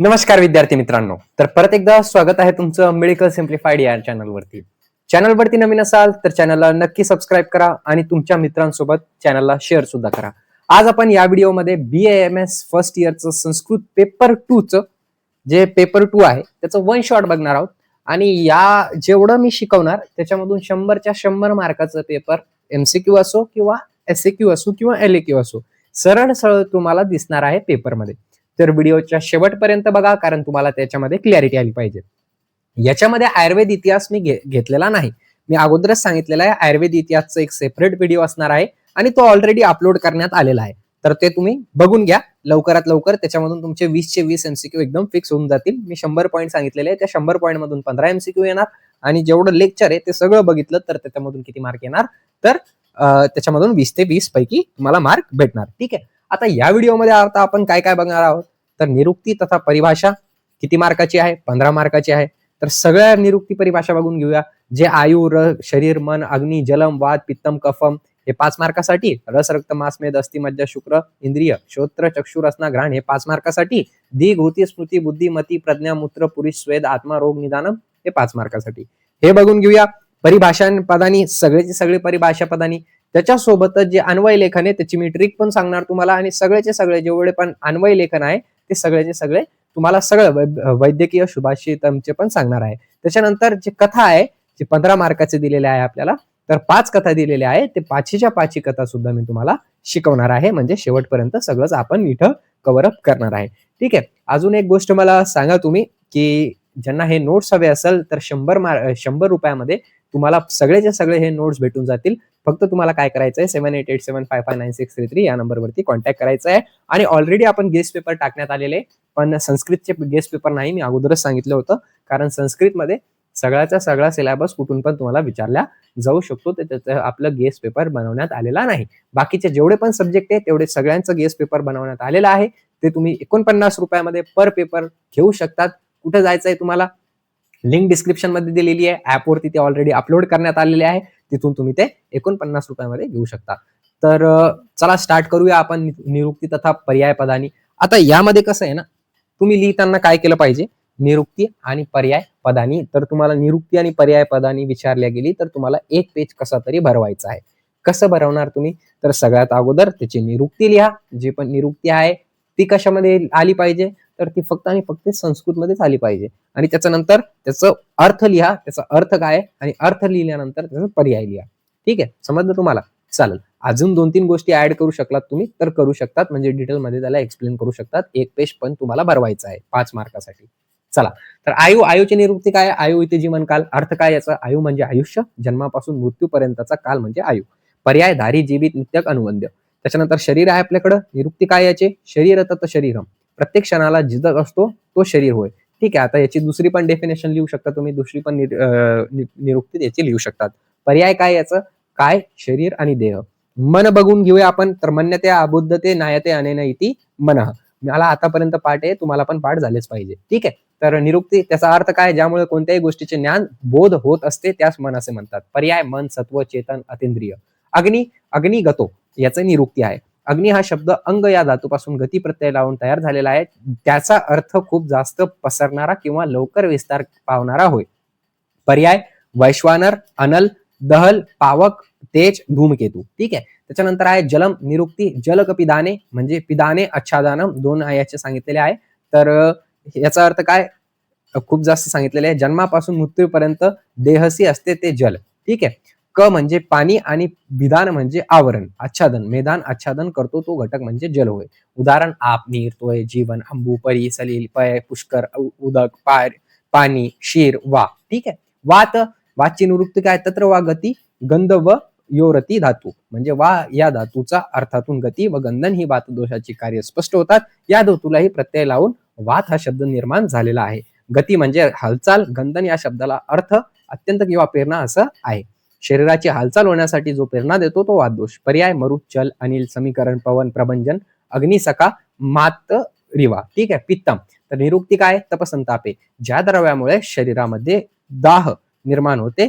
नमस्कार विद्यार्थी मित्रांनो. तर परत एकदा स्वागत आहे तुमचं मेडिकल सिम्प्लिफाईड या चॅनलवरती. चॅनलवरती नवीन असाल तर चॅनलला नक्की सबस्क्राईब करा आणि तुमच्या मित्रांसोबत चॅनलला शेअर सुद्धा करा. आज आपण या व्हिडिओमध्ये BAMS फर्स्ट इयरचं संस्कृत पेपर 2 चं जे पेपर 2 आहे त्याचं वन शॉट बघणार आहोत. आणि या जेवढं मी शिकवणार त्याच्यामधून 100च्या 100 मार्काचं पेपर MCQ असो किंवा SAQ असो किंवा LAQ असो सरळ सरळ तुम्हाला दिसणार आहे पेपरमध्ये. तर व्हिडिओच्या शेवटपर्यंत बघा, कारण तुम्हाला त्याच्यामध्ये क्लॅरिटी आली पाहिजे. याच्यामध्ये आयुर्वेद इतिहास मी घेतलेला नाही. मी अगोदरच सांगितलेला आहे आयुर्वेद इतिहासचा एक सेपरेट व्हिडिओ असणार आहे आणि तो ऑलरेडी अपलोड करण्यात आलेला आहे. तर ते तुम्ही बघून घ्या लवकरात लवकर. त्याच्यामधून तुमचे 20चे 20 MCQ एकदम फिक्स होऊन जातील. मी 100 पॉईंट सांगितलेले आहे, त्या 100 पॉईंट मधून 15 MCQ येणार आणि जेवढं लेक्चर आहे ते सगळं बघितलं तर त्याच्यामधून किती मार्क येणार, तर त्याच्यामधून 20 ते 20 पैकी तुम्हाला मार्क भेटणार. ठीक आहे. आता या व्हिडिओमध्ये आता आपण काय काय बघणार आहोत, तर निरुक्ती तथा परिभाषा किती मार्काची आहे, 15 मार्काची आहे. तर सगळ्या निरुक्ती परिभाषा बघून घेऊया. जे आयु, शरीर, मन, अग्नी, जलम, वात, पित्तम, कफम हे 5 मार्कासाठी, रस, रक्त, मांस, मेद, अस्थि, मज्जा, शुक्र, इंद्रिय, श्रोत्र, चक्षु, रसना, घ्राण हे 5 मार्कासाठी, दी, भूती, स्मृती, बुद्धी, मती, प्रज्ञा, मूत्र, पुरुष, स्वेद, आत्मा, रोग, निदानम हे 5 मार्कासाठी. हे बघून घेऊया. परिभाषा पदानी सगळेचे सगळे परिभाषा पदानी, त्याच्यासोबतच जे अन्वय लेखन आहे त्याची मी ट्रिक पण सांगणार तुम्हाला, आणि सगळेचे सगळे जेवढे पण अन्वय लेखन आहे ते सगळेचे सगळे तुम्हाला सगळं वैद्यकीय सुभाषितमचे पण सांगणार आहे. त्याच्यानंतर जे कथा आहे जे 15 मार्काचे दिलेले आहे आपल्याला, तर 5 कथा दिलेल्या आहे, ते 5च्या 5 कथा सुद्धा मी तुम्हाला शिकवणार आहे. म्हणजे शेवटपर्यंत सगळंच आपण इथं कव्हर अप करणार आहे. ठीक आहे. अजून एक गोष्ट मला सांगा तुम्ही, की ज्यांना हे नोट्स हवे असेल तर 100 रुपयामध्ये तुम्हाला सगळेचे सगळे हे नोट्स भेटून जातील. फक्त तुम्हाला काय करायचं आहे, 7887559633 या नंबरवरती कॉन्टॅक्ट करायचं आहे. आणि ऑलरेडी आपण गेस्ट पेपर टाकण्यात आलेले, पण संस्कृतचे गेस्ट पेपर नाही, मी अगोदरच सांगितलं होतं. कारण संस्कृतमध्ये सगळ्याचा सगळा सिलेबस कुठून पण तुम्हाला विचारला जाऊ शकतो, तर त्याचं आपलं गेस्ट पेपर बनवण्यात आलेला नाही. बाकीचे जेवढे पण सब्जेक्ट आहे तेवढे सगळ्यांचं गेस्ट पेपर बनवण्यात आलेला आहे. ते तुम्ही 49 रुपयामध्ये पर पेपर घेऊ शकतात. कुठे जायचंय तुम्हाला, लिंक डिस्क्रिप्शन मध्ये दिलेली आहे. ऍपवरती ते ऑलरेडी अपलोड करण्यात आलेले आहे. तिथून तुम्ही ते 49 रुपयामध्ये घेऊ शकता. तर चला स्टार्ट करूया आपण निरुक्ती तथा पर्याय पदानी. आता यामध्ये कसं आहे ना, तुम्ही लिहिताना काय केलं पाहिजे, निरुक्ती आणि पर्याय पदानी. तर तुम्हाला निरुक्ती आणि पर्याय पदानी विचारल्या गेली तर तुम्हाला एक पेज कसा तरी भरवायचा आहे. कसं भरवणार तुम्ही, तर सगळ्यात अगोदर त्याची निरुक्ती लिहा. जी पण निरुक्ती आहे ती कशामध्ये आली पाहिजे, तर ती फक्त आणि फक्त संस्कृतमध्येच आली पाहिजे. आणि त्याच्यानंतर त्याचा अर्थ लिहा, त्याचा अर्थ काय, आणि अर्थ लिहिल्यानंतर त्याचा पर्याय लिहा. ठीक आहे, समजलं तुम्हाला? चालेल. अजून 2-3 गोष्टी ऍड करू शकलात तुम्ही तर करू शकतात, म्हणजे डिटेलमध्ये त्याला एक्सप्लेन करू शकतात. एक पेज पण तुम्हाला भरवायचा आहे 5 मार्कासाठी. चला, तर आयुची निरुक्ती काय, आयु इथे जीवनकाल. अर्थ काय याचा, आयु म्हणजे आयुष्य, जन्मापासून मृत्यूपर्यंतचा काल म्हणजे आयु. पर्याय धारी, जीवित, नित्यक, अनुवंद्य. त्याच्यानंतर शरीर आहे आपल्याकडं. निरुक्ती काय याचे, शरीर तत् शरीरम, प्रत्येक क्षणाला जिथं असतो तो शरीर होय. ठीक आहे. आता याची दुसरी पण डेफिनेशन लिहू शकता तुम्ही, दुसरी पण निरुक्ती याची लिहू शकतात. पर्याय काय याचं, काय, शरीर आणि देह. मन बघून घेऊया आपण, तर मन्यते अबुद्धते नायते अनेन इति मनः. मला आतापर्यंत पाठ आहे, तुम्हाला पण पाठ झालेच पाहिजे. ठीक आहे. तर निरुक्ती त्याचा अर्थ काय, ज्यामुळे कोणत्याही गोष्टीचे ज्ञान बोध होत असते त्यास मन असे म्हणतात. पर्याय मन, सत्व, चेतन, अतींद्रिय. अग्निगतो याचं निरुक्ती आहे. अग्नी हा शब्द अंग या धातूपासून गती प्रत्यय लावून तयार झालेला आहे. त्याचा अर्थ खूप जास्त पसरणारा किंवा लवकर विस्तार पावणारा होय. पर्याय वैश्वानर, अनल, दहल, पावक, तेज, धूमकेतू. ठीक आहे. त्याच्यानंतर आहे जलम निरुक्ती, जलक पिदाने म्हणजे पिदाने आच्छादनम, 2 याचे सांगितलेले आहे. तर याचा अर्थ काय, खूप जास्त सांगितलेले आहे. जन्मापासून मृत्यूपर्यंत देहसी असते ते जल. ठीक आहे. क म्हणजे पाणी आणि विधान म्हणजे आवरण, आच्छादन, मैदान आच्छादन करतो तो घटक म्हणजे जल होय. उदाहरण आप, नीर, तोय, जीवन, अंबू, परी, सलील, पय, पुष्कर, उदक, पाणी, शीर, वा. ठीक आहे. वाची निरुक्ती काय, तत्र वा गती, गंध व योरती धातू म्हणजे वा या धातूचा अर्थातून गती व गंधन ही वात दोषाची कार्य स्पष्ट होतात. या धातूलाही प्रत्यय लावून वात हा शब्द निर्माण झालेला आहे. गती म्हणजे हालचाल, गंधन या शब्दाला अर्थ अत्यंत किंवा प्रेरणा असं आहे. शरीराची हालचाल होण्यासाठी जो प्रेरणा देतो तो वातदोष. पर्याय मरुत, चल, अनिल, समीकरण, पवन, प्रभंजन, अग्निसका, मात, रिवा. ठीक आहे. पित्तम तर निरुक्ती काय, तपसंतापे, ज्या द्रव्यामुळे शरीरामध्ये दाह निर्माण होते,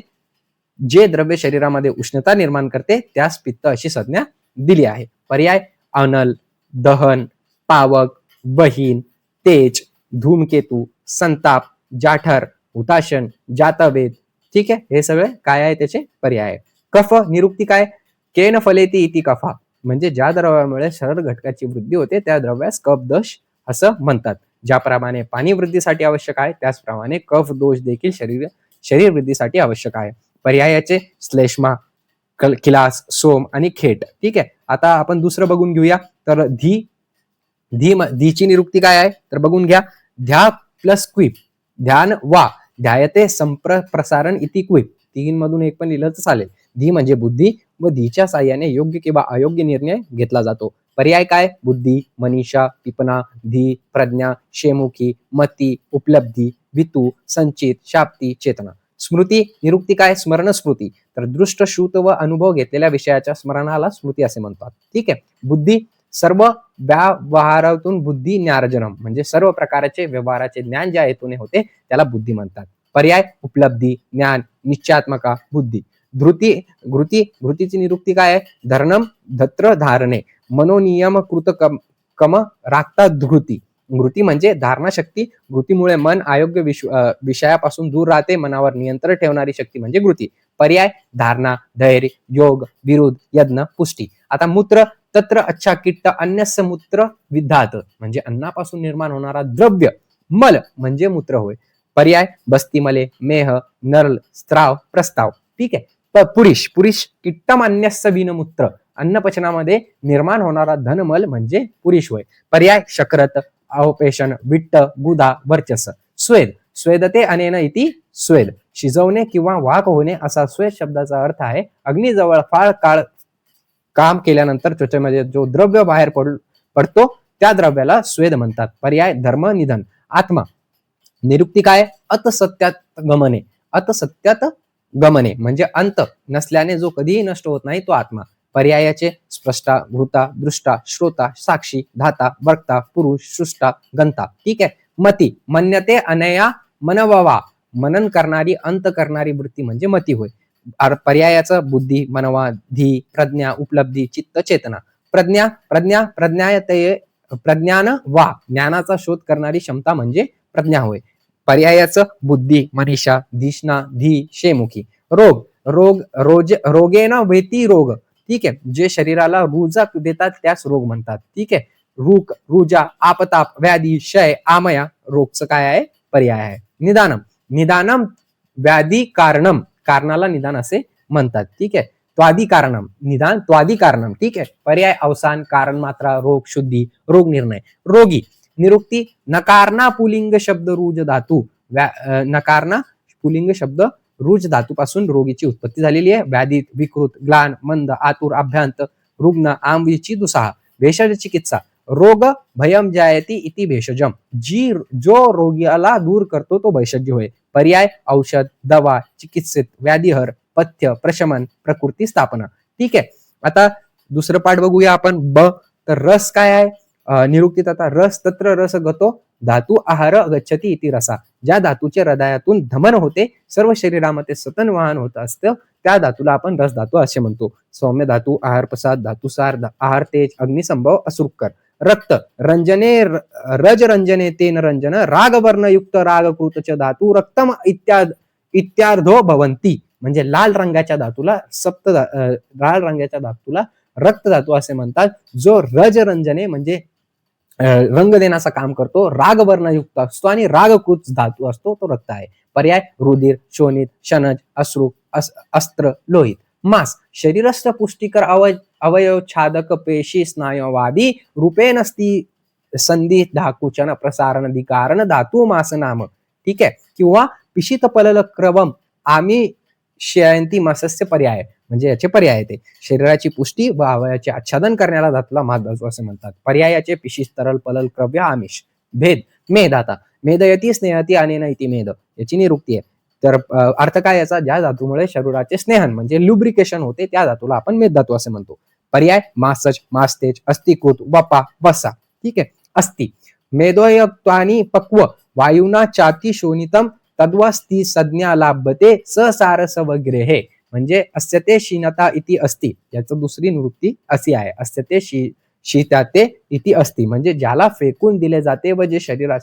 जे द्रव्य शरीरामध्ये उष्णता निर्माण करते त्यास पित्त अशी संज्ञा दिली आहे. पर्याय अनल, दहन, पावक, वहीन, तेज, धूमकेतू, संताप, जाठर, हुताशन, जातभेद. ठीक आहे, हे सगळे काय आहे त्याचे पर्याय आहे. कफ निरुक्ती काय? केन फलेती इति कफा, म्हणजे ज्या द्रव्यामुळे शरीर घटकाची वृद्धी होते त्या द्रव्यास कफ दोष असं म्हणतात. ज्याप्रमाणे पाणी वृद्धीसाठी आवश्यक आहे त्याचप्रमाणे कफ दोष देखील शरीर वृद्धीसाठी आवश्यक आहे. पर्यायाचे श्लेष्मा, किलास, सोम आणि खेट. ठीक आहे, आता आपण दुसरं बघून घेऊया. तर धीची निरुक्ती काय आहे तर बघून घ्या. ध्या प्लस क्विप, ध्यान वा, ध्यायते संप्रसारण इति क्विप. तीन मधून एक पण लिहिलं तर चालेल. धी म्हणजे बुद्धी व धीच्या साह्याने योग्य किंवा अयोग्य निर्णय घेतला जातो. पर्याय काय? बुद्धी, मनीषा, पिपना, धी, प्रज्ञा, शेमुखी, मती, उपलब्धी, वितू, संचित, शाप्ती, चेतना. स्मृती निरुक्ती काय? स्मरण स्मृती, तर दृष्ट, श्रुत व अनुभव घेतलेल्या विषयाच्या स्मरणाला स्मृती असे म्हणतात. ठीक आहे. बुद्धी, सर्व व्यवहारातून बुद्धी ज्ञानजनम, म्हणजे सर्व प्रकारचे व्यवहाराचे ज्ञान ज्या हेतूने होते त्याला बुद्धी म्हणतात. पर्याय उपलब्धी, ज्ञान, निश्चयात्मका, बुद्धी. घृतीची निरुक्ती काय आहे? धरणम, धत्र, धारणे, मनोनियम कृत कम राखता धृती. घृती म्हणजे धारणा शक्ती. घृतीमुळे मन अयोग्य विषयापासून दूर राहते. मनावर नियंत्रण ठेवणारी शक्ती म्हणजे घृती. पर्याय धारणा, धैर्य, योग, विरुद्ध, यज्ञ, पुष्टी. आता मूत्र, तत्र अच्छा किट्ट अन्यस्य मूत्र विधात, म्हणजे अन्नापासून निर्माण होणारा द्रव्य. मल म्हणजे मूत्र होय. पर्याय बस्तीमले, मेह, नरल, स्त्राव, प्रस्ताव. ठीक आहे. पुरीश किट्टम अन्यस्य विनमूत्र, अन्नपचनामध्ये निर्माण होणारा धनमल म्हणजे पुरीश होय. पर्याय शक्रत, अवपेशन, विट्ट, गुदा, वर्चस्स. स्वेदते अनेन इति स्वेद, शिजवणे किंवा वाक होणे असा स्वेद शब्दाचा अर्थ आहे. अग्नीजवळ फार काळ काम केल्यानंतर त्वचेमध्ये जो द्रव्य बाहेर पडतो त्या द्रव्याला स्वेद म्हणतात. पर्याय धर्म, निधन, आत्मा. निरुक्ती काय? अतसत्यात गमने, म्हणजे अंत नसल्याने जो कधीही नष्ट होत नाही तो आत्मा. पर्यायाचे स्पष्टा, घृता, दृष्टा, श्रोता, साक्षी, धाता, वक्ता, पुरुष, सृष्टा, गंता. ठीक आहे. मती, मन्यते अनया मनववा, मनन करणारी, अंत करणारी वृत्ती म्हणजे मती होय. पर्यायाचं बुद्धी, मनवा, धी, प्रज्ञा, उपलब्धी, चित्त, चेतना. प्रज्ञान वा, ज्ञानाचा शोध करणारी क्षमता म्हणजे प्रज्ञा होय. पर्यायाचं बुद्धी, मनीषा, धिष्णा, धी, शेमुखी. रोगेन वेती रोग. ठीक आहे, जे शरीराला रुजा देतात त्यास रोग म्हणतात. ठीक आहे. रूक, रुजा, आपताप, व्याधी, क्षय, आमया, रोगचं काय आहे? पर्याय आहे. निदानम व्याधी कारणम, कारणाला निदान असे म्हणतात. ठीक आहे. त्वादी कारणम, निदान त्वादी कारणम. ठीक आहे. पर्याय अवसान, कारण मात्रा, रोग, शुद्धी, रोग निर्णय. रोगी निरुक्ती, नकारना पुलिंग शब्द रुज धातू, नकारना पुलिंग शब्द रुज धातूपासून रोगीची उत्पत्ती झालेली आहे. व्याधित, विकृत, ग्लान, मंद, आतुर, अभ्यंत, रुग्ण, आंबीची दुसाह. भेषज चिकित्सा, रोग भयम जायती इति भेषजम, जो रोग्याला दूर करतो तो भेषज्य होय. पर्याय औषध, दवा, चिकित्सित, व्याधिहर, पथ्य, प्रशमन, प्रकृती स्थापना. ठीक आहे. आता दुसरं पाठ बघूया आपण. ब, तर रस काय आहे? निरुक्तीत आता रस, तत्र रस गतो धातू आहार गच्छती इति रसा, ज्या धातूचे हृदयातून धमन होते, सर्व शरीरामध्ये सतन वाहन होत असतं त्या धातूला आपण रस धातू असे म्हणतो. सौम्य धातू, आहार प्रसाद, धातुसार, आहार तेज, अग्निसंभव, असुकर. रक्त, रंजने, रज रंजने तेन रंजन, राग वर्णयुक्त रागकृत धातू रक्तम इत्यार्धो भवंती, म्हणजे लाल रंगाच्या धातूला लाल रंगाच्या धातूला रक्त धातू असे म्हणतात. जो रज रंजने म्हणजे रंग देण्याचं काम करतो, राग वर्णयुक्त असतो आणि रागकृत धातू असतो तो रक्त आहे. पर्याय रुधिर, शोणित, शनज, अश्रू, अस्त्र, लोहित. मास, शरीरस्थ पुष्टिकर अवयव छादक पेशी स्नायुवादी रूपे नसती संधी धाकुचन प्रसारण अधिकारण धातू मास नाम. ठीक आहे. किंवा पिशित पलल क्रवम आम्ही शयंती मासस्य पर्याय, म्हणजे याचे पर्याय ते शरीराची पुष्टी व अवयवाचे आच्छादन करण्याला धातूला मास धातू असे म्हणतात. पर्यायाचे पिशिष, तरल, पलल, क्रव्य, आमिष. भेद, मेध, आता मेदयती स्नेहती अनेन इति मेद, याची निरुक्ती आहे. तर अर्थ काय याचा? ज्या धातूमुळे शरीराचे स्नेहन म्हणजे लुब्रिकेशन होते त्या धातूला आपण मेद धातू असे म्हणतो. पर्याय मासज, मास्तेज, अस्थिकृत, वपा, वसा. ठीक आहे. अस्ति, मेदोयक्त्वानि पक्व वायुना चाती शोणितम तद्वस्ती संज्ञा लाभते ससारस वगैरे, म्हणजे अस्यते क्षीणता इति अस्ति, याचं दुसरी निवृत्ती अशी आहे. अस्यते शीताते इति अस्ति, म्हणजे ज्याला फेकून दिले जाते व जे शरीरात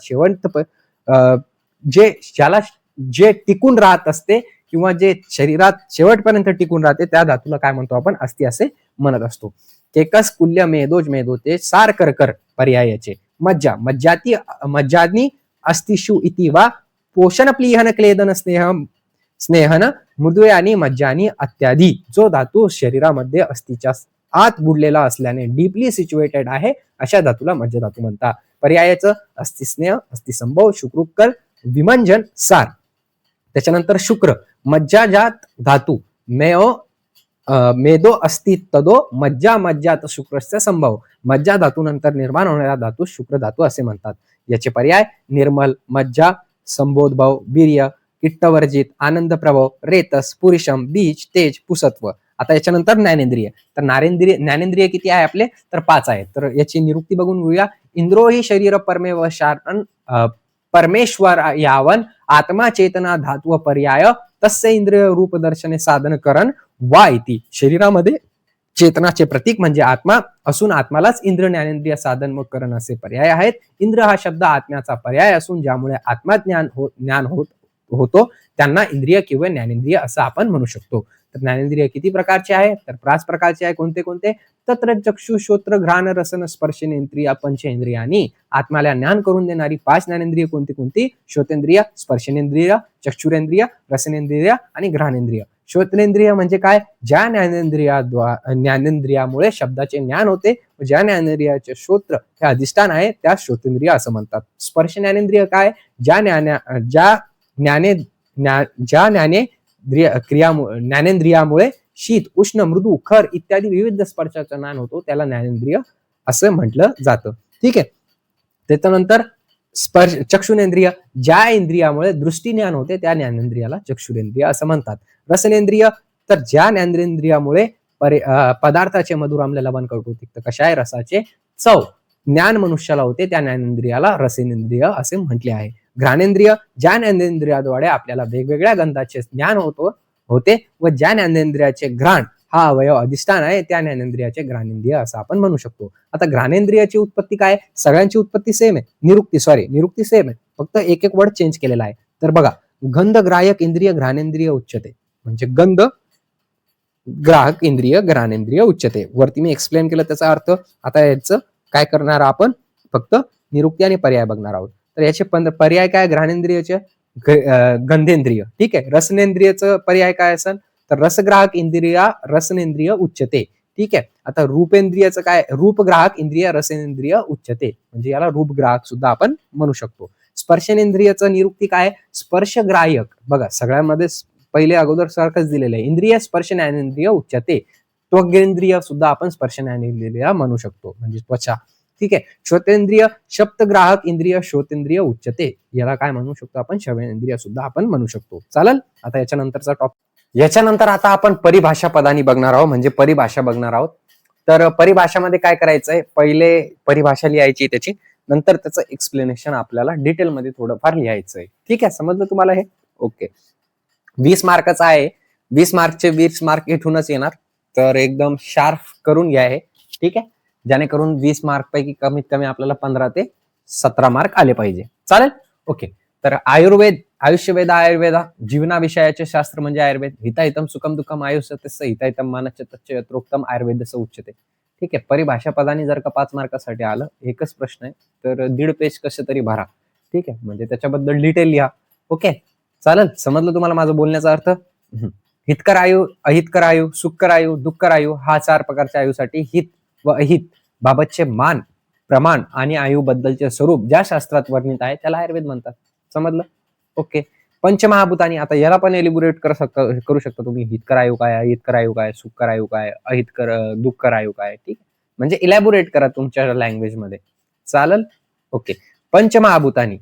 जे टिकून राहत असते किंवा जे शरीरात शेवटपर्यंत टिकून राहते त्या धातूला काय म्हणतो आपण? अस्थि असे म्हणत असतो. केकस कुल्य मेदोज मेदोते सार कर पर्यायाचे मज्जा मज्जानी अस्तिषु इति वा पोषण प्लीहन क्लेदन स्नेहन मृदुय आणि मज्जानी अत्यादी. जो धातू शरीरामध्ये अस्थिच्या आत बुडलेला असल्याने डीपली सिच्युएटेड आहे अशा धातूला मज्जा धातू म्हणतात. पर्यायाचं अस्थिस्नेह, अस्थिसंभव, शुक्रुक्कल, विमंजन, सार. त्याच्यानंतर शुक्र मज्जाजात धातू मेदो अस्ति तदो मज्जा मज्जात शुक्रस्य संभव. मज्जा धातू नंतर निर्माण होणारा धातू शुक्र धातू असे म्हणतात. याचे पर्याय निर्मल, मज्जा, संबोधभाव, वीर्य, किट्टवर्जित, आनंद प्रभाव, रेतस, पुरुषम, बीज, तेज, पुसत्व. आता याच्यानंतर ज्ञानेंद्रिय. तर ज्ञानेंद्रिय किती आहे आपले? तर 5 आहेत. तर याची निरुक्ती बघून घेऊया. इंद्रो ही शरीर परमेश्वर यावन आत्मा चेतना धातू पर्याय तस्य इंद्रिय रूप दर्शने साधन करण वा इति. शरीरामध्ये चेतनाचे प्रतीक म्हणजे आत्मा असून आत्मालाच इंद्र ज्ञानेंद्रिय साधन व करण असे पर्याय आहेत. इंद्र हा शब्द आत्म्याचा पर्याय असून ज्यामुळे आत्मज्ञान होतो त्यांना इंद्रिय किंवा ज्ञानेंद्रिय असं आपण म्हणू शकतो. तर ज्ञानेंद्रिय किती प्रकारचे आहे? तर 5 प्रकारचे आहे. कोणते कोणते? तत्र चक्षु श्रोत्र घ्राण रसन स्पर्शेंद्रिय पंचेंद्रियानी. आत्म्याला ज्ञान करून देणारी 5 ज्ञानेंद्रिय कोणती कोणती? श्रोतेंद्रिय, स्पर्शेंद्रिय, चक्षुरेंद्रिय, रसनेंद्रिय आणि घ्राणेंद्रिय. श्रोतेंद्रिय म्हणजे काय? ज्या ज्ञानेंद्रियामुळे शब्दाचे ज्ञान होते, ज्या ज्ञानेंद्रियाचे श्रोत्र हे अधिष्ठान आहे त्या श्रोतेंद्रिय असं म्हणतात. स्पर्श ज्ञानेंद्रिय काय? ज्ञानेंद्रियामुळे शीत, उष्ण, मृदू, खर इत्यादी विविध स्पर्शाचा ज्ञान होतो त्याला ज्ञानेंद्रिय असं म्हटलं जातं. ठीक आहे. त्याच्यानंतर चक्षुरेंद्रिय ज्या इंद्रियामुळे दृष्टी ज्ञान होते त्या ज्ञानेंद्रियाला चक्षुरेंद्रिय असं म्हणतात. रसनेंद्रिय तर ज्या ज्ञानेंद्रियामुळे पदार्थाचे मधुर, आम्ल, लवण, कडू, तिक्त, कषाय रसाचे चव ज्ञान मनुष्याला होते त्या ज्ञानेंद्रियाला रसनेंद्रिय असे म्हटले आहे. घ्राणेंद्रिय ज्या ज्ञानेंद्रियाद्वारे आपल्याला वेगवेगळ्या गंधाचे ज्ञान होते व ज्या ज्ञानेंद्रियाचे घ्राण हा अवयव अधिष्ठान आहे त्या ज्ञानेंद्रियाचे घ्राणेंद्रिय असं आपण म्हणू शकतो. आता घ्राणेंद्रियाची उत्पत्ती काय? सगळ्यांची उत्पत्ती सेम आहे. निरुक्ती सेम आहे, फक्त एक एक वर्ड चेंज केलेला आहे. तर बघा, गंध ग्राहक इंद्रिय घ्राणेंद्रिय उच्चते, म्हणजे गंध ग्राहक इंद्रिय घ्राणेंद्रिय उच्चते. वरती मी एक्सप्लेन केलं त्याचा अर्थ. आता याचं काय करणार आपण? फक्त निरुक्ती आणि पर्याय बघणार आहोत. तर याचे पर्याय काय? घ्राणेंद्रियचे गंधेंद्रिय. ठीक आहे. रसनेंद्रियचं पर्याय काय असेल? तर रसग्राहक इंद्रिय रसनेंद्रिय उच्चते. ठीक आहे. आता रूपेंद्रियचं काय? रूपग्राहक इंद्रिय रसनेंद्रिय उच्चते, म्हणजे याला रूपग्राहक सुद्धा आपण म्हणू शकतो. स्पर्शनेंद्रियचं निरुक्ती काय? स्पर्शग्राहक. बघा, सगळ्यामध्ये पहिले अगोदर सारखंच दिलेलं आहे. इंद्रिय स्पर्श ज्ञानेंद्रिय उच्चते. त्वगेंद्रिय सुद्धा आपण स्पर्श ज्ञानेंद्रिय म्हणू शकतो, म्हणजे त्वचा. ठीक आहे. श्रोतेंद्रिय शब्दग्राहक इंद्रिय श्रोतेंद्रिय उच्चते, याला काय म्हणू शकतो आपण? श्रवणेंद्रिय सुद्धा आपण म्हणू शकतो. चालेल. आता याच्यानंतरचा टॉपिक, याच्यानंतर आता आपण परिभाषा पदानी बघणार आहोत, म्हणजे परिभाषा बघणार आहोत. तर परिभाषामध्ये काय करायचंय? पहिले परिभाषा लिहायची त्याची, नंतर त्याचं एक्सप्लेनेशन आपल्याला डिटेलमध्ये थोडंफार लिहायचंय. ठीक आहे. समजलं तुम्हाला हे? ओके. 20 मार्काचा आहे. 20 मार्कचे 20 मार्क इथूनच येणार, तर एकदम शार्प करून घ्या हे. ठीक आहे. जेणेकरून 20 मार्क पैकी कमीत कमी आपल्याला 15 ते 17 मार्क आले पाहिजे. चालेल. ओके. तर आयुष्यवेद आयुर्वेदा जीवनाविषयाचे शास्त्र म्हणजे आयुर्वेद. हिताहितम सुखम दुःखम आयुष्यतस्य हिताहितम मानस्य तच्च यत्रोक्तम आयुर्वेदस्य उच्यते. ठीक आहे. परिभाषा पदानी जर का 5 मार्कासाठी आलं, एकच प्रश्न आहे, तर 1.5 पेज कसे तरी भरा. ठीक आहे. म्हणजे त्याच्याबद्दल डिटेल लिहा. ओके. चालेल. समजलं तुम्हाला माझं बोलण्याचा अर्थ? हितकर आयु, अहितकर आयु, सुखकर आयु, दुःखकर आयु हा 4 प्रकारच्या आयुसाठी हित व अहित बाबतचे मान, प्रमाण आणि आयु बद्दलचे स्वरूप ज्या शास्त्रात वर्णित आहे त्याला आयुर्वेद म्हणतात. समजलं? ओके. पंचमहाभूतानी, आता याला पण एलिबोरेट करू शकता तुम्ही. हितकर आयु काय, अहितकर आयु काय, सुखकर आयु काय, अहितकर दुःखकर आयु काय. ठीक आहे. म्हणजे इलॅबोरेट करा तुमच्या लँग्वेज मध्ये. चालेल. ओके. पंचमहाभूतानी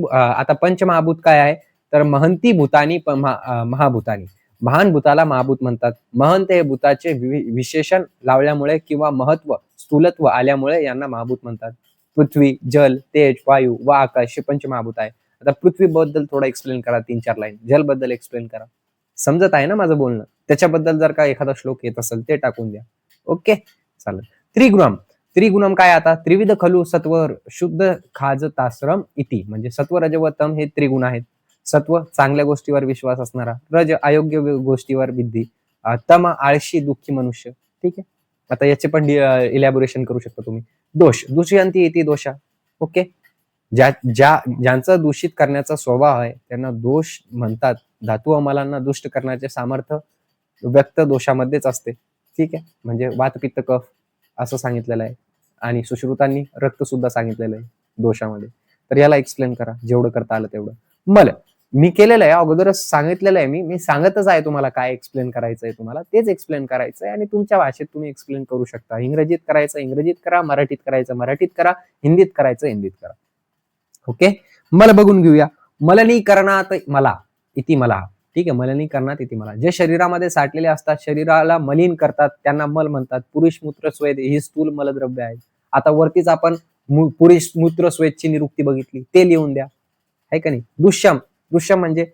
आता पंचमहाभूत काय आहे? तर महंती भूतानी महाभूतानी. महान भूताला महाभूत म्हणतात. महंत हे भूताचे विशेषण लावल्यामुळे किंवा महत्व स्थूलत्व आल्यामुळे यांना महाभूत म्हणतात. पृथ्वी, जल, तेज, वायू व आकाश हे पंचमहाभूत आहे. आता पृथ्वी बद्दल थोडं एक्सप्लेन करा, 3-4 लाईन. जल बद्दल एक्सप्लेन करा. समजत आहे ना माझं बोलणं? त्याच्याबद्दल जर का एखादा श्लोक येत असेल ते टाकून द्या. ओके. चालेल. त्रिगुणम, त्रिगुणम काय आता, त्रिविध खलु सत्व शुद्ध खाज ताश्रम इति, म्हणजे सत्व रज व तम हे त्रिगुण आहेत. सत्व चांगल्या गोष्टीवर विश्वास असणारा, रज अयोग्य गोष्टीवर विद्धी, तम आळशी दुःखी मनुष्य. ठीक आहे, आता याचे पण इलॅबोरेशन करू शकता तुम्ही. दोष, दूषयंती इति दोषा. ओके, ज्यांचा दूषित करण्याचा स्वभाव आहे त्यांना दोष म्हणतात. धातू अमलांना दुष्ट करण्याचे सामर्थ्य व्यक्त दोषामध्येच असते. ठीक आहे, म्हणजे वात पित्त कफ असं सांगितलेलं आहे आणि सुश्रुतांनी रक्त सुद्धा सांगितलेलं आहे दोषामध्ये. तर याला एक्सप्लेन करा जेवढं करता आलं तेवढं. मला मी केलेलं आहे, अगोदरच सांगितलेलं आहे, मी सांगतच आहे तुम्हाला काय एक्सप्लेन करायचंय, तुम्हाला तेच एक्सप्लेन करायचंय आणि तुमच्या भाषेत तुम्ही एक्सप्लेन करू शकता. इंग्रजीत करायचं इंग्रजीत करा, मराठीत करायचं मराठीत करा, हिंदीत करायचं हिंदीत करा. ओके, मला बघून घेऊया. मलनीकरणात मला इति मला. ठीक आहे, मलनीकरणात इति मला. जे शरीरामध्ये साठलेले असतात, शरीराला मलिन करतात, त्यांना मल म्हणतात. पुरुष मूत्र स्वेद ही स्थूल मलद्रव्य आहेत. आता वरतीच आपण पुरुष मूत्र स्वेदची निरुक्ती बघितली, ते लिहून द्या, है का नाही. दुष्यम, दुष्यम म्हणजे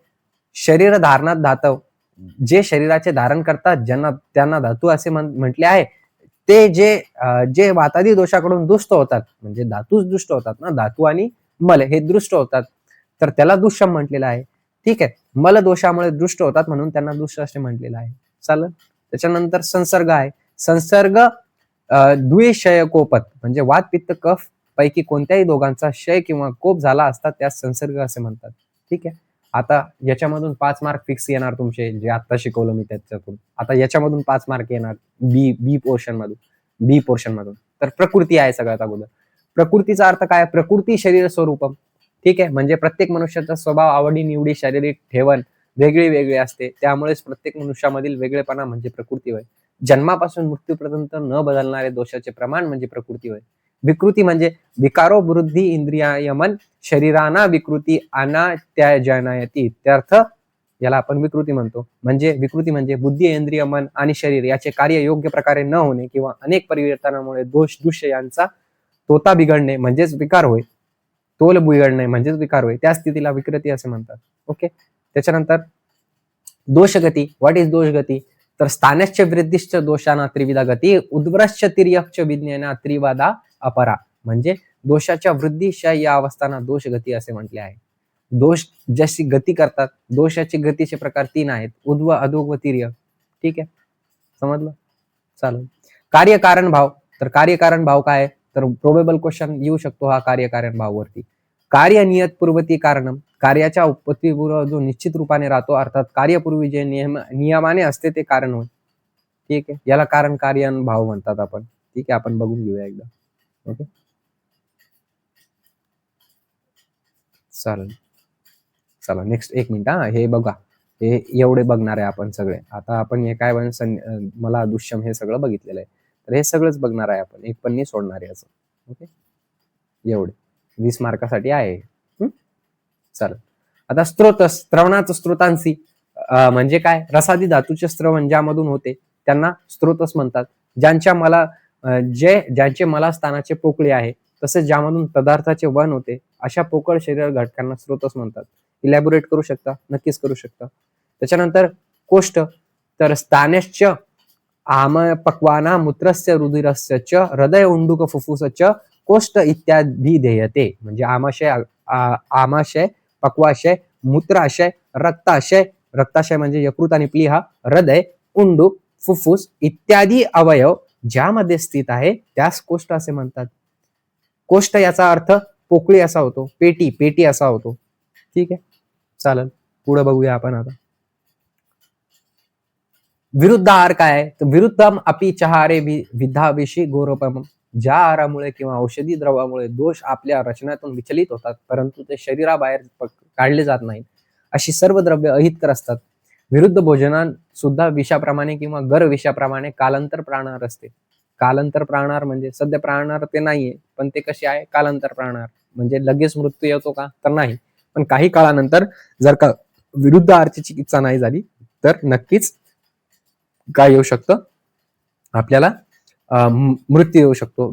शरीर धारणात धातव, जे शरीराचे धारण करतात, ज्यांना त्यांना धातू असे म्हटले आहे, ते जे वातादी दोषाकडून दुष्ट होतात, म्हणजे धातूच दुष्ट होतात ना, धातू आणि मल हे दृष्ट होतात, तर त्याला दुष्यम म्हटलेलं आहे. ठीक आहे, मल दोषामुळे दृष्ट होतात म्हणून त्यांना दुष्ट असे म्हटलेलं आहे. चालेल. त्याच्यानंतर संसर्ग आहे. संसर्ग द्विशय कोपत, म्हणजे वात पित्त कफ पैकी कोणत्याही दोघांचा क्षय किंवा कोप झाला असता त्यास संसर्ग असे म्हणतात. ठीक आहे, आता याच्यामधून 5 मार्क फिक्स येणार तुमचे, जे आता शिकवलं मी त्याच्यातून. आता याच्यामधून 5 मार्क येणार बी पोर्शन मधून. तर प्रकृती आहे सगळ्यात अगोदर. प्रकृतीचा अर्थ काय, प्रकृती शरीर स्वरूपम. ठीक आहे, म्हणजे प्रत्येक मनुष्याचा स्वभाव, आवडी निवडी, शारीरिक ठेवण वेगळी वेगळी असते, त्यामुळेच प्रत्येक मनुष्यामधील वेगळेपणा म्हणजे प्रकृती होय. जन्मापासून मृत्यूपर्यंत न बदलणारे दोषाचे प्रमाण म्हणजे प्रकृती होय. विकृती म्हणजे विकारो वृद्धी इंद्रियाय मन शरीराना विकृती अनात्याजनयती, त्यार्थ याला आपण विकृती म्हणतो. म्हणजे विकृती म्हणजे बुद्धी, इंद्रिय, मन आणि शरीर याचे कार्य योग्य प्रकारे न होणे किंवा अनेक परिवर्तनामुळे दोष यांचा तोता बिघडणे म्हणजेच विकार होय. तोल बिघडणे म्हणजेच विकार होय, त्या स्थितीला विकृती असे म्हणतात. ओके, त्याच्यानंतर दोषगती. व्हॉट इज दोषगती, तर स्थानश्च वृद्धिश्च दोषाना त्रिविधा गती, उद्भ्रश्च तिर्यक्ष विज्ञाना त्रिवादा अपरा, म्हणजे दोषाच्या वृद्धीच्या या अवस्थांना दोषगती असे म्हटले आहे. दोष जशी गती करतात, दोषाची गतीचे प्रकार 3 आहेत, उद्व, अधोग व तिर्य. ठीक आहे, समजलं. चालेल. कार्यकारण भाव, तर कार्यकारण भाव काय, तर प्रोबेबल क्वेश्चन येऊ शकतो हा कार्यकारण भाव वरती. कार्य नियत पूर्वती कारणम, कार्याच्या उत्पत्तीपूर्व जो निश्चित रूपाने राहतो, अर्थात कार्यपूर्वी जे नियमाने असते ते कारण होय. ठीक आहे, याला कारण कार्य भाव म्हणतात आपण. ठीक आहे, आपण बघून घेऊया एकदा. ओके, चालेल. चला नेक्स्ट 1 मिनिट. हे बघा, हे एवढे बघणार आहे आपण सगळे. आता आपण हे काय मला दुष्यम हे सगळं बघितलेलं आहे, तर हे सगळंच बघणार आहे आपण, एक पण नाही सोडणार आहे असं. ओके, एवढे 20 मार्कासाठी आहे. चालेल. आता स्त्रोत, स्त्रवणाचं स्त्रोतांशी म्हणजे काय, रसादी धातूचे स्त्रवण ज्यामधून होते त्यांना स्त्रोतस म्हणतात. ज्यांचे मलास्थानाचे पोकळे आहे, तसेच ज्यामधून पदार्थाचे वहन होते, अशा पोकळ शरीर घटकांना स्त्रोतस म्हणतात. इलॅबोरेट करू शकता, नक्कीच करू शकता. त्याच्यानंतर कोष्ठ, तर स्थानश्च आमपक्वाना मूत्रस्य रुधिरस्य च हृदय उंडुक फुफ्फुसच कोष्ठ इत्यादी ध्येयते, म्हणजे आमाशय, पक्वाशय, मूत्राशय, रक्ताशय म्हणजे यकृत आणि प्लीहा, हृदय, उंडुक, फुफ्फुस इत्यादी अवयव ज्यामध्ये स्थित आहे त्यास कोष्ठ असे म्हणतात. कोष्ठ याचा अर्थ पोकळी असा होतो, पेटी असा होतो. ठीक आहे, चालेल. पुढे बघूया आपण आता. विरुद्ध आहार काय आहे, तर विरुद्धम अपि चहारे विधाविषी गौरवम, ज्या आहारामुळे किंवा औषधी द्रव्यामुळे दोष आपल्या रचनातून विचलित होतात परंतु ते शरीराबाहेर काढले जात नाहीत, अशी सर्व द्रव्य अहितकर असतात. विरुद्ध भोजनात सुद्धा विषाप्रमाणे किंवा गर विषाप्रमाणे कालांतर प्राणहार असते. कालांतर प्राणहार म्हणजे सध्या प्राणहार ते नाहीये, पण ते कसे आहे कालांतर प्राणहार, म्हणजे लगेच मृत्यू येतो का, तर नाही, पण काही काळानंतर जर का विरुद्ध आहारची चिकित्सा नाही झाली तर नक्कीच काय येऊ शकतं, आपल्याला मृत्यू येऊ शकतो.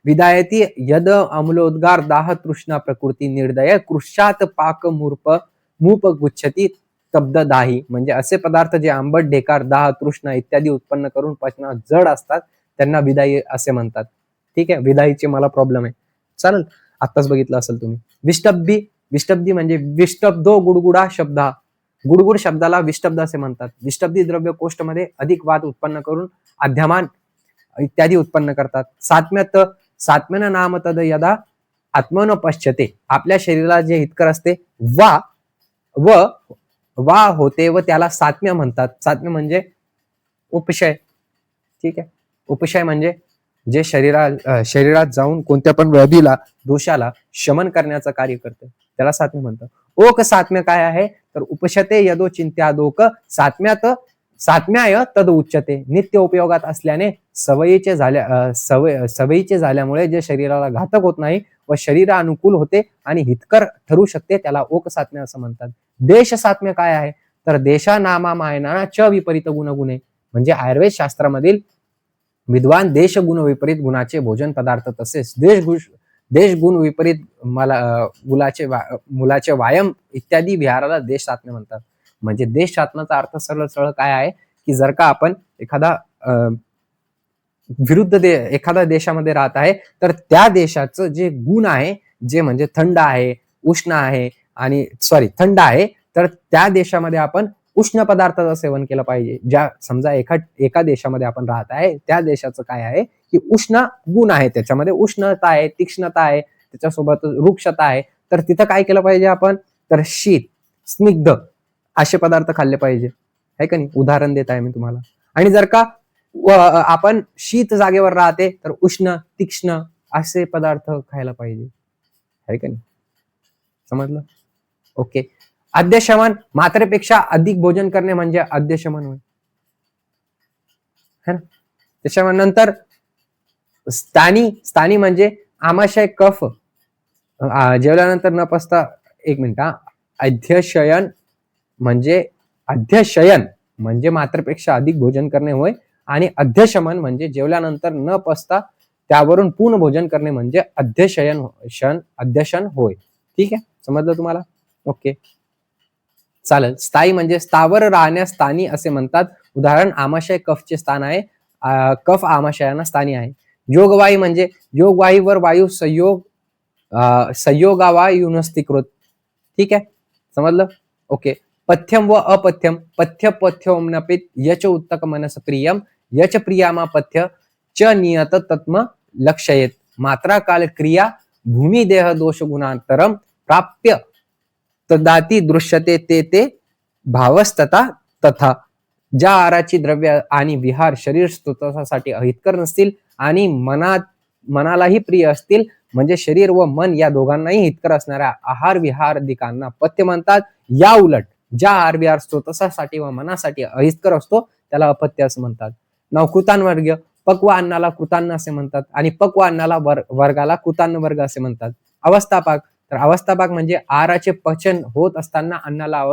विदायती यद अमलोद्गार दाह तृष्णा प्रकृती निर्दय कृष्यात पाक मूप गुच्छती तब्द दाही, म्हणजे असे पदार्थ जे आंबट, ढेकार, दाह, तृष्णा इत्यादी उत्पन्न करून पचनात जड असतात त्यांना विदाई असे म्हणतात. ठीक आहे, विधाईचे मला प्रॉब्लेम आहे. चालेल, आत्ताच बघितलं असेल तुम्ही. विष्टब्दी, विष्टब्दी म्हणजे विष्टब्दो गुडगुडा शब्द. गुडगुड शब्दाला विष्टब्द असे म्हणतात. विष्टब्दी द्रव्य कोष्टमध्ये अधिक वाद उत्पन्न करून आद्यमान इत्यादी उत्पन्न करतात. सात्म्यत, सात्म्यन नाम तद यदा आत्मन पश्यते, आपल्या शरीराला जे हितकर असते वा व वा होते व त्याला सात्म्य म्हणतात. सात्म्य म्हणजे उपशय. ठीक आहे, उपशय म्हणजे जे शरीरात जाऊन कोणत्या पण व्याधीला, दोषाला शमन करण्याचं कार्य करते, त्याला सात्म्य म्हणतात. ओक सात्म्य काय आहे तर उपशते यदो चिंत्यादोक सात्म्यात सात्म्याय तद उच्चते, नित्य उपयोगात असल्याने सवयीचे झाल्यामुळे जे शरीराला घातक होत नाही व शरीरानुकूल होते आणि हितकर ठरू शकते त्याला ओक सात्म्य असं म्हणतात. देश सात्म्य काय आहे तर देशा नामा मायना च विपरीत गुणगुणे, म्हणजे आयुर्वेद शास्त्रामधील विद्वान देश गुण विपरीत गुणाचे भोजन पदार्थ तसेच देश गुण विपरीत मुलाचे व्यायाम इत्यादी विहाराला देश सात्म्य म्हणतात. म्हणजे देश सात्म्याचा अर्थ सरळ सरळ काय आहे की जर का आपण एखादा देशामध्ये राहत आहे तर त्या देशाचं जे गुण आहे, जे म्हणजे थंड आहे, उष्ण आहे आणि थंड आहे, तर त्या देशामध्ये आपण उष्ण पदार्थाचं सेवन केलं पाहिजे. ज्या समजा एका देशामध्ये आपण राहत आहे, त्या देशाचं काय आहे की उष्ण गुण आहे, त्याच्यामध्ये उष्णता आहे, तीक्ष्णता आहे, त्याच्यासोबत वृक्षता आहे, तर तिथं काय केलं पाहिजे आपण तर शीत, स्निग्ध असे पदार्थ खाल्ले पाहिजे, आहे का नाही. उदाहरण देत आहे मी तुम्हाला. आणि जर का आपण शीत जागेवर राहते तर उष्ण, तीक्ष्ण असे पदार्थ खायला पाहिजे, आहे का नाही. समजलं. ओके. अद्यशमन, मात्रेपेक्षा अधिक भोजन करणे म्हणजे अद्यशमन होय, है ना. त्याच्यानंतर स्थानी म्हणजे आमाशय कफ, जेवल्यानंतर न पचता, एक मिनिट, अध्यशयन म्हणजे मात्रेपेक्षा अधिक भोजन करणे होय, आणि अध्यशमन म्हणजे जेवल्यानंतर न पचता त्यावरून पूर्ण भोजन करणे म्हणजे अध्यशन होय. ठीक आहे, समजलं तुम्हाला. ओके, चालेल. स्थायी म्हणजे स्थावर राहण्यास स्थानी असे म्हणतात. उदाहरण आमाशय कफचे स्थान आहे, कफ आमाशयाना स्थानी आहे. योगवायू म्हणजे योगवायूवर वायू संयोगावायूनस्तीकृत. ठीक आहे, समजलं. ओके. पथ्यम व अपथ्यम, पथ्य पथ्योमनपित यच उत्तक मनस प्रियम यच प्रियामा पथ्य च नियत तत्म लक्षयेत, मात्रा काल क्रिया भूमी देह दोष गुणांतरम प्राप्य तदाती दृश्यते ते भावस्तता तथा. ज्या आहाराची द्रव्य आणि विहार शरीर स्तोत्रासाठी अहितकर नसतील आणि मनालाही प्रिय असतील, म्हणजे शरीर व मन या दोघांनाही हितकर असणाऱ्या आहार विहारादिकांना पथ्य म्हणतात. या उलट ज्या आहार विहार स्तोत्रासाठी व मनासाठी अहितकर असतो त्याला अपथ्य असं म्हणतात. कृतान्वर्ग, पक्व अन्नाला कृतान्न असे म्हणतात आणि पक्व अन्नाला वर्गाला कृतान्न वर्ग असे म्हणतात. अवस्थापाक, तर अवस्थापाक म्हणजे आहाराचे पचन होत असताना अन्नाला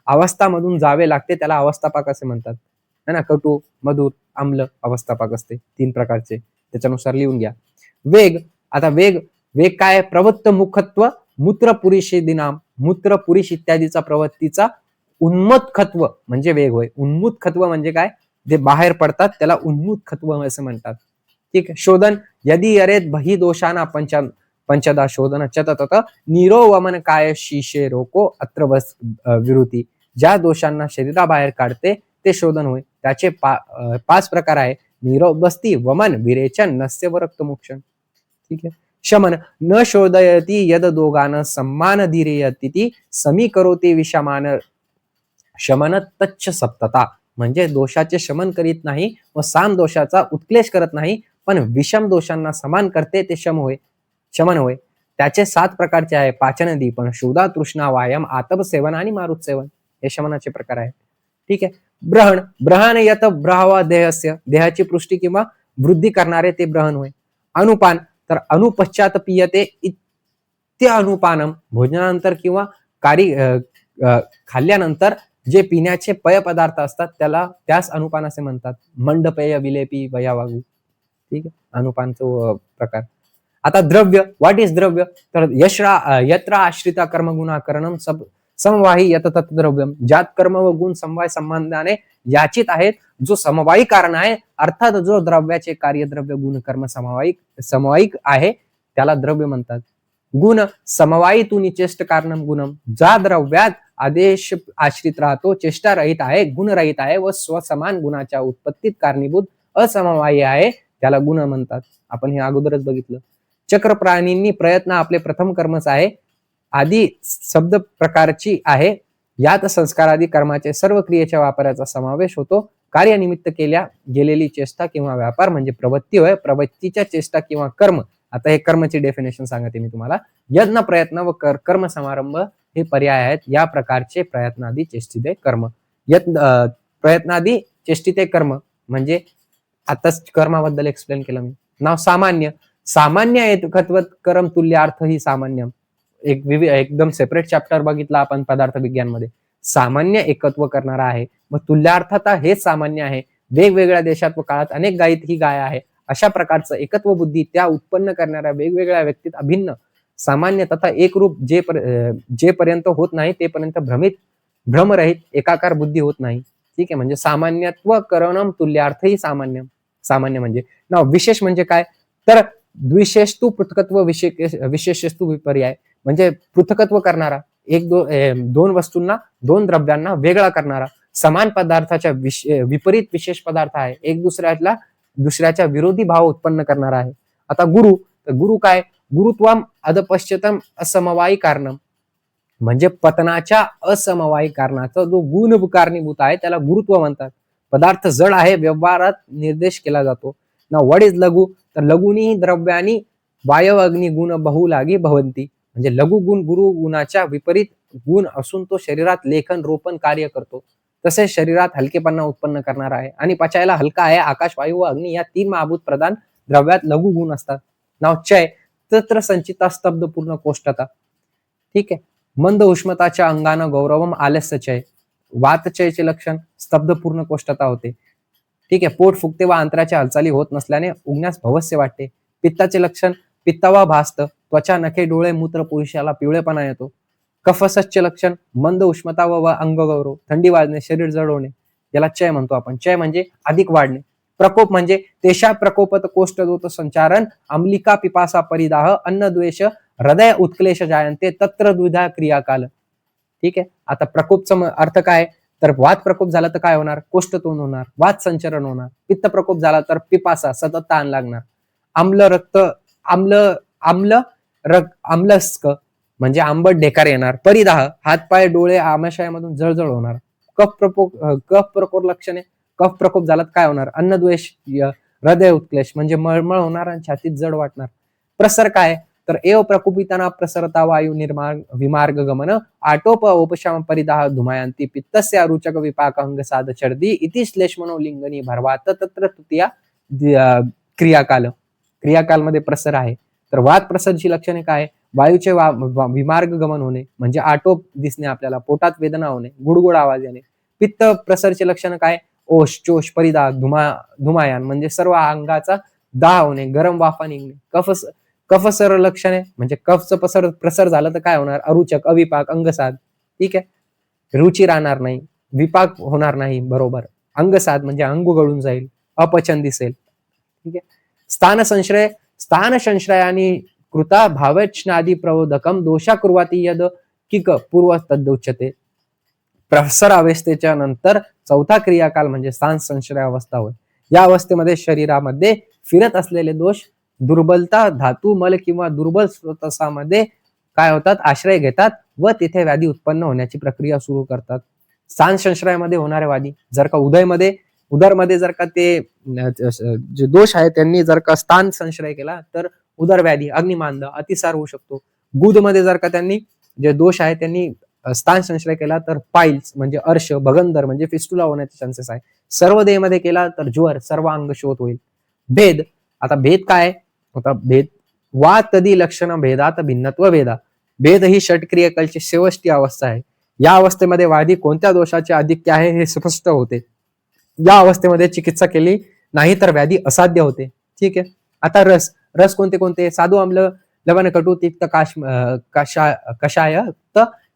अवस्थामधून जावे लागते, त्याला अवस्थापाक असे म्हणतात, है ना. कटू, मधुर, आम्ल अवस्थापाक असते, 3 प्रकारचे, त्याच्यानुसार लिहून घ्या. वेग, आता वेग काय, प्रवृत्त मुखत्व मूत्र पुरुषे दिनाम, मूत्र पुरुष इत्यादीचा प्रवृत्तीचा उन्मत्खत्व म्हणजे वेग होय. उन्मुत्खत्व म्हणजे काय, जे बाहेर पडतात त्याला उन्मुत्खत्व असं म्हणतात. ठीक आहे. शोधन, यदि अरेत बही दोषाना पंचदा शोधन चतत निरो वमन काय शीशे रोको अत्र विरुती, ज्या दोषांना शरीराबाहेर काढते ते शोधन होय. त्याचे 5 प्रकार आहे. निरोबस्ती, वमन, विरेचन, नस्य व रक्तमोक्षण. ठीक आहे. शमन, न शोधयती यद दोगान सम्मान धीरेयती समीकरोती विषमान शमन तच्च सप्तता, म्हणजे दोषाचे शमन करीत नाही व साम दोषाचा उत्क्लेश करत नाही, पण विषम दोषांना समान करते ते शमन होय. त्याचे 7 प्रकारचे आहे. पाचन दीपन, क्षुधा, तृष्णा, वायम, आतप सेवन आणि मारुत सेवन, हे शमनाचे प्रकार आहे. ठीक आहे. ब्रहण यत ब्राह्वा देहस्य, देहाची पुष्टी किंवा वृद्धी करणारे ते ब्रहण होय. अनुपान, तर अनुपश्चात पियते इत्य अनुपानम, भोजनानंतर किंवा खाल्ल्यानंतर जे पिण्याचे पेय पदार्थ असतात त्यास अनुपान असे म्हणतात. मंडपेय, विलेपी, वयावागू. ठीक आहे, अनुपानचा प्रकार. आता द्रव्य, व्हॉट इज द्रव्य, तर यत्र आश्रिता कर्मगुणाकरणम समवायी यततत द्रव्यम, ज्यात कर्म व गुण समवाय संबंधाने याचित आहेत, जो समवायी कारण आहे, अर्थात जो द्रव्याचे कार्य द्रव्य गुण कर्म समवायिक आहे त्याला द्रव्य म्हणतात. गुण समवायीतून चेष्ट कारणम गुणम, ज्या द्रव्यात आदेश आश्रित राहतो, चेष्टा रहित आहे, गुणरहित आहे व स्वसमान गुणाच्या उत्पत्तीत कारणीभूत असमवायी आहे, त्याला गुण म्हणतात. आपण हे अगोदरच बघितलं. चक्र प्राणींनी प्रयत्न आपले प्रथम कर्मच आहे, आदी शब्द प्रकारची आहे. यात संस्कारादी कर्माचे सर्व क्रियेच्या वापराचा समावेश होतो. कार्यनिमित्त केल्या गेलेली चेष्टा किंवा व्यापार म्हणजे प्रवृत्ती होय. प्रवृत्तीच्या चेष्टा किंवा कर्म, आता हे कर्मची डेफिनेशन सांगते मी तुम्हाला. यज्ञ प्रयत्न व कर्म समारंभ हे पर्याय आहेत या प्रकारचे प्रयत्नादी चेष्टिते कर्म. प्रयत्नादी चेष्टिते कर्म म्हणजे आताच कर्माबद्दल एक्सप्लेन केलं मी. नाव सामान्य, सामान्य एकत्वत कर्म तुल्यार्थ ही सामान्य, एकदम सेपरेट चॅप्टर बघितला आपण पदार्थ विज्ञान मध्ये. सामान्य एकत्व करणारा आहे व तुल्यार्थता हेच सामान्य आहे. वेगवेगळ्या देशात व काळात अनेक गायीत ही गाय आहे. अशा प्रकारचं एकत्व बुद्धी त्या उत्पन्न करणाऱ्या वेगवेगळ्या व्यक्तीत अभिन्न सामान्य तथा एकरूप जे पर्यंत होत नाही तेपर्यंत भ्रमरहित एकाकार बुद्धी होत नाही. ठीक आहे, म्हणजे सामान्यत्व करणम तुल्यार्थ ही सामान्य. सामान्य म्हणजे ना विशेष म्हणजे काय तर द्विशेषतू पृथकत्व विशेषस्तू विपर्याय, म्हणजे पृथकत्व करणारा, दोन वस्तूंना दोन द्रव्यांना वेगळा करणारा, समान पदार्थाच्या विपरीत विशेष पदार्थ आहे, एक दुसऱ्याच्या विरोधी भाव उत्पन्न करणारा आहे. आता गुरु, तर गुरु काय, गुरुत्वम अधपश्चतम असमवायी कारणम, म्हणजे पतनाच्या असमवायी कारणाचा जो गुण कारणीभूत आहे त्याला गुरुत्व म्हणतात. पदार्थ जड आहे, व्यवहारात निर्देश केला जातो ना. व्हॉट इज लघु, तर लघुनी द्रव्यानी वायव अग्नि गुण बहुलागी भवंती, म्हणजे लघु गुण गुरु गुणाच्या विपरीत गुण असून तो शरीरात लेखन रोपण कार्य करतो. तसेच शरीरात हलकेपणा उत्पन्न करणार आहे आणि पचायला हलका आहे. आकाश, वायू व अग्नी या तीन महाभूत प्रधान द्रव्यात लघु गुण असतात. नाव चय, तत्र संचिता स्तब्ध पूर्ण कोष्टता. ठीक आहे, मंद उष्मताच्या अंगानं गौरवम आलस्य चय, वातचयचे लक्षण स्तब्ध पूर्ण कोष्टता होते. ठीक आहे, पोट फुगते व अंतराच्या हालचाली होत नसल्याने उगण्यास भवस्य वाटते. पित्ताचे लक्षण पित्तावा भासत, त्वचा, नखे, डोळे, मूत्र, पुरुषाला पिवळेपणा येतो. कफसचे लक्षण मंद उष्मता व अंगगौरव, थंडी वाजणे, शरीर जड होणे, याला चय म्हणतो आपण. चय म्हणजे अधिक वाढणे. प्रकोप म्हणजे तेषा प्रकोपत कोष्ठदोत संचारण, अम्लिका पिपासा परिदाह, अन्न द्वेष, हृदय उत्क्लेश जायंते, तत्र द्विधा क्रियाकाल. ठीक आहे, आता प्रकोपचा अर्थ काय, तर वात प्रकोप झाला तर काय होणार, कोष्ठतोन होणार, वात संचरण होणार. पित्त प्रकोप झाला तर पिपासा, सतत ताण लागणार. आम्लस्क म्हणजे आंबट ढेकार येणार. परिदाह, हातपाय, डोळे, आमाशयामधून जळजळ होणार. कफ प्रकोप लक्षणे, कफ प्रकोप झाला तर काय होणार, अन्नद्वेष, हृदय उत्क्लेश म्हणजे मळमळ होणार आणि छातीत जड वाटणार. प्रसर काय, तर एव प्रकुपिताना प्रसरता वायू विमार्ग गमन, आटोप उपशम परिदाह धुमायांती, पित्तस्य अरुचक विपाक अंग साध चर्दी, इति श्लेष्मनो लिंगनी भरवात, तत्र तृतीया क्रियाकाल मध्ये प्रसर आहे. तर वात प्रसरची लक्षणे काय, वायूचे विमार्ग गमन होणे म्हणजे आटोप दिसणे, आपल्याला पोटात वेदना होणे, गुडगुड आवाज येणे. पित्त प्रसरचे लक्षण काय, ओष, चोष, परिदाह, धुमायान म्हणजे सर्व अंगाचा दाह होणे, गरम वाफा निघणे. कफसर लक्षणे म्हणजे कफचं प्रसर झालं तर काय होणार, अरुचक, अविपाक, अंगसाद. ठीक आहे, रुची राहणार नाही, विपाक होणार नाही बरोबर. अंगसाद म्हणजे अंग गळून जाईल, अपचन दिसेल. ठीक आहे, स्थान संश्रयानी कृता भावचनादी प्रबोधकम दोषा कुर्वाती यद किक पूर्व तद्दुच्यते. प्रसर अवस्थेच्या नंतर चौथा क्रियाकाल म्हणजे स्थान संश्रय अवस्था होय. या अवस्थेमध्ये शरीरामध्ये फिरत असलेले दोष, दुर्बलता, धातू, मल किंवा दुर्बल स्रोतसामध्ये काय होतात, आश्रय घेतात व तिथे व्याधी उत्पन्न होण्याची प्रक्रिया सुरू करतात. स्थान संश्रयामध्ये होणारे व्याधी, जर का उदरमध्ये जर का ते जे दोष आहे त्यांनी जर का स्थान संश्रय केला तर उदरव्याधी, अग्निमांद, अतिसार होऊ शकतो. गुदमध्ये जर का त्यांनी जे दोष आहे त्यांनी स्थान संश्रय केला तर पाईल्स म्हणजे अर्श, भगंदर म्हणजे फिस्टुला होण्याचे चान्सेस आहे. सर्व देहमध्ये केला तर ज्वर, सर्व अंग शोध होईल. भेद, आता भेद काय, आता भेद वा तदी लक्षण भेदात भिन्नत्व भेदा. भेद ही षटक्रियकालची शेवटची अवस्था आहे. या अवस्थेमध्ये वादी कोणत्या दोषाचे आधिक्य आहे हे स्पष्ट होते. या अवस्थेमध्ये चिकित्सा केली नाही तर व्याधी असाध्य होते. ठीक आहे, आता रस कोणते कोणते, साधू, आम्ल, लवण, कटू, तिक्त, कषाय,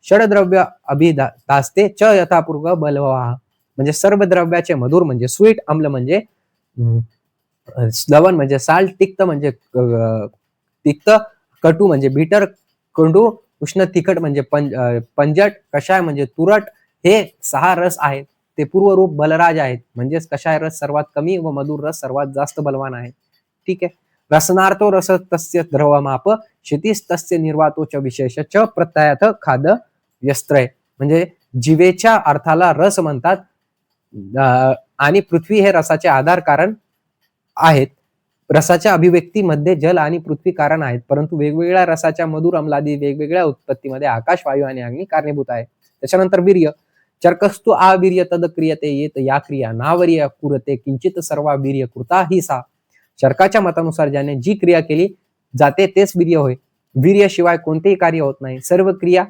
षडद्रव्य अभिधास्ते च यथापूर्व बलवाह. म्हणजे सर्व द्रव्याचे मधुर म्हणजे स्वीट, आम्ल म्हणजे लवण म्हणजे साल्ट, तिक्त म्हणजे तिक्त, कटू म्हणजे बिटर कडू, उष्ण तिखट म्हणजे पंजट, कषाय म्हणजे तुरट. हे 6 रस आहेत. ते पूर्वरूप बलराज आहेत. म्हणजेच कषाय रस सर्वात कमी व मधुर रस सर्वात जास्त बलवान आहे. ठीक आहे. रसनार्थो रस तस्य द्रवमाप क्षितिस्तस्य निर्वातो च विशेष च प्रत्ययात खाद व्यस्त्रय. म्हणजे जीवेच्या अर्थाला रस म्हणतात आणि पृथ्वी हे रसाचे आधार कारण आहेत. रसाच्या अभिव्यक्तीमध्ये जल आणि पृथ्वी कारण आहेत, परंतु वेगवेगळ्या रसाच्या मधुर अम्लादी वेगवेगळ्या उत्पत्तीमध्ये आकाश, वायू आणि अग्नी कारणीभूत आहे. त्याच्यानंतर वीर्य. चर्कस्तु आवीर्य तद क्रियते येत या क्रिया नावर्य कुरते किंचित सर्वा वीर्य कृता ही सा. चर्काच्या मतानुसार ज्याने जी क्रिया केली जाते तेच वीर्य होय. वीर्याशिवाय कोणतेही कार्य होत नाही. सर्व क्रिया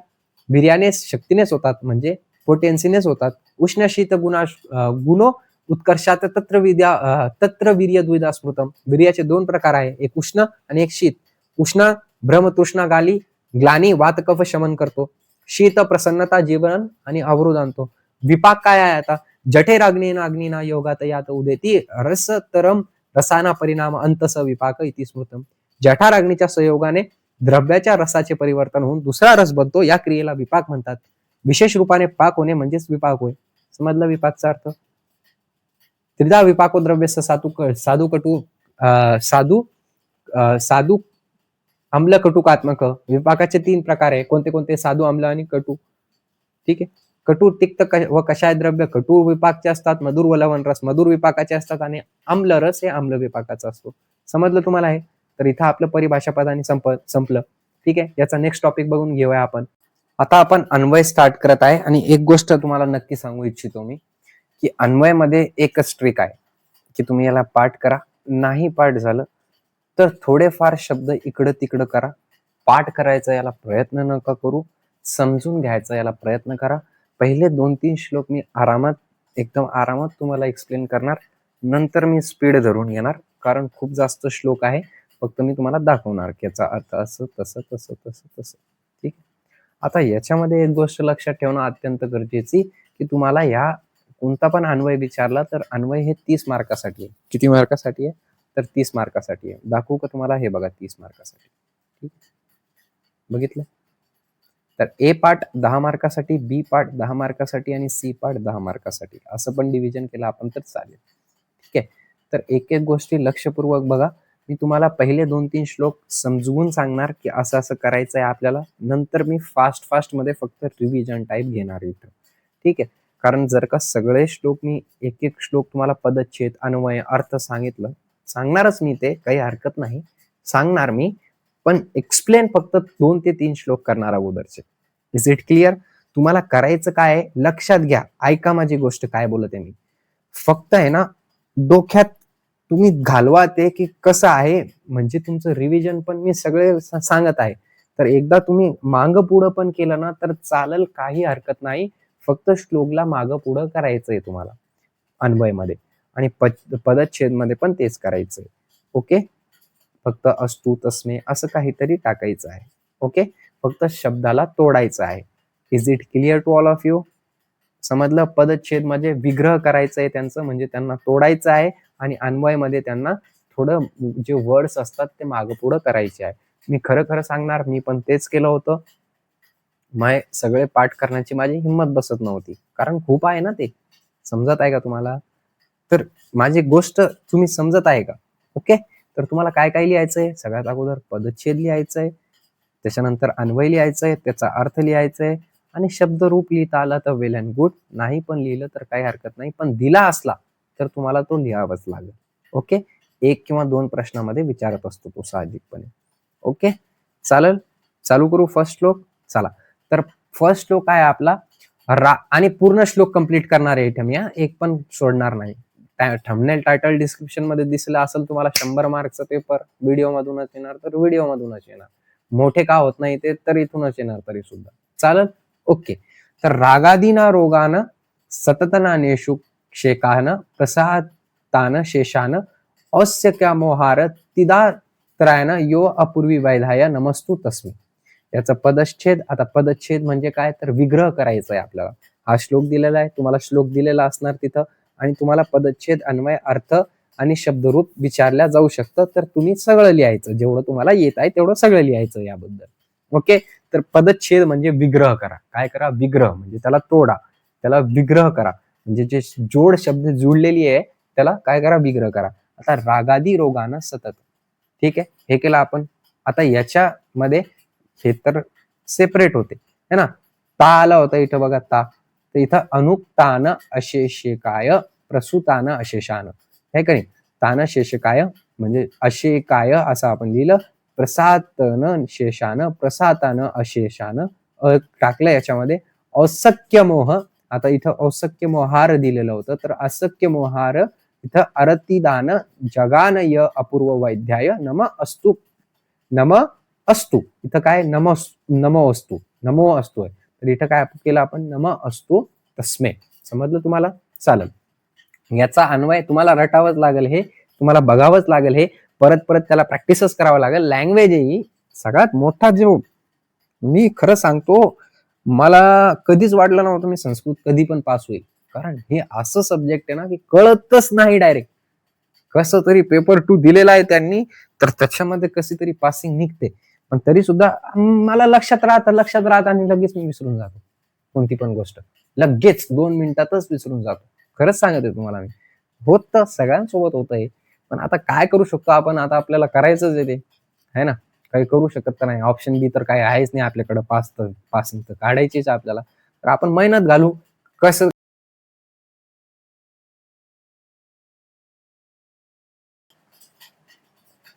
वीर्याने शक्तीनेच होतात, म्हणजे पोटेन्सीनेच होतात. उष्ण शीत गुणो उत्कर्षात तत्र वीर्य द्विधा स्मृतम. वीर्याचे 2 प्रकार आहे, एक उष्ण आणि एक शीत. उष्ण भ्रमतृष्णा ग्लानी वात कफ शमन करतो. शीत प्रसन्नता, जीवन आणि अवरोध आणतो. विपाक काय आहे आता? जठेर अग्निना योगात यात उदेती रस तरम रसाना परिणाम अंतस विपाक इति स्मृतम. जठार अग्नीच्या संयोगाने द्रव्याच्या रसाचे परिवर्तन होऊन दुसरा रस बनतो, या क्रियेला विपाक म्हणतात. विशेष रूपाने पाक होणे म्हणजेच विपाक होय. समजलं विपाकचा अर्थ? त्रिधा विपाको द्रव्य साधू कटू साधू आम्ल कटुकात्मक. विपाकाचे 3 प्रकार आहे. कोणते कोणते? साधू, आम्ल आणि कटू. ठीक आहे. कटू, तिक्त व कषाय द्रव्य कटू विपाकचे असतात. मधुर व लवण रस मधुर विपाकाचे असतात आणि आम्ल रस हे आम्ल विपाकाचा असतो. समजलं तुम्हाला हे? तर इथं आपलं परिभाषा पदाने संपलं. ठीक आहे. याचा नेक्स्ट टॉपिक बघून घेऊया आपण. आता आपण अन्वय स्टार्ट करत आहे आणि एक गोष्ट तुम्हाला नक्की सांगू इच्छितो मी, की अन्वयमध्ये एकच ट्रिक आहे की तुम्ही याला पाठ करा. नाही पाठ झालं तर थोडेफार शब्द इकडं तिकडं करा. पाठ करायचा याला प्रयत्न नका करू. समजून घ्यायचा याला प्रयत्न करा. पहिले 2-3 श्लोक मी एकदम आरामात तुम्हाला एक्सप्लेन करणार. नंतर मी स्पीड धरून येणार, कारण खूप जास्त श्लोक आहे. फक्त मी तुम्हाला दाखवणार की याचा अर्थ असं तसं तसं तसं तसं. ठीक. आता याच्यामध्ये एक गोष्ट लक्षात ठेवणं अत्यंत गरजेची, की तुम्हाला या कोणता पण अन्वय विचारला तर अन्वय हे 30 मार्कासाठी आहे. किती मार्कासाठी आहे? तर 30 मार्कासाठी आहे. दाखवू का तुम्हाला? हे बघा 30 मार्कासाठी. ठीक. बघितलं? तर ए पार्ट 10 मार्कासाठी, बी पार्ट 10 मार्कासाठी आणि सी पार्ट 10 मार्कासाठी. असं पण डिव्हिजन केलं आपण तर चालेल. ठीक आहे. तर एक एक गोष्टी लक्षपूर्वक बघा. मी तुम्हाला पहिले 2-3 श्लोक समजवून सांगणार की असं असं करायचं आहे आपल्याला. नंतर मी फास्ट मध्ये फक्त रिव्हिजन टाईप घेणार इथं. ठीक आहे. कारण जर का सगळे श्लोक मी एक श्लोक तुम्हाला पदच्छेद, अन्वय, अर्थ सांगणारच मी, ते काही हरकत नाही, सांगणार मी. पण एक्सप्लेन फक्त 2 ते 3 श्लोक करणार अगोदरचे. Is it clear? तुम्हाला करायचं काय आहे? लक्षात घ्या, ऐका माझी गोष्ट काय बोलत आहे मी. फक्त आहे ना डोक्यात तुम्ही घालवा ते की कसं आहे, म्हणजे तुमचं रिव्हिजन पण मी सगळे सांगत आहे. तर एकदा तुम्ही मांग पुढं पण केलं ना तर चालेल, काही हरकत नाही. फक्त श्लोकला मागं पुढं करायचंय तुम्हाला अन्वयमध्ये, आणि पदच्छेद मध्ये पण तेच करायचंय. ओके. फक्त अस्तु तस्मे असं काहीतरी टाकायचं आहे. ओके. फक्त शब्दाला तोडायचं आहे. Is it clear to all of you? समजलं? पदच्छेद मध्ये विग्रह करायचं आहे त्यांचं, म्हणजे त्यांना तोडायचं आहे, आणि अन्वयमध्ये त्यांना थोडं जे वर्ड्स असतात ते मागं पुढं करायचे आहे. मी खरं सांगणार, मी पण तेच केलं होतं. सगळे पाठ करण्याची माझी हिंमत बसत नव्हती, कारण खूप आहे ना ते. समजत आहे का तुम्हाला? तर माझी गोष्ट तुम्ही समजत आहे का? ओके. तर तुम्हाला काय काय लिहायचंय? सगळ्यात अगोदर पदच्छेद लिहायचंय, त्याच्यानंतर अन्वय लिहायचंय, त्याचा अर्थ लिहायचंय, आणि शब्दरूप लिहिता आला तर वेल अँड गुड. नाही पण लिहिलं तर काही हरकत नाही, पण दिला असला तर तुम्हाला तो लिहावाच लागेल. ओके. 1 किंवा 2 प्रश्नामध्ये विचारत असतो तो साहजिकपणे. ओके. चालेल, चालू करू फर्स्ट श्लोक. चला. तर फर्स्ट श्लोक आहे आपला आणि पूर्ण श्लोक कंप्लीट करणार आहे इथे मी, एक पण सोडणार नाही. थंबनेल, टायटल, डिस्क्रिप्शन मध्ये दिसलं असेल तुम्हाला 100 मार्कचा पेपर व्हिडिओ मधूनच येणार तर व्हिडिओ मधूनच येणार. मोठे का होत नाही ते तर इथूनच येणार तरी सुद्धा चालेल. ओके. तर रागादीना रोगान सततनानेषु क्षेकान प्रसातान शेषान औस्य क्या मोहार तिदा त्रायन यो अपूर्वी वैधाय नमस्तु तस्मै. याचा पदच्छेद. आता पदच्छेद म्हणजे काय, तर विग्रह करायचा आहे आपल्याला. हा श्लोक दिलेला आहे, तुम्हाला श्लोक दिलेला असणार तिथं, आणि तुम्हाला पदच्छेद, अन्वय, अर्थ आणि शब्दरूप विचारल्या जाऊ शकतं. तर तुम्ही सगळं लिहायचं, जेवढं तुम्हाला येत आहे तेवढं सगळं लिहायचं याबद्दल. ओके. तर पदच्छेद म्हणजे विग्रह करा. काय करा, विग्रह म्हणजे त्याला तोडा, त्याला विग्रह करा. म्हणजे जे जोड शब्द जुळलेली आहे त्याला काय करा, विग्रह करा. आता रागादी रोगानं सतत, ठीक आहे, हे केलं आपण. आता याच्यामध्ये हे तर सेपरेट होते है ना. ता आला होता इथं बघा, ता. तर इथं अनुक्तान अशेषिकाय प्रसूतान अशेषान, हे का नाही. तान शेषकाय म्हणजे अशेकाय असं आपण लिहिलं, प्रसातन शेषान प्रसातान अशेषान टाकलं याच्यामध्ये. औसक्य मोह, आता इथं औसक्य मोहार दिलेलं होतं, तर असक्य मोहार इथं अरतिदान जगान य अपूर्व वैद्याय नम अस्तु, नम अस्तु. इथं काय, नमो अस्तु, नमो अस्तु आहे. तर इथं काय केलं आपण, नम अस्तु तस्मे. समजलं तुम्हाला, चालेल. याचा अन्वय तुम्हाला रटावंच लागेल, हे तुम्हाला बघावंच लागेल, हे परत परत त्याला प्रॅक्टिसच करावं लागेल. लँग्वेज ही सगळ्यात मोठा जो, मी खरं सांगतो, मला कधीच वाटलं नव्हतं मी संस्कृत कधी पण पास होईल. कारण हे असं सब्जेक्ट आहे ना की कळतच नाही डायरेक्ट. कसं तरी पेपर 2 दिलेला आहे त्यांनी, तर त्याच्यामध्ये कशी तरी पासिंग निघते. पण तरी सुद्धा मला लक्षात राहत आणि लगेच मी विसरून जातो कोणती पण गोष्ट. लगेच 2 मिनिटातच विसरून जातो. खरंच सांगत आहे तुम्हाला मी. होत तर सगळ्यांसोबत होतंय. पण आता काय करू शकतो आपण, आता आपल्याला करायचंच आहे ते, है ना. काही करू शकत तर नाही. ऑप्शन बी तर काही आहेच नाही आपल्याकडे. पासिंग तर काढायचीच आपल्याला. तर आपण मेहनत घालू. कसं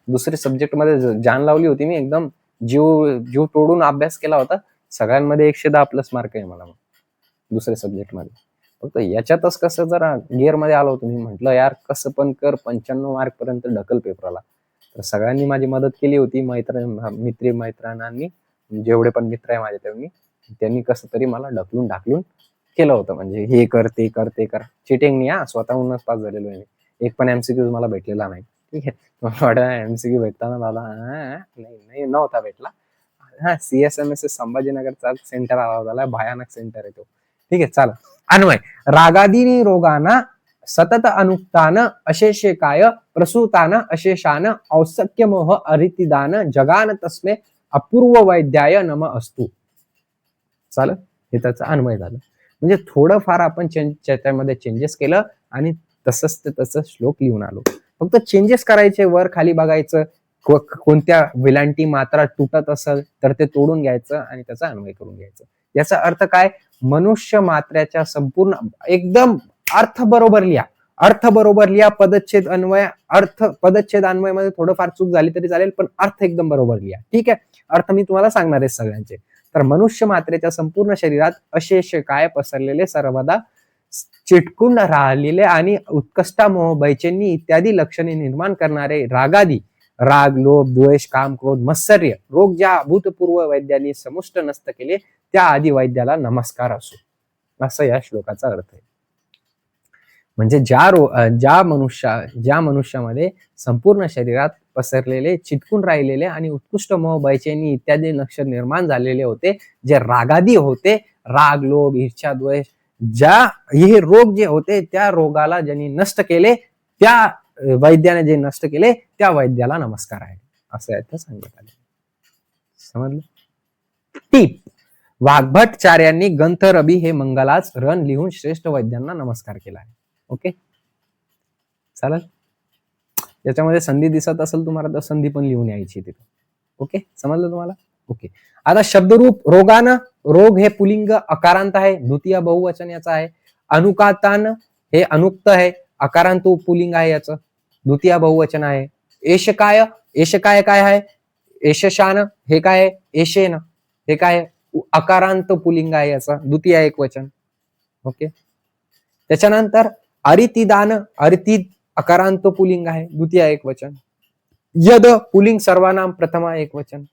दुसरे सब्जेक्ट मध्ये जान लावली होती मी, एकदम जीव जीव तोडून अभ्यास केला होता. सगळ्यांमध्ये 110 प्लस मार्क आहे मला मग दुसऱ्या सब्जेक्ट मध्ये. फक्त याच्यातच कसं जरा गिअर मध्ये आलो होतो. मी म्हटलं यार कसं पण कर, 95 मार्क पर्यंत ढकल पेपराला. तर सगळ्यांनी माझी मदत केली होती, मैत्रांनी, जेवढे पण मित्र आहे माझे त्यांनी कसं तरी मला ढकलून केलं होतं. म्हणजे हे कर, ते कर, ते कर. चिटिंग नाही, हा स्वतःहूनच पास झालेलो आहे. एक पण एमसीक्यू मला भेटलेला नाही. ठीक आहे. मला वाटलं एमसीक्यू भेटताना झाला, नाही नव्हता भेटला. हा, CSMS संभाजीनगरचा सेंटर आला होता, भयानक सेंटर आहे तो. ठीक आहे, चाल. अन्वय, रागादी रोगाना सतत अनुक्तान अशेषेकाय प्रसूतान अशेषान औसक्य मोह अरितिदान जगान तस्मे अपूर्व वैद्याय नम अस्तु. चालेल, हे त्याचा अन्वय झालं. म्हणजे थोडंफार आपण त्याच्यामध्ये चेंजेस केलं आणि तसंच ते तसं श्लोक लिहून आलो. फक्त चेंजेस करायचे, वर खाली बघायचं, कोणत्या विलांटी मात्रा तुटत असेल तर ते तोडून घ्यायचं आणि त्याचा अन्वय करून घ्यायचं. याचा अर्थ काय, मनुष्य मात्र्याच्या संपूर्ण एकदम अर्थ बरोबर लिहा. अर्थ बरोबर लिहा. पदच्छेद अन्वय, अर्थ पदच्छेद अन्वय मध्ये थोडंफार चूक झाली तरी चालेल, पण अर्थ एकदम बरोबर लिहा. ठीक आहे. अर्थ मी तुम्हाला सांगणार आहे सगळ्यांचे. तर मनुष्य मात्रेच्या संपूर्ण शरीरात अशेष काय पसरलेले, सर्वदा चिटकून राहिलेले आणि उत्कष्टामोह, बैचेनी इत्यादी लक्षणे निर्माण करणारे रागादी, राग, लोभ, द्वेष, काम, क्रोध, मत्सर्य रोग ज्या अभूतपूर्व वैद्यांनी समुष्ट नष्ट केले, त्या आदी वैद्याला नमस्कार असो. असं या श्लोकाचा अर्थ आहे. म्हणजे ज्या मनुष्यामध्ये संपूर्ण शरीरात पसरलेले, चिटकून राहिलेले आणि उत्कृष्ट मोह, बैचेनी इत्यादी लक्षण निर्माण झालेले होते, जे रागादी होते, राग, लोभ, ईर्ष्या, द्वेष, हे रोग जे होते, त्या रोगाला ज्यांनी नष्ट केले, त्या वैद्याने जे नष्ट केले, त्या वैद्याला नमस्कार आहे, असं यात सांगण्यात आले. समजलं. टीप, वाग्भटचार्यांनी ग्रंथ रबी हे मंगलाच रण लिहून श्रेष्ठ वैद्यांना नमस्कार केला आहे. ओके, चालेल. याच्यामध्ये संधी दिसत असेल तुम्हाला तर संधी पण लिहून यायची तिथे. ओके, समजलं तुम्हाला. ओके, आता शब्दरूप रोगान, रोग हे पुलिंग अकारांत आहे, द्वितीय बहुवचन याचा आहे. अनुकातान हे अनुक्त आहे, अकारांत पुलिंग आहे, याचं द्वितीय बहुवचन आहे. एशकाय, एशकाय काय आहे, एशशान हे काय आहे, एशेन हे काय, अकारांत पुलिंग आहे, याचा द्वितीय एकवचन. ओके, त्याच्यानंतर अरितिदान, अरिति अकारांत पुलिंग आहे, द्वितीय एकवचन. यद पुलिंग सर्वनाम प्रथमा एकवचन.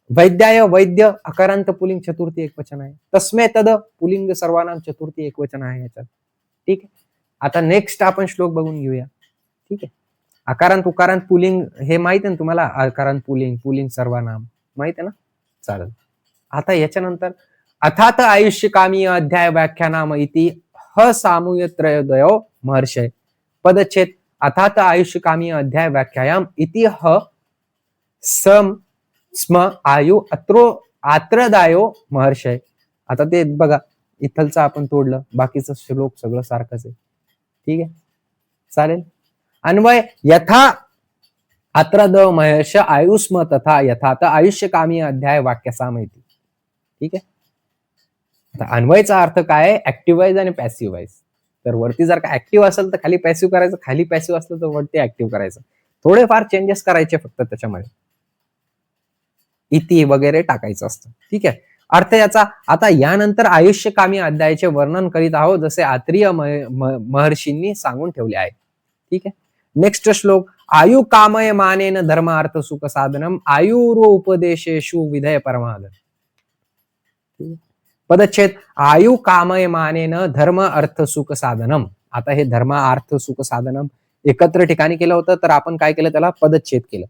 वैद्याय, वैद्य अकारांत पुलिंग चतुर्थी एकवचन आहे. तस्मे तद पुलिंग सर्वनाम चतुर्थी एकवचन आहे याच्यात. ठीक आहे. आता नेक्स्ट आपण श्लोक बघून घेऊया. ठीक आहे. अकारांत उकारांत पुलिंग हे माहित आहे ना तुम्हाला, अकारांत पुलिंग, पुलिंग सर्वनाम माहित आहे ना. चालेल. आता याच्यानंतर अथात आयुष्य कामी अध्याय व्याख्यानाम इति ह सामूय त्रयोदयो महर्षय. पदच्छेद अथात आयुष्य कामी अध्याय व्याख्यायाम इति ह सम स्म आयु अत्रो आत्रदायो महर्षय. आता ते बघा, इथलचं आपण तोडलं, बाकीचं श्लोक सगळं सारखंच आहे. ठीक आहे, चालेल. अन्वय यथा अत्र द महर्ष आयुष्म तथा यथात आयुष्य कामी अध्याय वाक्याचा माहिती. ठीक आहे. आता अन्वयचा अर्थ काय आहे? ऍक्टिव्ह वाईज आणि पॅसिव्ह वाईज. तर वरती जर का ऍक्टिव्ह असेल तर खाली पॅसिव्ह करायचं, खाली पॅसिव्ह असलं तर वरती ऍक्टिव्ह करायचं. थोडेफार चेंजेस करायचे फक्त त्याच्यामध्ये, इति वगैरे टाकायचं असतं. ठीक आहे. अर्थ याचा, आता यानंतर आयुष्य कामी अध्यायाचे वर्णन करीत आहोत जसे आत्रीय महर्षींनी सांगून ठेवले आहे. ठीक आहे. नेक्स्ट श्लोक आयु कामय मानेन धर्म अर्थ सुख साधनम आयुर्व उपदेशेषु विधय परमादर. पदच्छेद आयु कामय मानेन धर्म अर्थ सुख साधनम. आता हे धर्म अर्थ सुख साधनम एकत्र ठिकाणी केलं होतं, तर आपण काय केलं, त्याला पदच्छेद केलं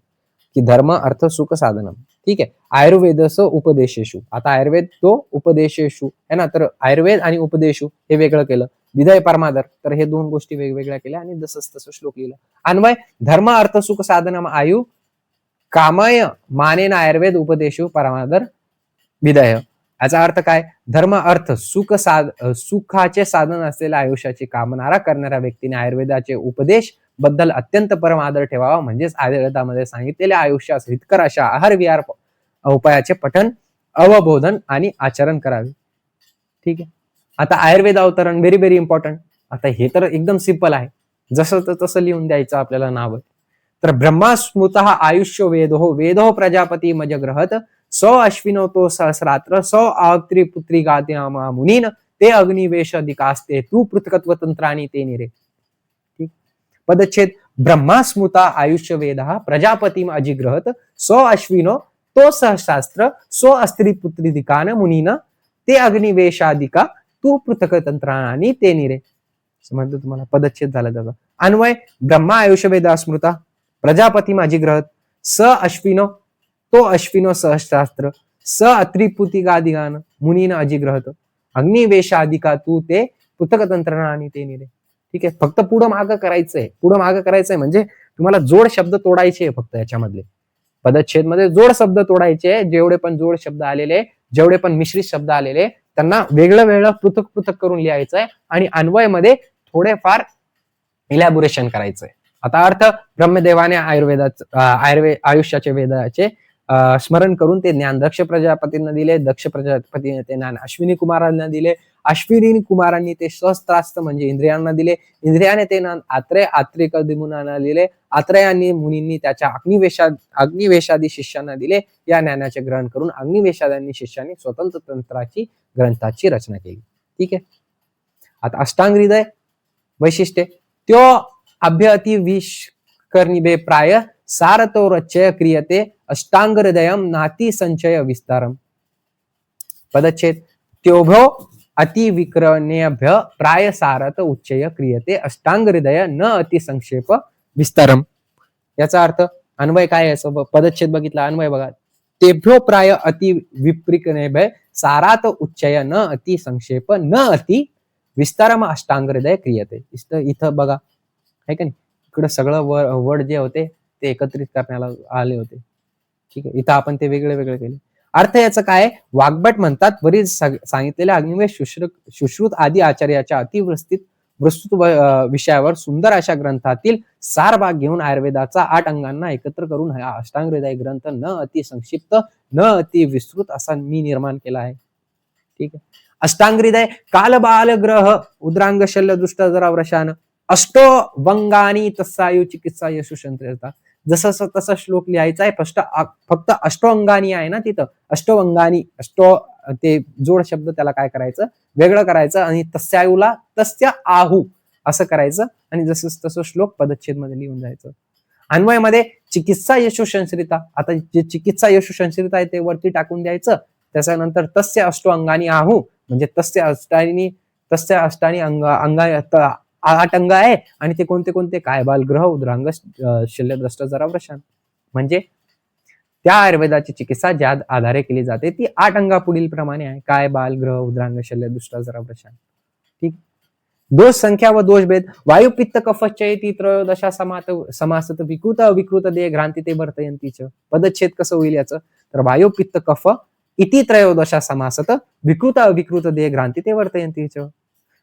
की धर्म अर्थ सुख साधनम. ठीक आहे. आयुर्वेदस उपदेशेषु. आता आयुर्वेद तो उपदेशेषु है ना, तर आयुर्वेद आणि उपदेशु हे वेगळं केलं. विधय परमादर, तर हे दोन गोष्टी वेगवेगळ्या केल्या आणि जसंच तसं श्लोक लिहिलं. अन्वय धर्म अर्थ सुख साधनम आयु कामय मानेन आयुर्वेद उपदेशु परमादर विधय. याचा अर्थ काय? धर्म अर्थ सुखाचे साधन असलेल्या आयुष्याची कामना करणाऱ्या व्यक्तीने आयुर्वेदाचे उपदेश बद्दल अत्यंत परम आदर ठेवावा, म्हणजेच आयुर्वेदामध्ये सांगितलेल्या आयुष्यास हितकर अशा आहार विहार उपायाचे पठन, अवबोधन आणि आचरण करावे. ठीक आहे. आता आयुर्वेद अवतरण व्हेरी व्हेरी इम्पॉर्टंट. आता हे तर एकदम सिंपल आहे, जसं तर तसं लिहून द्यायचं आपल्याला नाव. तर ब्रह्मा स्मृत आयुष्य वेदो प्रजापती मजग्रहत सौ अश्विनो तो सहस्रात्र सौ पुत्री गाद्यामा मुनीन ते अग्निवेश अधिकास्ते तू पृथकत्व तंत्राणी ते निरे. ठीक. पदच्छेद ब्रह्मा स्मृता आयुष्य वेद प्रजापती अजिग्रहत सौ अश्विनो तो सहस्रास्त्र सौ पुत्री दिकान मुनीन ते अग्निवेशाधिका तू पृथक तंत्राणी ते निरे. समजलं तुम्हाला? पदच्छेद झाला त्याचा. अन्वय ब्रह्मा आयुष्य वेद स्मृता प्रजापती अजिग्रहत स अश्विनो तो अश्विनो सहस्रास्त्र स अत्रिपुतिगादिगान मुनीन अजिग्रहत अग्निवेशाधिका तू ते पृथक तंत्राणी ते निरे. ठीक आहे. फक्त पुढं मागं करायचंय, पुढं मागं करायचंय, म्हणजे तुम्हाला जोड शब्द तोडायचे फक्त याच्यामधले. पदच्छेद मध्ये जोड शब्द तोडायचे. जेवढे पण जोड शब्द आलेले, जेवढे पण मिश्रित शब्द आलेले, त्यांना वेगळं वेगळं पृथक पृथक करून लिहायचंय आणि अन्वयमध्ये थोडेफार इलॅबोरेशन करायचंय. आता अर्थ ब्रह्मदेवाने आयुष्याचे वेदाचे स्मरण करून ते ज्ञान दक्ष प्रजापतींना दिले, दक्ष प्रजापतीने ते ज्ञान अश्विनी कुमारांना दिले, अश्विनी कुमारांनी ते सहस्त्रास्त्र म्हणजे इंद्रियांना दिले, इंद्रियाने ते ज्ञान आत्रेय दिले, आत्रेयांनी मुनींनी त्याच्या अग्निवेशादी शिष्यांना दिले. या ज्ञानाचे ग्रहण करून अग्निवेशादी शिष्यांनी स्वतंत्र ग्रंथाची रचना केली. ठीक आहे. आता अष्टांग हृदय वैशिष्ट्य त्यो अभ्यति विष्कर्निभे प्राय सारतो रचय क्रियते अष्टांग हृदयम नाती संचय विस्तारम. पदच्छेद त्योभ्यो अति विक्रनेभ्य प्राय सारत उच्चय क्रियते अष्टांग हृदय न अति संक्षेप विस्तारम. याचा अर्थ अन्वय काय आहे? पदच्छेद बघितला, अन्वय बघा. तेभ्यो प्राय अति विप्रिकनेभ्य सारात उच्चय न अति संक्षेप न अति विस्तारम अष्टांग हृदय क्रियते. इथं बघा, आहे का नाही, इकडं सगळं वर्ड जे होते ते एकत्रित करण्याला आले होते. ठीक आहे. इथं आपण ते वेगळे वेगळे केले. अर्थ याचं काय? वाग्भट म्हणतात वरील सांगितलेल्या अग्निवेश सुश्रुत आदी आचार्याच्या विस्तृत विषयावर सुंदर अशा ग्रंथातील सार भाग घेऊन आयुर्वेदाचा 8 अंगांना एकत्र करून हा अष्टांग हृदय ग्रंथ न अति संक्षिप्त न अति विस्तृत असा मी निर्माण केला आहे. ठीक आहे. अष्टांग हृदय काल बाल ग्रह उद्रांग शल्य दृष्ट जरा व्रशान अष्टो वंगानी तस्सायु चिकित्सा यशुशंत्रता. जसं तसा श्लोक लिहायचा आहे. फक्त अष्टोअंगानी आहे ना तिथं, अष्टवंगानी ते जोड शब्द त्याला काय करायचं, वेगळं करायचं आणि तस्यायुला तस्य आहू असं करायचं आणि जसं तसं श्लोक पदच्छेद मध्ये लिहून जायचं. अन्वयमध्ये चिकित्सा यशुशंश्रिता. आता जे चिकित्सा यशुशंश्रिता आहे ते वरती टाकून द्यायचं. त्याच्यानंतर तस्य अष्टोअंगानी आहू म्हणजे तस्य अष्टानी अंगा 8 अंग आहे आणि ते कोणते कोणते काय? बालग्रह उद्रांग शल्यद्रष्ट जरा व्रशान. म्हणजे त्या आयुर्वेदाची चिकित्सा ज्या आधारे केली जाते ती 8 अंगा पुढील प्रमाणे आहे. काय, बाल, ग्रह, उद्रांग, शल्य, दुष्टाजरा, प्रशांत. ठीक. दोष संख्या व दोष भेद. वायू पित्त कफ चैती त्रयोदशा समासत विकृत अविकृत देह घ्रांती ते वर्तयंतीच. पदच्छेद कसं होईल याचं, तर वायू पित्त कफ इति त्रयोदशा समासत विकृत अविकृत देह घ्रांती ते वर्तयंतीच.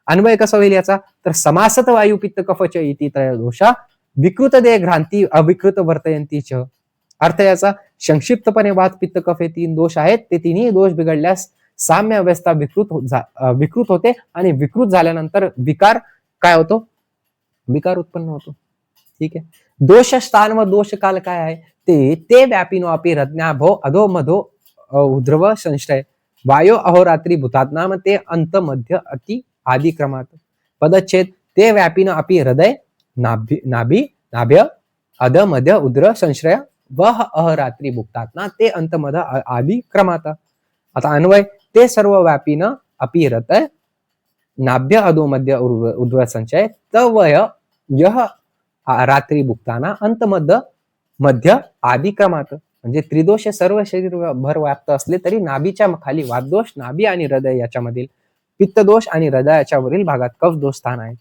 अन्वय कसा होईल याचा, तर समासत वायू पित्त कफ च इति त्रयोदशा विकृत देह घ्रांती अविकृत वर्तयंतीच. अर्थ याचा, संक्षिप्तपणे वात पित्त कफ हे 3 दोष आहेत. ते तिन्ही दोष बिघडल्यास साम्य अवस्था विकृत होते आणि विकृत झाल्यानंतर विकार काय होतो, विकार उत्पन्न होतो. ठीक आहे. दोष स्थान व दोष काल काय आहे, ते व्यापिनो अपि रज्ञाभो अधो मधो उद्रव संशय वायो अहोरात्री भूतात्नाम ते अंत मध्य अति आदि क्रमात. पदच्छेद. ते व्यापिनो अपि हृदय नाभ्य अध मध्य उद्र संश्रय वह अहरात्री भुक्तात्मा ते अंत मध्य आदि क्रमात. आता अन्वय, ते सर्व व्यापीन अपि हृदय नाभ्य अधो मध्य उद्र संचय तवय यह रात्री भुक्ताना अंत मध्य आदि क्रमात. म्हणजे त्रिदोष हे सर्व शरीर भर व्याप्त असले तरी नाभीच्या खाली वातदोष, नाभी आणि हृदय याच्यामधील पित्तदोष आणि हृदयाच्या वरील भागात कफ दोष स्थान आहे.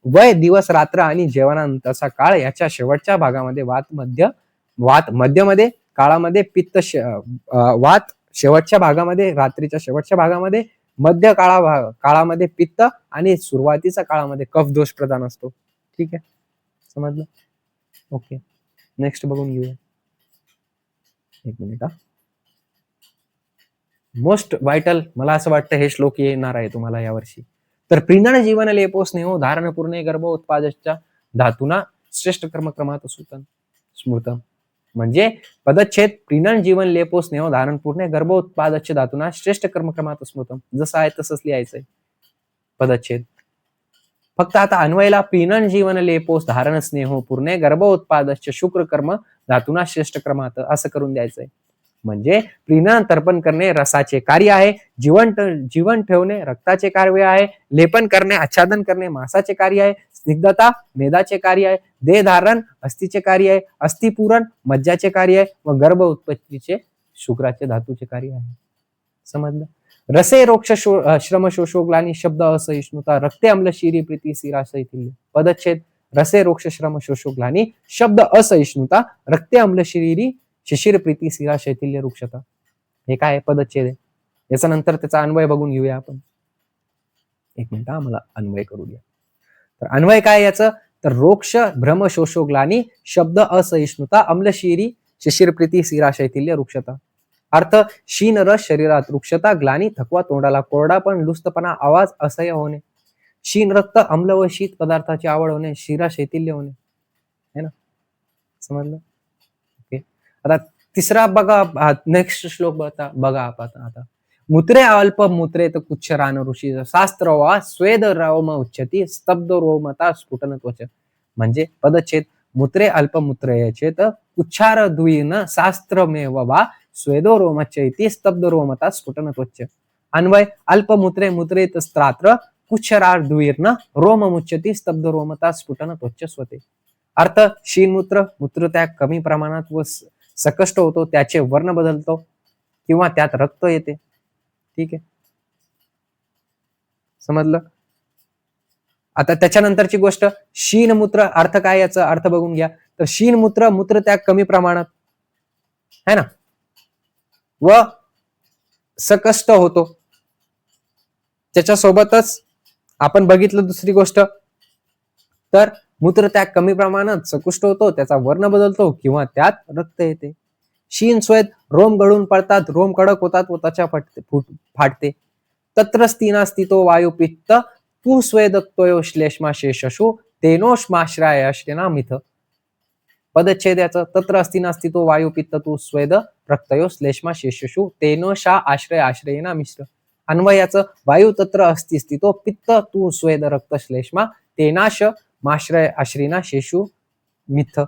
वय, दिवस, रात्र आणि जेवणानंतरचा काळ याच्या शेवटच्या भागामध्ये वात मध्यमध्ये, काळामध्ये पित्त, वात शेवटच्या भागामध्ये, रात्रीच्या शेवटच्या भागामध्ये, मध्य काळामध्ये पित्त आणि सुरुवातीच्या काळामध्ये कफ दोष प्रधान असतो. ठीक आहे, समजलं. ओके, नेक्स्ट बघून घेऊया. एक मिनिट. मोस्ट व्हायटल, मला असं वाटतं हे श्लोक येणार आहे तुम्हाला यावर्षी. तर प्रीणन जीवन लेपो स्नेहो धारण पूर्णे गर्भ उत्पादच्या धातूना श्रेष्ठ कर्मक्रमात स्मृतम. म्हणजे पदच्छेद, प्रीणन जीवन लेपो स्नेहो धारण पूर्णे गर्भ उत्पादच्या धातूना श्रेष्ठ कर्मक्रमात स्मृतम. जसं आहे तसंच लिहायचंय पदच्छेद. फक्त आता अन्वयला प्रीणन जीवन लेपोस धारण स्नेहो पूर्णे गर्भ उत्पादच्या शुक्र कर्म धातूना श्रेष्ठ क्रमात असं करून द्यायचंय. म्हणजे प्रीणन तर्पण करणे रसाचे कार्य आहे, जीवन ठेवणे रक्ताचे कार्य आहे, लेपन करणे आच्छादन करणे मांसाचे कार्य आहे, स्निग्धता मेदाचे कार्य आहे, देह धारण अस्थिचे कार्य आहे, अस्थिपूरण मज्जाचे कार्य आहे व गर्भ उत्पत्तीचे शुक्राचे धातूचे कार्य आहे. समजलं. रसे रोक्ष श्रम शोषोग्लानी शब्द असहिष्णुता रक्ते अम्ल शिरी प्रीती शिराशैथिल्य. पदच्छेद. रसे रोक्ष श्रम शोषोग्लानी शब्द असहिष्णुता रक्ते अम्ल शिरी शिशिर प्रीती शिरा शैथिल्य वृक्षता. हे काय पदच्छेद आहे, याचा नंतर त्याचा अन्वय बघून घेऊया आपण. एक मिनिट, मला अन्वय करू द्या. तर अन्वय काय याचं, तर रोक्ष भ्रम शोषोग्लानी शब्द असहिष्णुता अम्लशिरी शिशिर प्रीती शिरा शैथिल्य वृक्षता. अर्थ, शीन रस शरीरात, वृक्षता ग्लानी थकवा तोंडाला कोरडा पण लुस्तपणा आवाज असह्य होणे, शीन रक्त अम्ल व शीत पदार्थाची आवड होणे, शिरा शैथिल्य होणे. है ना, समजलं. आता तिसरा बघा, नेक्स्ट श्लोक बघा आपण आता. मूत्रे अल्प मूत्रेत कुच्छरान ऋषी शास्त्र वा स्वेद रोम उच्चती स्तब्ध रोमता स्फुटन त्वच. म्हणजे पदच्छेद. मूत्रे अल्प मूत्रेचेत कुच्छार दुईन शास्त्रमेव वा स्वेदो रोमच्चैती स्तब्ध रोमता स्फुटन त्वच. अन्वय, अल्प मूत्रे मूत्रेत स्त्रात्र कुच्छरार दुईर्न रोम मुच्चती स्तब्ध रोमता स्फुटन त्वच स्वते. अर्थ, शीनमूत्र मूत्रत्याग कमी प्रमाणात व सकष्ट होतो, त्याचे वर्ण बदलतो किंवा त्यात रक्त येते. ठीक आहे, समजलं. आता त्याच्यानंतरची गोष्ट, शीनमूत्र. अर्थ काय याचा अर्थ बघून घ्या. तर शीनमूत्र मूत्रत्याग कमी प्रमाणात है ना, व सकष्ट होतो. त्याच्यासोबतच आपण बघितलं दुसरी गोष्ट, तर मूत्रत्याग कमी प्रमाणात सकुष्ट होतो, त्याचा वर्ण बदलतो किंवा त्यात रक्त येते. शीन स्वेद, रोम गळून पडतात, रोम कडक होतात व त्वचा फाटते. तत्र स्थितो वायू पित्त तू स्वेद त्वयो श्लेष्मा शेषशु तेनोष्माश्रयाश्रेना मिथ. पदच्छेद याचं, तत्र अस्थितो वायू पित्त तू स्वेद रक्तयो श्लेष्मा शेषशु तेनोशा आश्रय आश्रयेना मिश्र. अन्वयाचं, वायू तत्र अस्ति स्थितो पित्त तू स्वेद रक्त श्लेष्मा तेनाश माश्रय आश्रयना शेषु मिथ.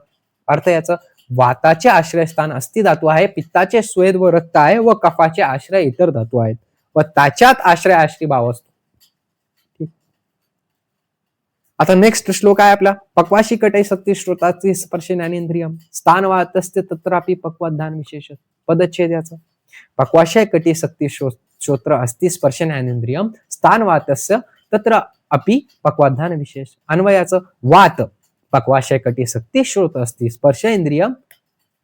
अर्थ याचं, वाताचे आश्रयस्थान अस्थि धातू आहे, पित्ताचे स्वेद व रक्त आहे व कफाचे आश्रय इतर धातू आहेत व त्याच्यात आश्रय आश्री भाव असतो. आता नेक्स्ट श्लोक आहे आपला. पक्वाशी कटई शक्ती श्रोताची स्पर्श ज्ञानेंद्रियम स्थान वातस्ते तत्रापि पक्वधान विशेष. पदच्छेद याचं पक्वाशय कटी सक्ती श्रोत्र अस्ति स्पर्श ज्ञानेंद्रियम स्थान वातस्य तत्र अपि पक्वाधान विशेष. अन्वयाचं वात पक्वाशय कटी सक्ती श्रोत अस्ति स्पर्श इंद्रियम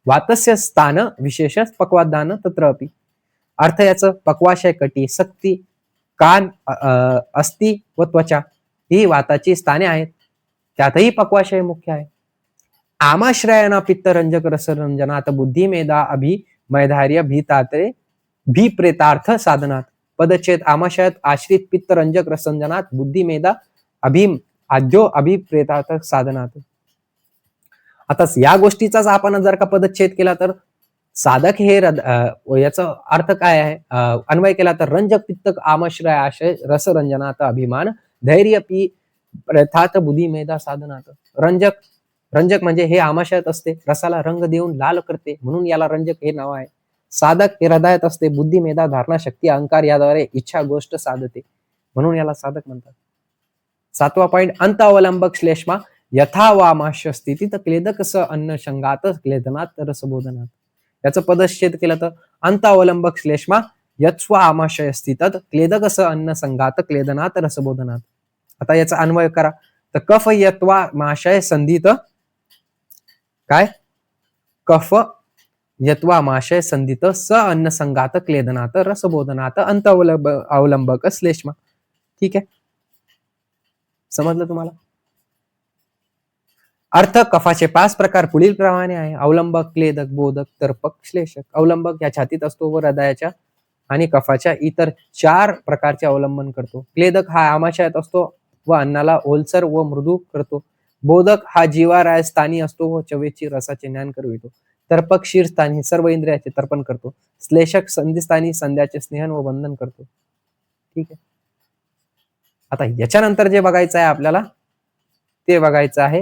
वातस्य स्थान विशेष पक्वाधान तत्र अपि. अर्थ याचं पक्वाशय कटी सक्ती कान अस्ति व त्वचा ही वाताची स्थाने आहेत, त्यातही पक्वाशय मुख्य आहे. आमाश्रयना पित्तरंजक रसरंजनात बुद्धी मेधा अभि मैधार्य भीतात्रे भीप्रेतार्थ साधनात. पदच्छेद आमाशयात आश्रित पित्तरंजक रसरंजनात बुद्धी मेधा आद्यो अभिप्रेतार्थ साधनात. आता या गोष्टीचाच आपण जर का पदच्छेद केला तर साधक हे याचा अर्थ काय आहे, अन्वय केला तर रंजक पित्तक आमश्रय आशय रसरंजनात अभिमान धैर्य पी प्रथात बुद्धी मेधा साधनात. रंजक म्हणजे हे आमाशयात असते, रसाला रंग देऊन लाल करते म्हणून याला रंजक हे नाव आहे. साधक हे हृदयात असते, बुद्धी मेधा धारणा शक्ती अहंकार याद्वारे इच्छा गोष्ट साधते म्हणून याला साधक म्हणतात. 7वा पॉइंट अंत अवलंबक श्लेष्मा यथा वामाश्य स्थितीत क्लेदक स अन्न शंगात क्लेदनात रसबोधनात. याचं पदच्छेद केलं तर अंत अवलंबक श्लेष्मा यत्स्व आमाशय स्थितात क्लेदक स अन्न संघात क्लेदनात रसबोधनात. आता याचा अन्वय करा तर कफ यत्वा माशय संधित काय कफ यत्वा माशय संधित स अन्न संघात क्लेदनात रसबोधनात अंत अवलंबक श्लेष्मा. ठीक आहे, समजलं तुम्हाला. अर्थ कफाचे 5 प्रकार पुढील प्रमाणे आहे. अवलंबक क्लेदक बोधक तर्पक श्लेषक. अवलंबक या छातीत असतो व हृदयाच्या आणि कफाच्या इतर 4 प्रकारचे अवलंबन करतो. क्लेदक हा आमाशयात असतो व अन्नाला ओलसर व मृदू करतो. बोधक हा जीवाराय स्थानी असतो व चवेची रसाचे ज्ञान करवितो. तर्पक शीरस्थानी सर्व इंद्रियाचे तर्पण करतो. श्लेषक संधिस्थानी संध्याचे स्नेहन व बंधन करतो. ठीक आहे, आता याच्यानंतर जे बघायचं आहे आपल्याला ते बघायचं आहे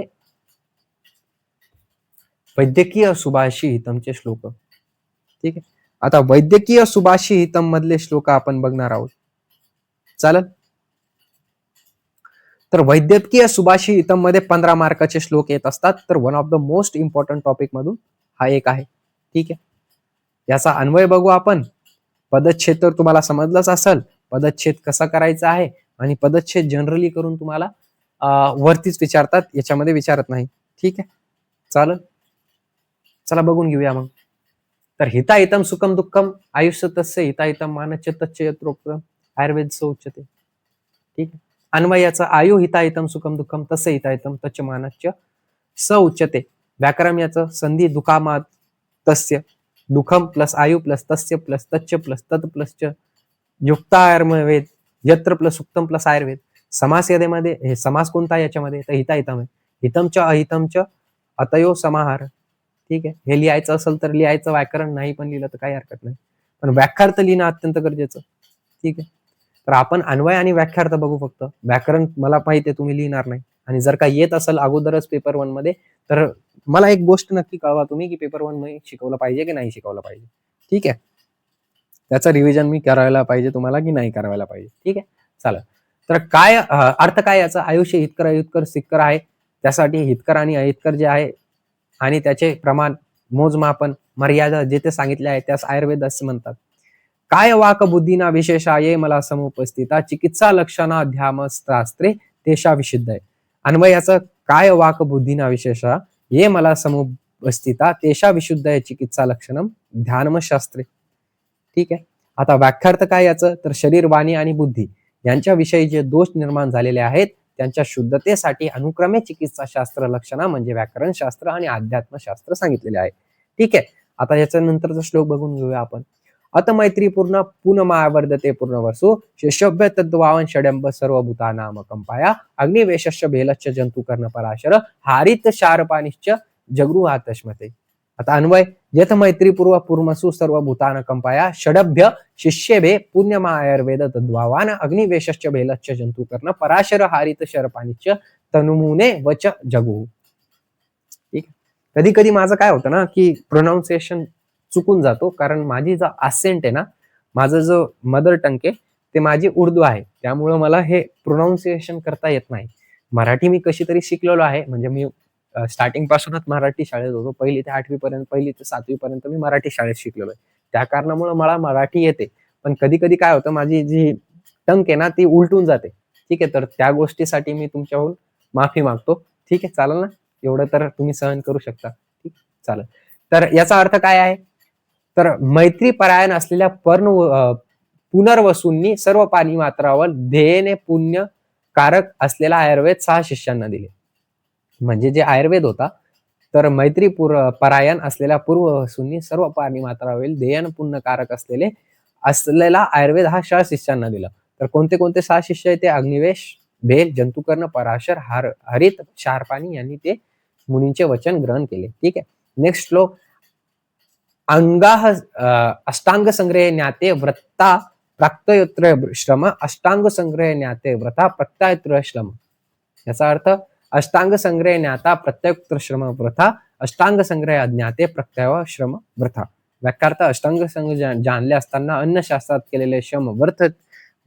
वैद्यकीय सुभाषी हितमचे श्लोक. ठीक आहे, आता वैद्यकीय सुभाषी हितम मधले श्लोक आपण बघणार आहोत. चालेल, तर वैद्यकीय सुभाषी हितम मध्ये 15 मार्काचे श्लोक येत असतात. तर one of the most important topic मधून हा एक आहे. ठीक आहे, याचा अन्वय बघू आपण. पदच्छेद तर तुम्हाला समजलंच असेल, पदच्छेद कसा करायचा आहे आणि पदच्छेद जनरली करून तुम्हाला वरतीच विचारतात, याच्यामध्ये विचारत नाही. ठीक आहे, चालेल, चला बघून घेऊया मग. तर हिताहितम सुखम दुःखम आयुष्य तस्य हिताहितम मानच्य तच्च यत्रोक्तम आयुर्वेद स उच्यते. ठीक आहे, अन्वयाचं आयु हिताहितम सुखम दुःखम तस्य हिताहितम तच्च मानच्य स उच्यते. व्याकरण याचं संधी दुःखामात तस्य दुःखम प्लस आयु प्लस तस्य प्लस तच्च प्लस तत् प्लस च युक्ता आयुर्वेद यत्र प्लस उत्तम प्लस आयुर्वेद. समास यादेमध्ये हे समास कोणता याच्यामध्ये तर हिताहितम आहे. हितमच अहितमच अतयो समाहार. ठीक आहे, हे लिहायचं असेल तर लिहायचं, व्याकरण नाही पण लिहिलं तर काही हरकत नाही, पण व्याख्यार्थ लिहिणं अत्यंत गरजेचं. ठीक आहे, तर आपण अन्वय आणि व्याख्यार्थ बघू. फक्त व्याकरण मला माहिती आहे तुम्ही लिहिणार नाही, आणि जर का येत असेल अगोदरच पेपर 1 मध्ये तर मला एक गोष्ट नक्की कळवा तुम्ही की पेपर 1 मध्ये शिकवलं पाहिजे की नाही शिकवलं पाहिजे. ठीक आहे, त्याचं रिव्हिजन मी करायला पाहिजे तुम्हाला की नाही करायला पाहिजे. ठीक आहे, चालेल. तर काय अर्थ काय याचा, आयुष्य हितकर अहितकर सिक्कर आहे, त्यासाठी हितकर आणि अहितकर जे आहे आणि त्याचे प्रमाण मोजमापन मर्यादा जे ते सांगितले आहे त्यास आयुर्वेद असे म्हणतात. काय वाक बुद्धीना विशेषा ये मला समुपस्थिता चिकित्सा लक्षणा ध्यामस्त्रास्त्रे तेषा विशुद्ध आहे. अन्वयाचं काय वाक बुद्धीना विशेषा ये मला समुपस्थिता तेषा विशुद्ध आहे चिकित्सा लक्षणम ध्यानमशास्त्रे. ठीक आहे, आता व्याख्यार्थ काय याचं तर शरीर वाणी आणि बुद्धी यांच्याविषयी जे दोष निर्माण झालेले आहेत त्यांच्या शुद्धतेसाठी अनुक्रमे चिकित्सा शास्त्र लक्षणा म्हणजे व्याकरण शास्त्र आणि अध्यात्मशास्त्र सांगितलेले आहे. ठीक आहे, आता याच्या नंतरचा श्लोक बघून घेऊया आपण. अत मैत्रीपूर्ण पुनमावर्धते पूर्णवसु शिष्यभ्य तद्वावन षडंब सर्वभूतानाम कंपाया अग्निवेशस्य भेलच्च जंतु कर्ण पराशर हारित शारपानिश्च जगृहातश्मते. आता अन्वय यथ मैत्रीपूर्व पूर्णसु सर्वभूतान कंपाया षडभ्य शिष्यभे पुण्यमायुर्वेद तद्वावान अग्निवेशस्य भेलच्च जंतु कर्ण पराशर हारित शरपानिश्च तनुमुने वच जगु. ठीक, कधी कधी माझं काय होतं ना की प्रोनाऊन्सिएशन चुकून जातो, कारण माझी जो असेंट आहे ना, माझं जो मदर टंग आहे ते माझी उर्दू आहे, त्यामुळं मला हे प्रोनाऊन्सिएशन करता येत नाही. मराठी मी कशी तरी शिकलेलो आहे, म्हणजे मी स्टार्टिंग पासूनच मराठी शाळेत होतो. 1ली ते 8वी पर्यंत, 1ली ते 7वी पर्यंत मी मराठी शाळेत शिकलेलो आहे. त्या कारणामुळे मला मराठी येते. पण कधी-कधी काय होतं, माझी जी टंक आहे ना ती उलटून जाते. ठीक आहे. तर त्या गोष्टीसाठी मी तुमच्याहून माफी मागतो. ठीक आहे, चालेल ना? एवढं तर तुम्ही सहन करू शकता. ठीक, चालेल. तर याचा अर्थ काय आहे? तर मैत्रीपरायण असलेल्या पुनर्वसूंनी सर्व पाणी मात्रावर ध्येयने पुण्यकारक असलेला आयुर्वेद 6 शिष्यांना दिले. म्हणजे जे आयुर्वेद होता, तर परायण असलेल्या पूर्ववसूंनी सर्व पाणी मात्रावरील ध्येयन पुण्यकारक असलेला आयुर्वेद हा 6 शिष्यांना दिला. तर कोणते कोणते 6 शिष्य आहेत ते? अग्निवेश, भेल, जंतुकर्ण, पराशर, हरित, क्षारपाणी यांनी ते मुनींचे वचन ग्रहण केले. ठीक आहे. नेक्स्ट श्लोक. अष्टांग संग्रह ज्ञाते व्रता प्राक्तयोत्र श्रम, अष्टांग संग्रह ज्ञाते व्रता प्रत्यायोत्र श्रम. याचा अर्थ अष्टांग संग्रह ज्ञाता प्रत्युत्तर श्रम व्रथा, अष्टांग संग्रह अज्ञाते प्रत्यय श्रम व्रथा. व्याख्यार्थ अष्टांग संग जाणले असताना अन्नशास्त्रात केलेले श्रम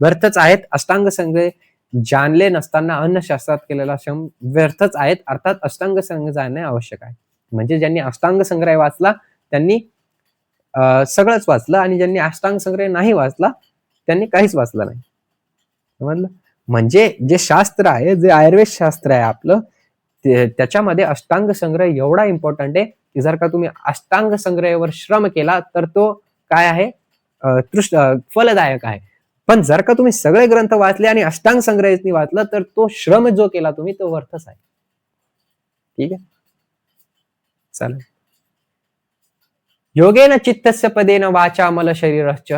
व्यर्थच आहेत. अष्टांग संग्रह जाणले नसताना अन्नशास्त्रात केलेला श्रम व्यर्थच आहेत. अर्थात अष्टांग संग्रह जाणणे आवश्यक आहे. म्हणजे ज्यांनी अष्टांग संग्रह वाचला त्यांनी सगळंच वाचलं, आणि ज्यांनी अष्टांग संग्रह नाही वाचला त्यांनी काहीच वाचलं नाही. समजलं? म्हणजे जे शास्त्र आहे, जे आयुर्वेद शास्त्र आहे आपलं, त्याच्यामध्ये अष्टांग संग्रह एवढा इम्पॉर्टंट आहे की जर का तुम्ही अष्टांग संग्रहावर श्रम केला तर तो काय आहे? फलदायक आहे. पण जर का तुम्ही सगळे ग्रंथ वाचले आणि अष्टांग संग्रह वाचलं तर तो श्रम जो केला तुम्ही तो व्यर्थच आहे. ठीक आहे, चालेल. योगेन चित्तस्य पदेन वाचा मल शरीरश्च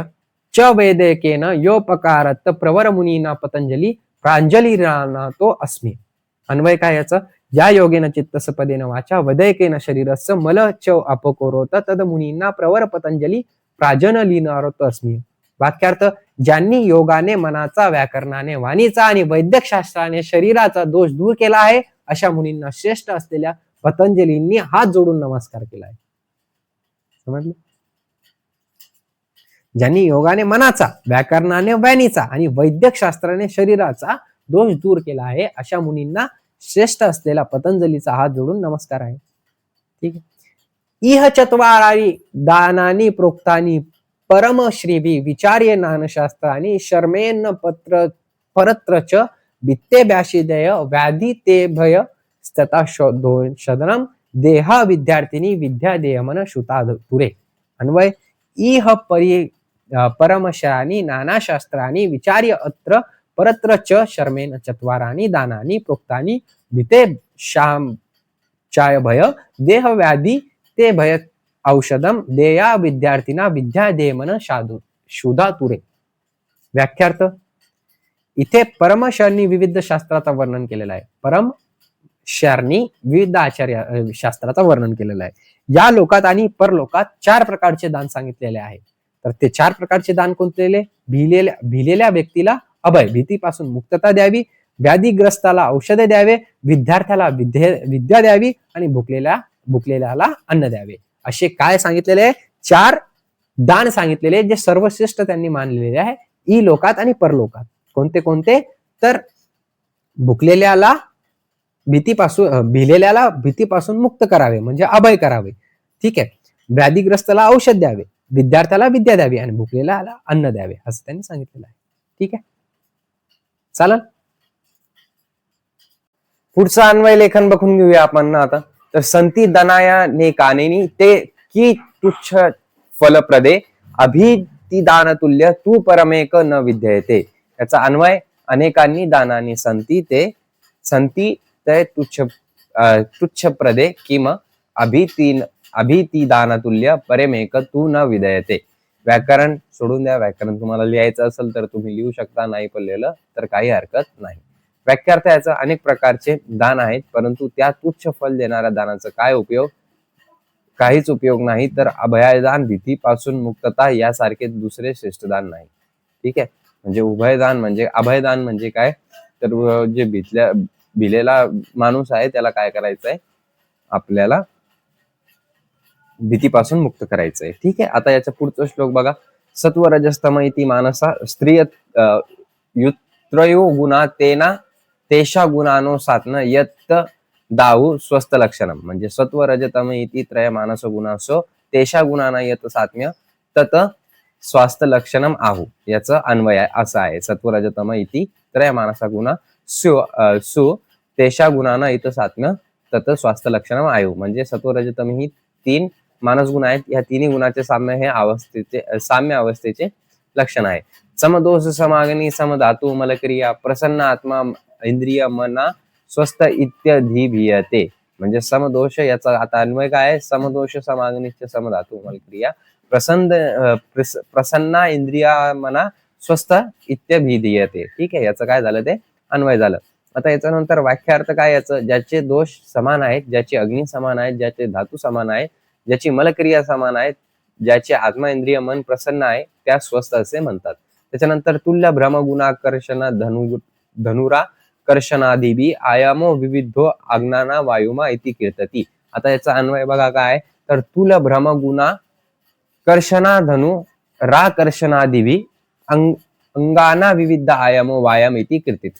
च वैद्यकेन योपकारत प्रवर मुनीना पतंजली प्रांजलिरानातो अस्मि. अन्वय काय याचा? या योगेन चित्तस्य पदेन वाचा वैद्यकेन शरीरस्य मल च अपकोरोत तद मुनींना प्रवर पतंजली प्राजनलीनारोत अस्मि. वाक्यार्थ, ज्यांनी योगाने मनाचा, व्याकरणाने वाणीचा आणि वैद्यक शास्त्राने शरीराचा दोष दूर केला आहे अशा मुनींना श्रेष्ठ असलेल्या पतंजलींनी हात जोडून नमस्कार केला आहे. समजलं? ज्यांनी योगाने मनाचा, व्याकरणाने वाणीचा आणि वैद्यक शास्त्राने शरीराचा दोष दूर केला आहे अशा मुनींना श्रेष्ठ असलेला पतंजलीचा हात जोडून नमस्कार आहे. ठीक आहे. इह चत्वारारी दानानी प्रोक्तानी परम श्रीभी विचार्य नानशास्त्रानी शर्मेन परत्रच वित्ते व्याशिदय व्याधी ते भय तथा शदनम देहा विद्यार्थिनी विद्या देयमन श्रुता तुरे. अन्वय. इह परमशानी नानाशास्त्रानी विचार्य अत्र परत्र च शर्मेन चत्वारानी दानानी प्रोक्तानी विते शाम चाय भय देह व्याधी ते भय औषधम देया विद्यार्थीना विद्या देयमन शुधा तुरे. व्याख्यार्थ, इथे परमशानी विविध शास्त्राचा वर्णन केलेला आहे. परमशानी विविध शास्त्राचा वर्णन केलेलं आहे. या लोकात आणि परलोकात 4 प्रकारचे दान सांगितलेले आहे. तर ते 4 प्रकारचे दान कोणते? भिलेल्या व्यक्तीला अभय, भीतीपासून मुक्तता द्यावी, व्याधीग्रस्ताला औषधे द्यावे, विद्यार्थ्याला विद्या द्यावी आणि भुकलेल्याला अन्न द्यावे. असे काय सांगितलेले? 4 दान सांगितलेले जे सर्वश्रेष्ठ त्यांनी मानलेले आहे ई लोकात आणि परलोकात. कोणते कोणते? तर भिलेल्याला भीतीपासून मुक्त करावे म्हणजे अभय करावे. ठीक आहे. व्याधीग्रस्ताला औषध द्यावे, विद्यार्थ्याला विद्या द्यावी आणि भुकलेल्याला अन्न द्यावे असं त्यांनी सांगितलेलं आहे. ठीक आहे, चालेल. पुढचं अन्वय लेखन बघून घेऊया आपण आता. तर संती दनाया ने कानेनी ते की तुच्छ फलप्रदे अभिती दान तुल्य तू परमेक न विद्यते. याचा अन्वय. अनेकांनी दानानी संती ते तुच्छ प्रदे किम अभिती दानतुल्य परमेक तू न विदयते. व्याकरण सोडून द्या. व्याकरण तुम्हाला लिहायचं असेल तर तुम्ही लिहू शकता, नाही पण लिहिलं तर काही हरकत नाही. व्याख्यार्थ, याचा अनेक प्रकारचे दान आहेत परंतु त्या तुच्छ फल देणाऱ्या दानाचा काय उपयोग? काहीच उपयोग नाही. तर अभयदान, भीतीपासून मुक्तता यासारखे दुसरे श्रेष्ठ दान नाही. ठीक आहे. म्हणजे उभयदान म्हणजे अभयदान म्हणजे काय? तर जे भिलेला माणूस आहे त्याला काय करायचंय? आपल्याला भीतीपासून मुक्त करायचंय. ठीक आहे. आता याचा पुढचा श्लोक बघा. सत्व रजस्तम इति मानसा स्त्रिय युत्रयो गुणा तेना तेषा गुणानो साधन यत् दाहु स्वस्थ लक्षणम, म्हणजे सत्व रजतम इति त्रय मानस गुणासो तेषा गुणाना यत सात्म्य तत स्वास्थ्य लक्षणम आहू. याचं अन्वय असं आहे, सत्व रजतम इति त्रय मानसा गुणा सु तेषा गुणाना इत सात्म्य तत स्वास्थ्य लक्षणम आयु. म्हणजे सत्व रजतम ही 3 मानस गुण आहेत, या तिन्ही गुणाचे साम्य हे साम्य अवस्थेचे लक्षण आहे. समदोष समाग्नी समधातु मलक्रिया प्रसन्न आत्मा इंद्रिय मना स्वस्थ इत्यधिभियते. म्हणजे समदोष, याचा आता अन्वय काय आहे, समदोष समाग्निश्च समधातु मलक्रिया प्रसन्ना इंद्रिया मना स्वस्थ इत्यभिधीयते. ठीक आहे, याचं काय झालं, ते अन्वय झालं. आता याच्यानंतर व्याख्यार्थ काय याचं, ज्याचे दोष समान आहेत, ज्याचे अग्नी समान आहेत, ज्याचे धातू समान आहेत, ज्याची मलक्रिया समान आहेत, ज्याचे आत्मा इंद्रिय मन प्रसन्न आहे, त्या स्वस्थ असे म्हणतात. त्याच्यानंतर तुल्य भ्रम गुणाकर्षण धनुरा कर्षणादिबी आयामो विविधो अज्ञाना वायुमा इति कीर्तती. आता याचा अन्वय बघा काय, तर तुल भ्रम गुणा कर्षणा धनु रा कर्षणादिबी अंगाना विविध आयामो वायाम इति कीर्तित.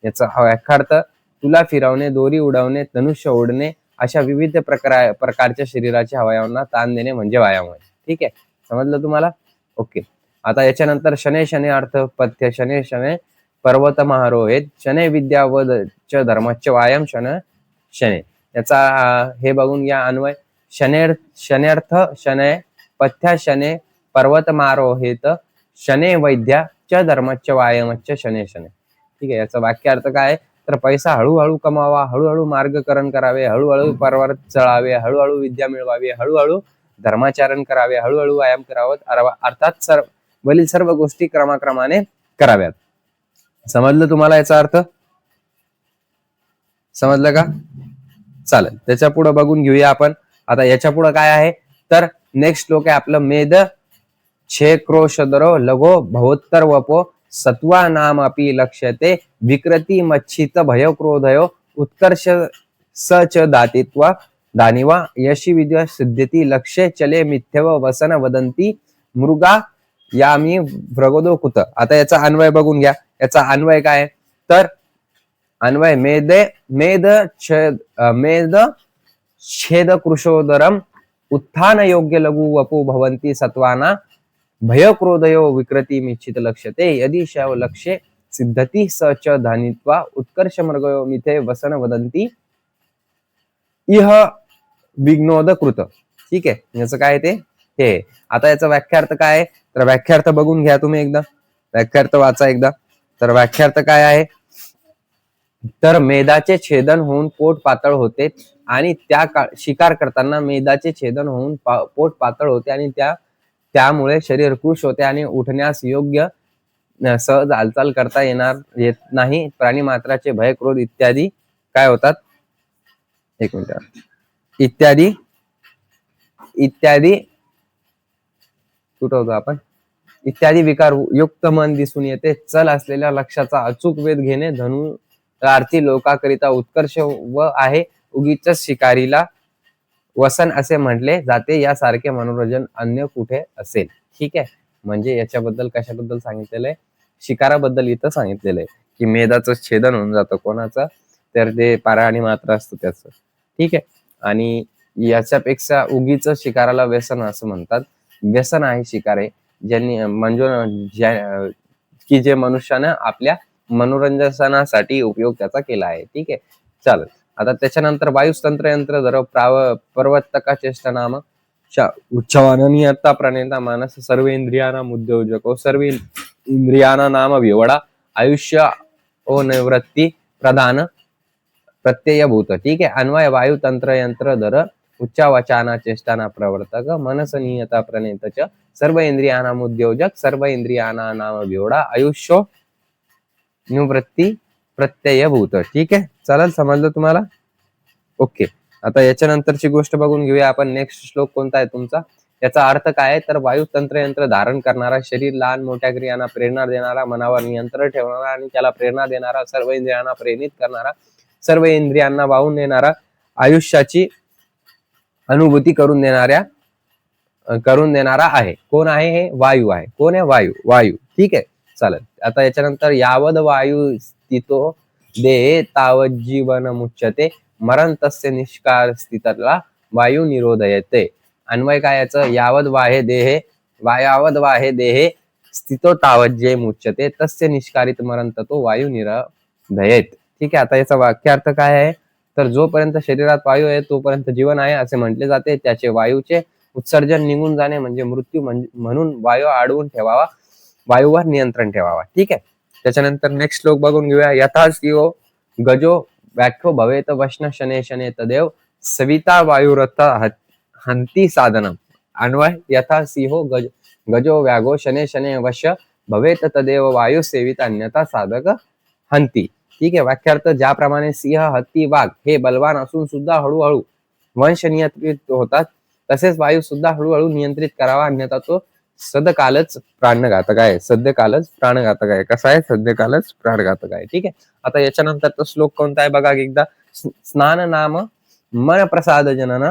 याचा व्याख्यार्थ, तुला फिरवणे, दोरी उडवणे, धनुष्य ओढणे अशा विविध प्रकारच्या शरीराच्या अवयवांना ताण देणे म्हणजे व्यायाम होय. ठीक आहे, समजलं तुम्हाला? ओके. आता याच्यानंतर शने शने अर्थ पथ्य शने शने पर्वत महारोहेत शने विद्या व धर्मच्च व्यायाम शन शने. याचा हे बघून या अन्वय, शनेर्थ शने पथ्या शने पर्वत मारोहेत शने वैद्या च धर्मच्च व्यायामच्च शने शने. ठीक आहे, याचा वाक्यार्थ काय, तर पैसा हळूहळू कमावा, हळूहळू मार्गकरण करावे, हळूहळू पर्वत चढावे, हळूहळू विद्या मिळवावी, हळूहळू धर्माचरण करावे, हळूहळू व्यायाम करावा, अर्थात वरील सर्व गोष्टी क्रमाक्रमाने कराव्यात. समजलं तुम्हाला याचा अर्थ? समजलं का? चालेल, त्याच्या पुढे बघून घेऊया आपण. आता याच्या पुढे काय आहे, तर नेक्स्ट श्लोक आहे आपलं, मेद छे क्रोशदरो लगो भवोत्तर वपो सत्वा नाम अपि लक्ष्यते विकृती मच्छित भय क्रोधयो उत्कर्ष सच दातित्वा दानिवा यशी विद्या सिद्ध्यती लक्ष्य चले मिथ्यव वसन वदंती मृगा यामी भ्रगोदो कुत. आता याचा अन्वय बघून घ्या. याचा अन्वय काय, तर अन्वय मेद छेद कृशोदरम उत्थान योग्य लघु वपु भवंती सत्वाना भय क्रोधयो विकृती मिच्छित लक्ष्यते यदि शव लक्ष्ये सिद्धती स च धानित्वा उत्कर्ष मृगयो मिथे वसन वदंती इह विघ्नोद कृत. ठीक आहे, याचं काय ते हे. आता याचा व्याख्यार्थ काय आहे, तर व्याख्यार्थ बघून घ्या तुम्ही एकदा, व्याख्यार्थ वाचा एकदा. तर व्याख्यार्थ काय आहे, तर मेदाचे छेदन होऊन पोट पातळ होते आणि त्या शिकार करताना मेदाचे छेदन होऊन पोट पातळ होते आणि त्यामुळे शरीर कृश होते आणि उठण्यास योग्य सहज हालचाल करता येत नाही. प्राणी मात्राचे भय क्रोध इत्यादी काय होतात, एक मिनिट, इत्यादी कुठं होतो आपण, इत्यादी विकार युक्त मन दिसून येते. चल असलेल्या लक्षाचा अचूक वेध घेणे धनु आरती लोकाकरिता उत्कर्ष व आहे. उगीच शिकारीला वसन असे म्हटले जाते, यासारखे मनोरंजन अन्य कुठे असेल. ठीक आहे, म्हणजे याच्याबद्दल कशाबद्दल सांगितलेलं आहे, शिकाराबद्दल इथं सांगितलेलं आहे की मेदाचं छेदन होऊन जातं कोणाचं, तर ते पारा आणि मात्रा असतं त्याचं. ठीक आहे, आणि याच्यापेक्षा उगीच शिकाराला व्यसन असं म्हणतात. व्यसन आहे शिकार आहे ज्यांनी म्हणजे की जे मनुष्यानं आपल्या मनोरंजनासाठी उपयोग त्याचा केला आहे. ठीक आहे, चालेल. आता त्याच्यानंतर वायुस्तंत्र यंत्र धर पर्वतका चेष्ट नाम उच्चवाननीयता प्रणेता मानस सर्व इंद्रियाना उद्योजको सर्व इंद्रियाना नाम विवडा आयुष्य ओ निवृत्ती प्रधान प्रत्ययभूत. ठीक आहे, अन्वय वायुतंत्र यंत्र धर उच्चावचाना चेष्टाना प्रवर्तक मनस नियता प्रणेतच सर्व इंद्रियाना उद्योजक सर्व इंद्रियाना नाम विवडा आयुष्य निवृत्ती प्रत्ययभूत. ठीक आहे, चालेल, समजलं तुम्हाला? ओके. आता याच्यानंतरची गोष्ट बघून घेऊया आपण. नेक्स्ट श्लोक कोणता आहे तुमचा, याचा अर्थ काय आहे, तर वायुतंत्र यंत्र धारण करणारा, शरीर लहान मोठ्या क्रियांना प्रेरणा देणारा, मनावर नियंत्रण ठेवणारा आणि त्याला प्रेरणा देणारा, सर्व इंद्रियांना प्रेरित करणारा, सर्व इंद्रियांना वाहून नेणारा, आयुष्याची अनुभूती करून देणारा आहे. कोण आहे हे? वायू आहे. कोण आहे? वायू. ठीक आहे, चालेल. आता याच्यानंतर यावद वायू स्थितो दे तावत जीवन मुच्यते मरण तस्य निष्कार स्थितला वायू निरोधयते. अन्वय काय याचं, यावद वाहे देहे स्थितो तावत जे मुच्यते तस्य निष्कारित मरण ततो वायू निरोधयेत. ठीक आहे, आता याचा वाक्यार्थ काय आहे, तर जोपर्यंत शरीरात वायू आहे तोपर्यंत जीवन आहे असे म्हटले जाते. त्याचे वायूचे उत्सर्जन निघून जाणे म्हणजे मृत्यू, म्हणून वायू अडवून ठेवावा, वायूवर नियंत्रण ठेवावा. ठीक आहे, त्याच्यानंतर नेक्स्ट श्लोक बघून घेऊया. यथा सिंहो गजो व्याख्यो भवेत वश्न शने शने तदेव सविता वायुरथ हंती साधनम. अन्वय यथा सिंहो गजो व्याघो शने शने वश्य भवेत तदेव वायू सेवित अन्यथा साधक हंती. ठीक आहे, व्याख्यार्थ ज्याप्रमाणे सिंह, हत्ती, वाघ हे बलवान असून सुद्धा हळूहळू वंश नियंत्रित होतात, तसेच वायू सुद्धा हळूहळू नियंत्रित करावा, अन्यथा तो सदकालच प्राणघातक आहे. सद्यकालच प्राणघातक आहे. कसा आहे, सद्यकालच प्राणघातक आहे. ठीक आहे, आता याच्यानंतरचा श्लोक कोणता आहे बघा एकदा. स्नान नाम मन प्रसाद जनन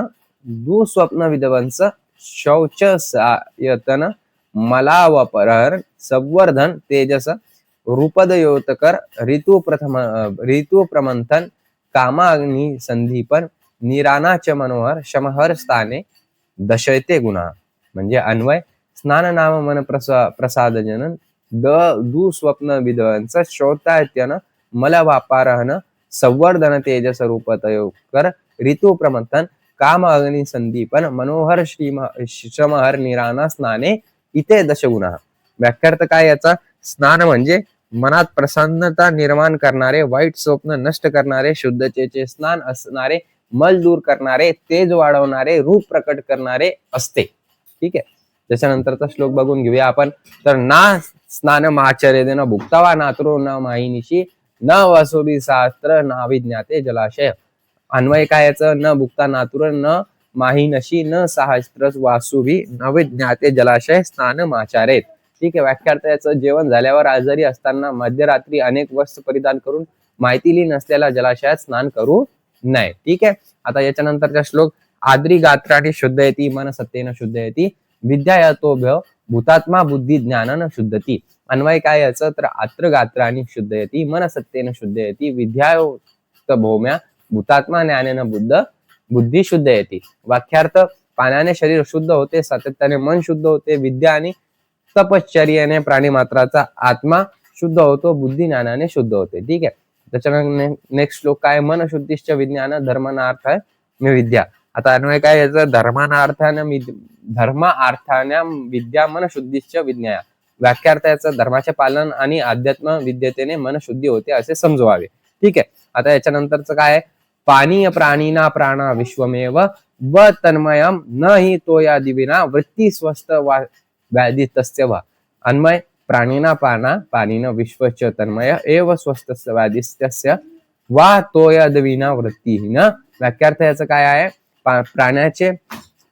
दुस्वप्न विध्वंस शौच सायतन मलावपहर संवर्धन तेजस रूपदयोतकर ऋतु प्रमंथन कामाग्नि संदीपन निरानाच मनोहर शमहर स्थाने दशयते गुणा. म्हणजे अन्वय स्नान नाम मन प्रसाद जनन दुस्वप्न विध्वंस शौचायत्यन मलवापारहन संवर्धन तेजस रूपतयोकर ऋतु प्रमंथन काम अग्नि संदीपन मनोहर श्रमहर निराना स्नाने इथे दशगुणा. व्याख्यार्थ काय याचा, स्नान म्हणजे मनात प्रसन्नता निर्माण करणारे, वाईट स्वप्न नष्ट करणारे, शुद्धतेचे स्नान असणारे, मल दूर करणारे, तेज वाढवणारे, रूप प्रकट करणारे असते. ठीक आहे, त्याच्यानंतरचा श्लोक बघून घेऊया आपण. तर ना स्नान माचर्येन भुक्तावा नातरो न माहिनीशी न वसोबी शास्त्र ना विज्ञाते जलाशय. अन्वय काय याचं, न भुक्ता नातुर न माहिनशी न सहस्त्र वासुभी न विज्ञाते जलाशय स्नान माचारेत. ठीक आहे, व्याख्यार्थ याचं जेवण झाल्यावर आजारी असताना मध्यरात्री अनेक वस्त्र परिधान करून माहितीली नसलेल्या जलाशयात स्नान करू नये. ठीक आहे, आता याच्यानंतरचा श्लोक. आद्री गात्राने शुद्ध येती मन सत्तेन शुद्ध येती विद्या यातोभ्य भूतात्मा बुद्धी ज्ञानानं शुद्धती. अन्वय काय याचं, तर आत्र गात्राने शुद्ध येती मन सत्तेन शुद्ध येती विद्या भौम्या भूतात्मा ज्ञानेन बुद्धी शुद्ध येते. वाक्यार्थ पाण्याने शरीर शुद्ध होते, सातत्याने मन शुद्ध होते, विद्या आणि तपश्चर्याने प्राणीमात्राचा आत्मा शुद्ध होतो, बुद्धी ज्ञानाने शुद्ध होते. ठीक आहे, त्याच्यानंतर नेक्स्ट श्लोक काय, मन शुद्धिश्च विज्ञान धर्मानार्थ विद्या. आता अन्वय काय याचं, धर्म अर्थाने विद्या मन शुद्धिश्च विज्ञान. व्याख्यार्थ याचं धर्माचे पालन आणि अध्यात्म विद्यतेने मन शुद्धी होते असे समजवावे. ठीक आहे, आता याच्यानंतरचं काय, पानीय प्राणीना प्राणा विश्वमेव व तन्मयम न हि तो या दिविना वृत्ती स्वस्थ व्याधी तस्य वा. अन्वय प्राणीना पाना पाणीन विश्वच तन्मय एव स्वस्थ व्याधिस्तस्य वा तो या दिविना वृत्तीहीन. व्याख्यार्थ याचं काय आहे, प्राण्याचे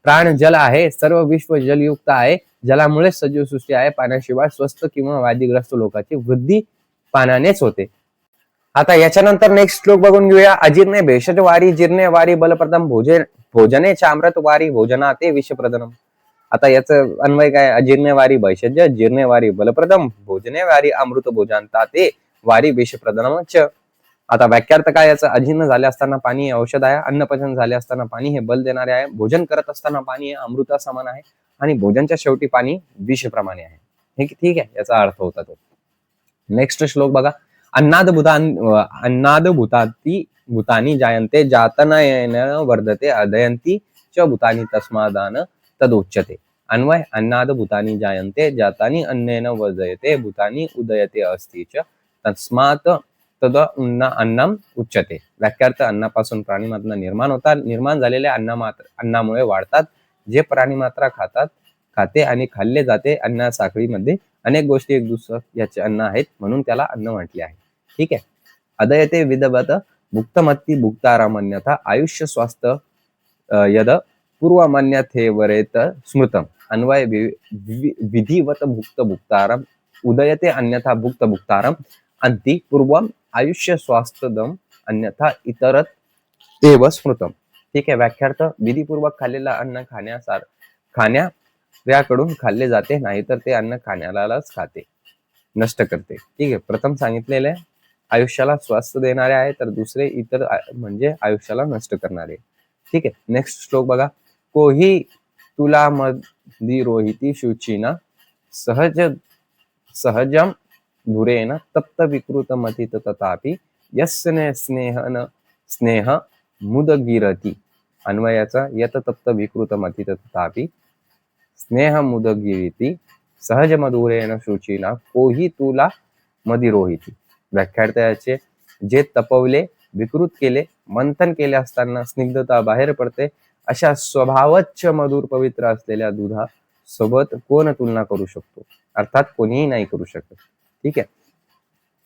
प्राण जल आहे, सर्व विश्व जलयुक्त आहे, जलामुळे सजीव सृष्टी आहे, पाण्याशिवाय स्वस्थ किंवा व्याधीग्रस्त लोकांची वृद्धी पाण्यानेच होते. आता याच्यानंतर नेक्स्ट श्लोक बघून घेऊया. अजीर्णे भेषज वारी जीर्णे वारी बलप्रदम भोजने चामृत वारी भोजनाते विषप्रदनम. आता याचं अन्वय काय, अजीर्णे वारी भैषज जीर्णे वारी बलप्रदम भोजने वारी अमृत भोजनता वारी विषप्रदनम च. आता व्याख्यार्थ काय याचं, अजीर्ण झाले असताना पाणी हे औषध आहे, अन्नपचन झाले असताना पाणी हे बल देणारे आहे, भोजन करत असताना पाणी हे अमृता समान आहे आणि भोजनच्या शेवटी पाणी विषप्रमाणे आहे. ठीक आहे, याचा अर्थ होता तो. नेक्स्ट श्लोक बघा. अन्नाद भूतानी जायन्ते जातनयन वर्धते अदयन्ती च भूतानी तस्मादान तदोच्यते. अन्वय अन्नाद भूतानी जायन्ते जातानी अन्नेन वर्धयते भूतानी उदयते अस्ति च तस्मात् तद अन्नम उच्यते. व्याख्यार्थ अन्नापासून प्राणीमात्रा निर्माण होतात, निर्माण झालेल्या अन्नामुळे वाढतात. जे प्राणीमात्रा खाते आणि खाल्ले जाते, अन्ना साखळीमध्ये अनेक गोष्टी एक दुसरं याचे अन्न आहेत, म्हणून त्याला अन्न म्हटले आहे. ठीक आहे, अदयते विदवत भुक्तमत्ती भुक्तारामन्यथा आयुष्य स्वास्थ्य यद पूर्वमन्यथेवरेत स्मृतम. अन्वय विधिवत भुक्त भुक्तारम उदयते अन्यथा भुक्त भुक्तारम अंती पूर्वम आयुष्य स्वास्थ्यदम अन्यथा इतरत एव स्मृतम. ठीक आहे, व्याख्यार्थ विधीपूर्वक खाल्लेला अन्न खाण्याकडून खाल्ले जाते, नाहीतर ते अन्न खाण्यालाच खाते, नष्ट करते. ठीक आहे, प्रथम सांगितलेले आयुष्याला स्वास्थ्य देणारे आहे, तर दुसरे इतर म्हणजे आयुष्याला नष्ट करणारे. ठीक आहे. नेक्स्ट श्लोक बघा. कोही तुला मदी रोहिती शुचिना सहज सहजम धुरेन तप्त विकृत मथित तथापि यस्य स्नेह मुदगिरती. अन्वयाचा यत तप्त विकृत मथित तथापि स्नेह मुदगिरती सहज मधुरेन शुचिना कोही तुला मदिरोहिती. व्याख्यार्थ्याचे जे तपवले, विकृत केले, मंथन केले असताना स्निग्धता बाहेर पडते, अशा स्वभावच्च मधुर पवित्र असलेल्या दुधा सोबत कोण तुलना करू शकतो? अर्थात कोणीही नाही करू शकत. ठीक आहे.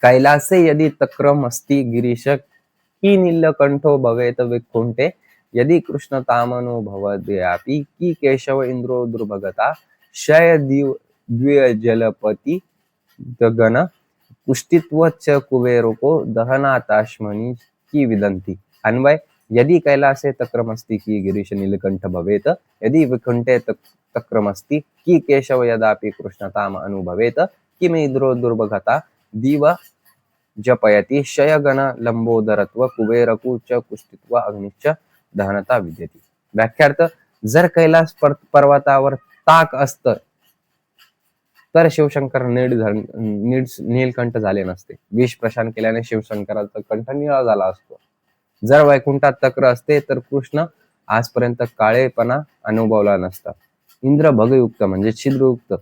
कैलासे यदि तक्रम अस्ति गिरीश की नीलकंठो भवेत विकुंठे यदि कृष्ण तामनो भवद्व्यापी की केशव इंद्रो दुर्भगता शय द्विजलपती गगन पुष्टित्व च कुबेरोको दहनाताश्मनी की विदंती. अन्वय यदि कैलासे तक्रमस्ति की गिरीश नीलकंठ भवेत यदि विकुंठे तक्रमस्ति की केशव यदापि कृष्णताम अनुभवेत किम इंद्रो दुर्भगता दिव जपयती शयगण लंबोदरत्व कुबेरकू च कुष्टित्व अग्निश्च दहनता विद्यती. व्याख्यार्थ जर कैलास पर्वतावर ताक असत तर शिवशंकर नीलकंठ झाले नसते. विष प्रशान केल्याने शिवशंकराचा कंठ निळा झाला असतो. जर वैकुंठात तक्र असते तर कृष्ण आजपर्यंत काळेपणा अनुभवला नसता. इंद्र भगयुक्त म्हणजे छिद्रयुक्त,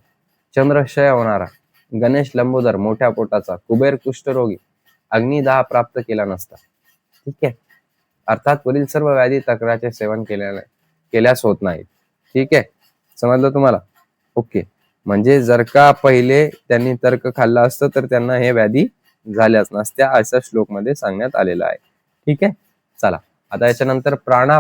चंद्रशय होणारा, गणेश लंबोदर मोठ्या पोटाचा, कुबेर कुष्ठरोगी अग्निदाह प्राप्त केला नसता. ठीक आहे. अर्थात वरील सर्व व्याधी तक्राचे सेवन केल्यास होत नाहीत. ठीक आहे. समजलं तुम्हाला? ओके. म्हणजे जर का पहिले त्यांनी तर्क खाल्ला असतं तर त्यांना हे व्याधी झाल्याच नसत्या, अशा श्लोक मध्ये सांगण्यात आलेलं आहे. ठीक आहे. चला आता याच्यानंतर प्राणा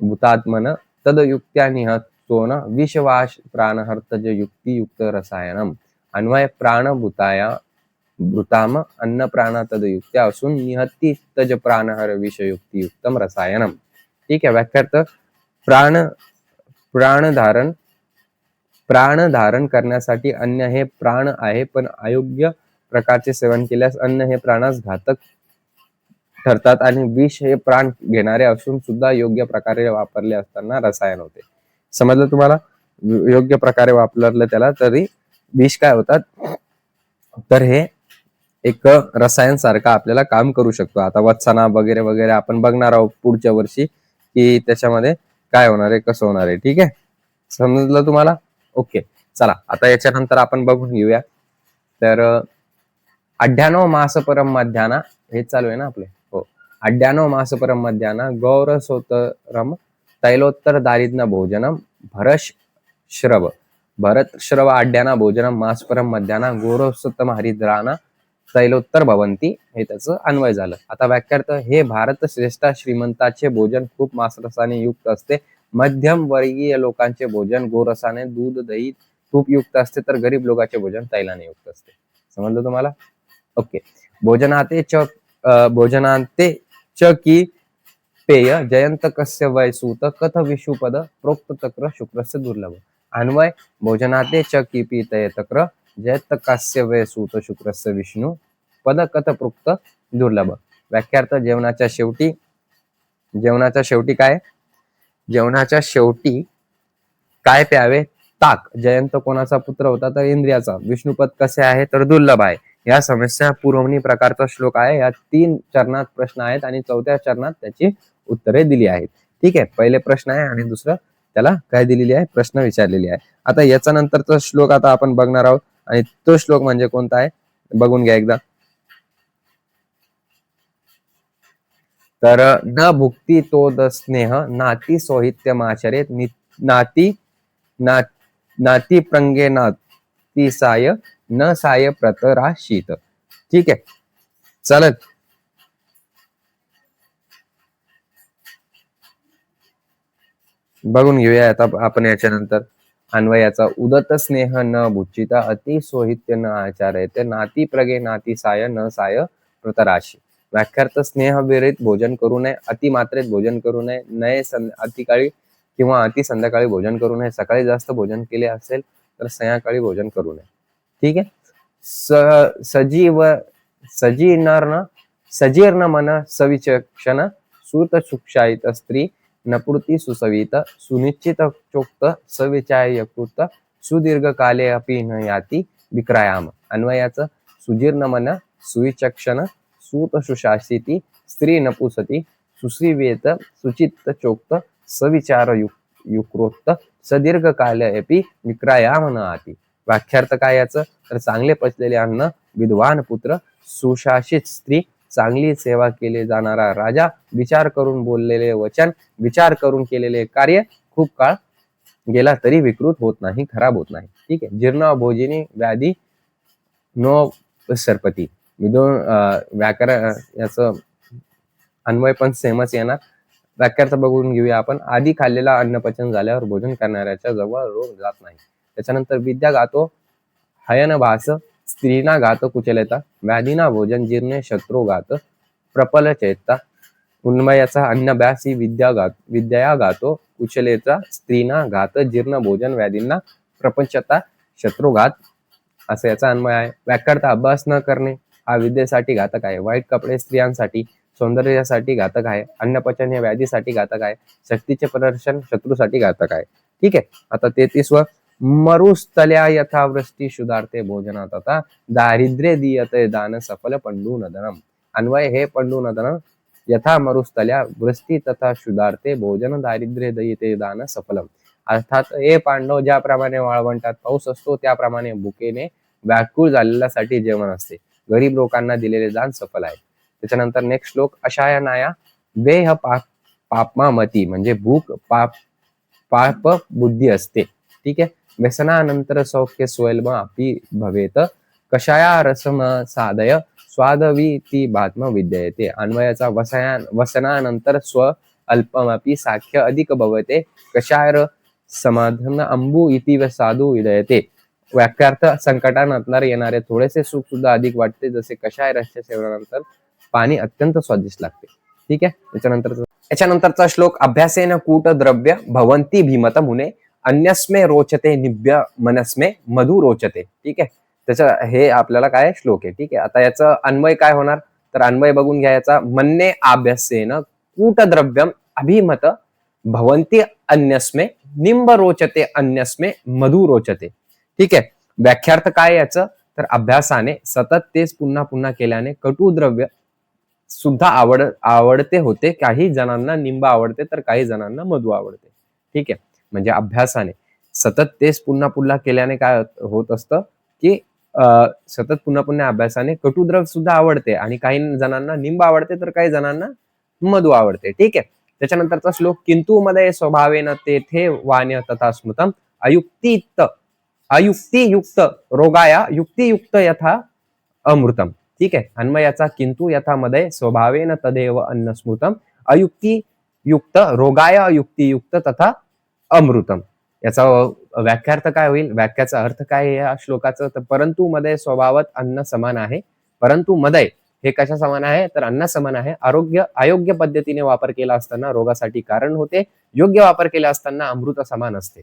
भूतात्मन तदयुक्त्या निहतोन विषवाश प्राणहर्तज युक्तियुक्त रसायनम. अन्वय भूताम अन्न प्राण तदयुक्त्या असून निहत्ती तज प्राणहर विषयुक्तियुक्तम रसायनम. ठीक आहे. व्याख्यार्थ प्राण धारण करण्यासाठी अन्न हे प्राण आहे, पण अयोग्य प्रकारचे सेवन केल्यास अन्न हे प्राणास घातक ठरतात आणि विष हे प्राण घेणारे असून सुद्धा योग्य प्रकारे वापरले असताना रसायन होते. समजलं तुम्हाला? योग्य प्रकारे वापरलं त्याला तरी विष काय होतात, तर हे एक रसायन सारखा आपल्याला काम करू शकतो. आता वत्सना वगैरे वगैरे आपण बघणार आहोत पुढच्या वर्षी की त्याच्यामध्ये काय होणार आहे, कसं होणार आहे. ठीक आहे. समजलं तुम्हाला? ओके. चला आता याच्यानंतर आपण बघून घेऊया. तर 98 मास परम मध्याना हे चालू आहे ना आपले. हो. 98 मास परम मध्याना गौरसोत्तरम तैलोत्तर दारिद्न भोजनम भरत श्रव 98 भोजनम मास परम मध्याना गौरसोत्तम हरिद्राना तैलोत्तर भवंती. हे त्याचं अन्वय झालं. आता व्याख्यार्थ हे भारत श्रेष्ठ श्रीमंताचे भोजन खूप मासरसाने युक्त असते. मध्यम वर्गीय लोकांचे भोजन गोरसाने दूध दही तूप युक्त असते, तर गरीब लोकांचे भोजन तैलाने युक्त असते. समजलं तुम्हाला? ओके. भोजनाते च की पेय जयंत कस्य वैसूत कथ विषुपद प्रोक्त तक्र शुक्रस्य दुर्लभ. अन्वय भोजनाते च की पीतय तक्र जयंत कस्य वैसूत शुक्रस्य विष्णू पद कथ प्रोक्त दुर्लभ. व्याख्यार्थ जेवणाच्या शेवटी काय प्यावे? ताक. जयंत कोणाचा पुत्र होता, तर इंद्रियाचा. विष्णुपद कसे आहे, तर दुर्लभ आहे. या समस्या पुरवणी प्रकारचा श्लोक आहे. या 3 चरणात प्रश्न आहेत आणि 4थ्या चरणात त्याची उत्तरे दिली आहेत. ठीक आहे. पहिले प्रश्न आहे आणि दुसरं त्याला काय दिलेली आहे, प्रश्न विचारलेली आहे. आता याचा नंतरचा श्लोक आता आपण बघणार आहोत आणि तो श्लोक म्हणजे कोणता आहे बघून घ्या एकदा. तर न भुक्ती तोद स्नेह नाती सोहित्यमाचरेत नाती प्रंगे नाती साय न साय प्रतराशीत. ठीक आहे. चालेल. बघून घेऊया आता आपण याच्यानंतर अन्वयाचा. उदत स्नेह न भुचिता अति सोहित्य न आचार्य नाती प्रगे नाती साय न साय प्रतराशी. व्याख्यार्थ स्नेह विरहित भोजन करू नये, अति मात्रेत भोजन करू नये, अतिकाळी किंवा अति संध्याकाळी भोजन करू नये. सकाळी जास्त भोजन केले असेल तर संध्याकाळी भोजन करू नये. ठीक आहे. सजीर्ण मन सविचक्षण सूत सुक्षायित स्त्री नपुर्ती सुसवित सुनिश्चित चोक्त सविचायकृत सुदीर्घ काले अपि न याती विक्रायाम. अन्वयाचं सुजीर्ण मन सुविचक्षण सूत सुशासिती स्त्री नपुसती सुश्रीवेत सुचित्त चोक्त सविचार युक्रोक्त सदीर्घ कालयपी विक्रायाम न आती. व्याख्यार्थ काय याचं तर चांगले पचलेले अन्न, विद्वान पुत्र, सुशासित स्त्री, चांगली सेवा केले जाणारा राजा, विचार करून बोललेले वचन, विचार करून केलेले कार्य खूप काळ गेला तरी विकृत होत नाही, खराब होत नाही. ठीक आहे. जीर्ण भोजिनी व्याधी नो सरपती. दोन व्याकरण याचं अन्वय पण सेमच येणार. व्याख्यार्थ बघून घेऊया आपण. आधी खाल्लेला अन्न पचन झाल्यावर भोजन करणाऱ्याच्या जवळ रोग जात नाही. त्याच्यानंतर विद्या गातो हयन भास स्त्रीना घात कुचलता व्याधीना भोजन जीर्णे शत्रू घात प्रपल चेता. उन्मयाचा अन्नभ्यासी विद्या गातो कुशलेचा स्त्रीना घात जीर्ण भोजन व्याधींना प्रपंचता शत्रुघात. असं याचा अन्वय आहे. व्याख्यार्थ अभ्यास न करणे हा विद्येसाठी घातक आहे. वाईट कपडे स्त्रियांसाठी सौंदर्यासाठी घातक आहे. अन्नपचन हे व्याधीसाठी घातक आहे. शक्तीचे प्रदर्शन शत्रूसाठी घातक आहे. ठीक आहे. आता 33व मरुस्थल्या यथावृष्टी शुदार्थे भोजनात आता दारिद्र्य दीयते दान सफल पंडूनदनम. अन्वय हे पंडूनदन यथा मरुस्थल्या वृष्टी तथा शुदार्थे भोजन दारिद्र्य दयिते दान सफलम. अर्थात हे पांडव ज्याप्रमाणे वाळवंटात पाऊस असतो त्याप्रमाणे भुकेने व्याकुळ झालेल्यासाठी जेवण असते. गरीब लोकांना दिलेले दान सफल आहे. त्याच्यानंतर नेक्स्ट श्लोक अशाया नाया वेह पापमामती म्हणजे भूक पाप बुद्धी असते. ठीक आहे. व्यसनानंतर सौख्य स्वयल्म अपि भवेत कषाया रसम साधय स्वादवी ती भात्म विद्यते. अन्वयाचा वसनानंतर स्व अल्पमपि साख्य अधिक भवते कषायर समाधन अंबू इति व साधू विदयते. व्याख्यार्थ संकटानंतर येणारे थोडेसे सुख सुद्धा अधिक वाटते जसे कषाय रसच्या सेवनानंतर पाणी अत्यंत स्वादिष्ट लागते. ठीक आहे. याच्यानंतरचा श्लोक अभ्यासेन कूट द्रव्य भवंती भीमत मुने अन्यस्मे रोचते निभ्य मनस्मे मधु रोचते. ठीक आहे. त्याच्या हे आपल्याला काय श्लोक आहे. ठीक आहे. आता याचं अन्वय काय होणार तर अन्वय बघून घ्यायचा. मन्ने अभ्यासेन कूट द्रव्यम अभिमत भवंती अन्यस्मे निंब रोचते अन्यस्मे मधु रोचते. ठीक आहे. व्याख्यार्थ काय याचं तर अभ्यासाने सतत तेच पुन्हा पुन्हा केल्याने कटू द्रव्य सुद्धा आवडते होते. काही जणांना निंब आवडते तर काही जणांना मधु आवडते. ठीक आहे. म्हणजे अभ्यासाने सतत तेच पुन्हा पुन्हा केल्याने काय होत असतं की सतत पुन्हा पुन्हा अभ्यासाने कटुद्रव्य सुद्धा आवडते आणि काही जणांना निंब आवडते तर काही जणांना मधु आवडते. ठीक आहे. त्याच्यानंतरचा श्लोक किंतु मध्ये स्वभावेन तेथे वाण्य तथा स्मृतम अयुक्तियुक्त रोगाया युक्तियुक्त यथा अमृतम. ठीक आहे. अन्वयाचा किंतु यथा मध्ये स्वभावेन तदेव अन्न स्मृतम अयुक्तियुक्त रोगाया युक्तियुक्त तथा अमृतम. याचा व्याख्यार्थ काय होईल. व्याख्याचा अर्थ काय आहे या श्लोकाचं तर परंतु मध्ये स्वभावात अन्न समान आहे. परंतु मध्ये हे कशा समान आहे तर अन्न समान आहे. अयोग्य पद्धतीने वापर केला असताना रोगासाठी कारण होते. योग्य वापर केला असताना अमृत समान असते.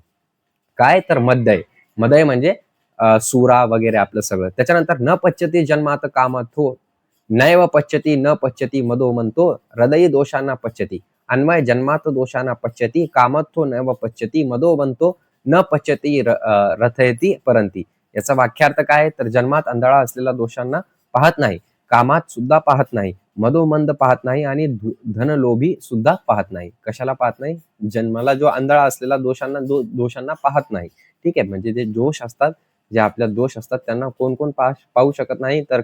काय तर मदय म्हणजे सुरा वगैरे आपलं सगळं. त्याच्यानंतर न पच्यती जन्मात कामथो नैव पच्यती न पच्यती मदो म्हणतो हृदय दोषांना पच्यती. अन्वय जन्मात दोषांना पच्यती कामथो नैव पच्यती मदो बनतो न पच्यती रथयती परंती. याचा वाक्यार्थ काय तर जन्मात अंधळा असलेल्या दोषांना पाहत नाही, कामात सुद्धा पाहत नाही, मदोमंद पाहत नाही आणि धनलोभी सुद्धा पाहत नाही. कशाला पाहत नाही. जन्माला जो अंधळा असलेला दोषांना पाहत नाही. ठीक आहे. म्हणजे जे दोष असतात जे आपल्या दोष असतात त्यांना कोण कोण पाहू शकत नाही तर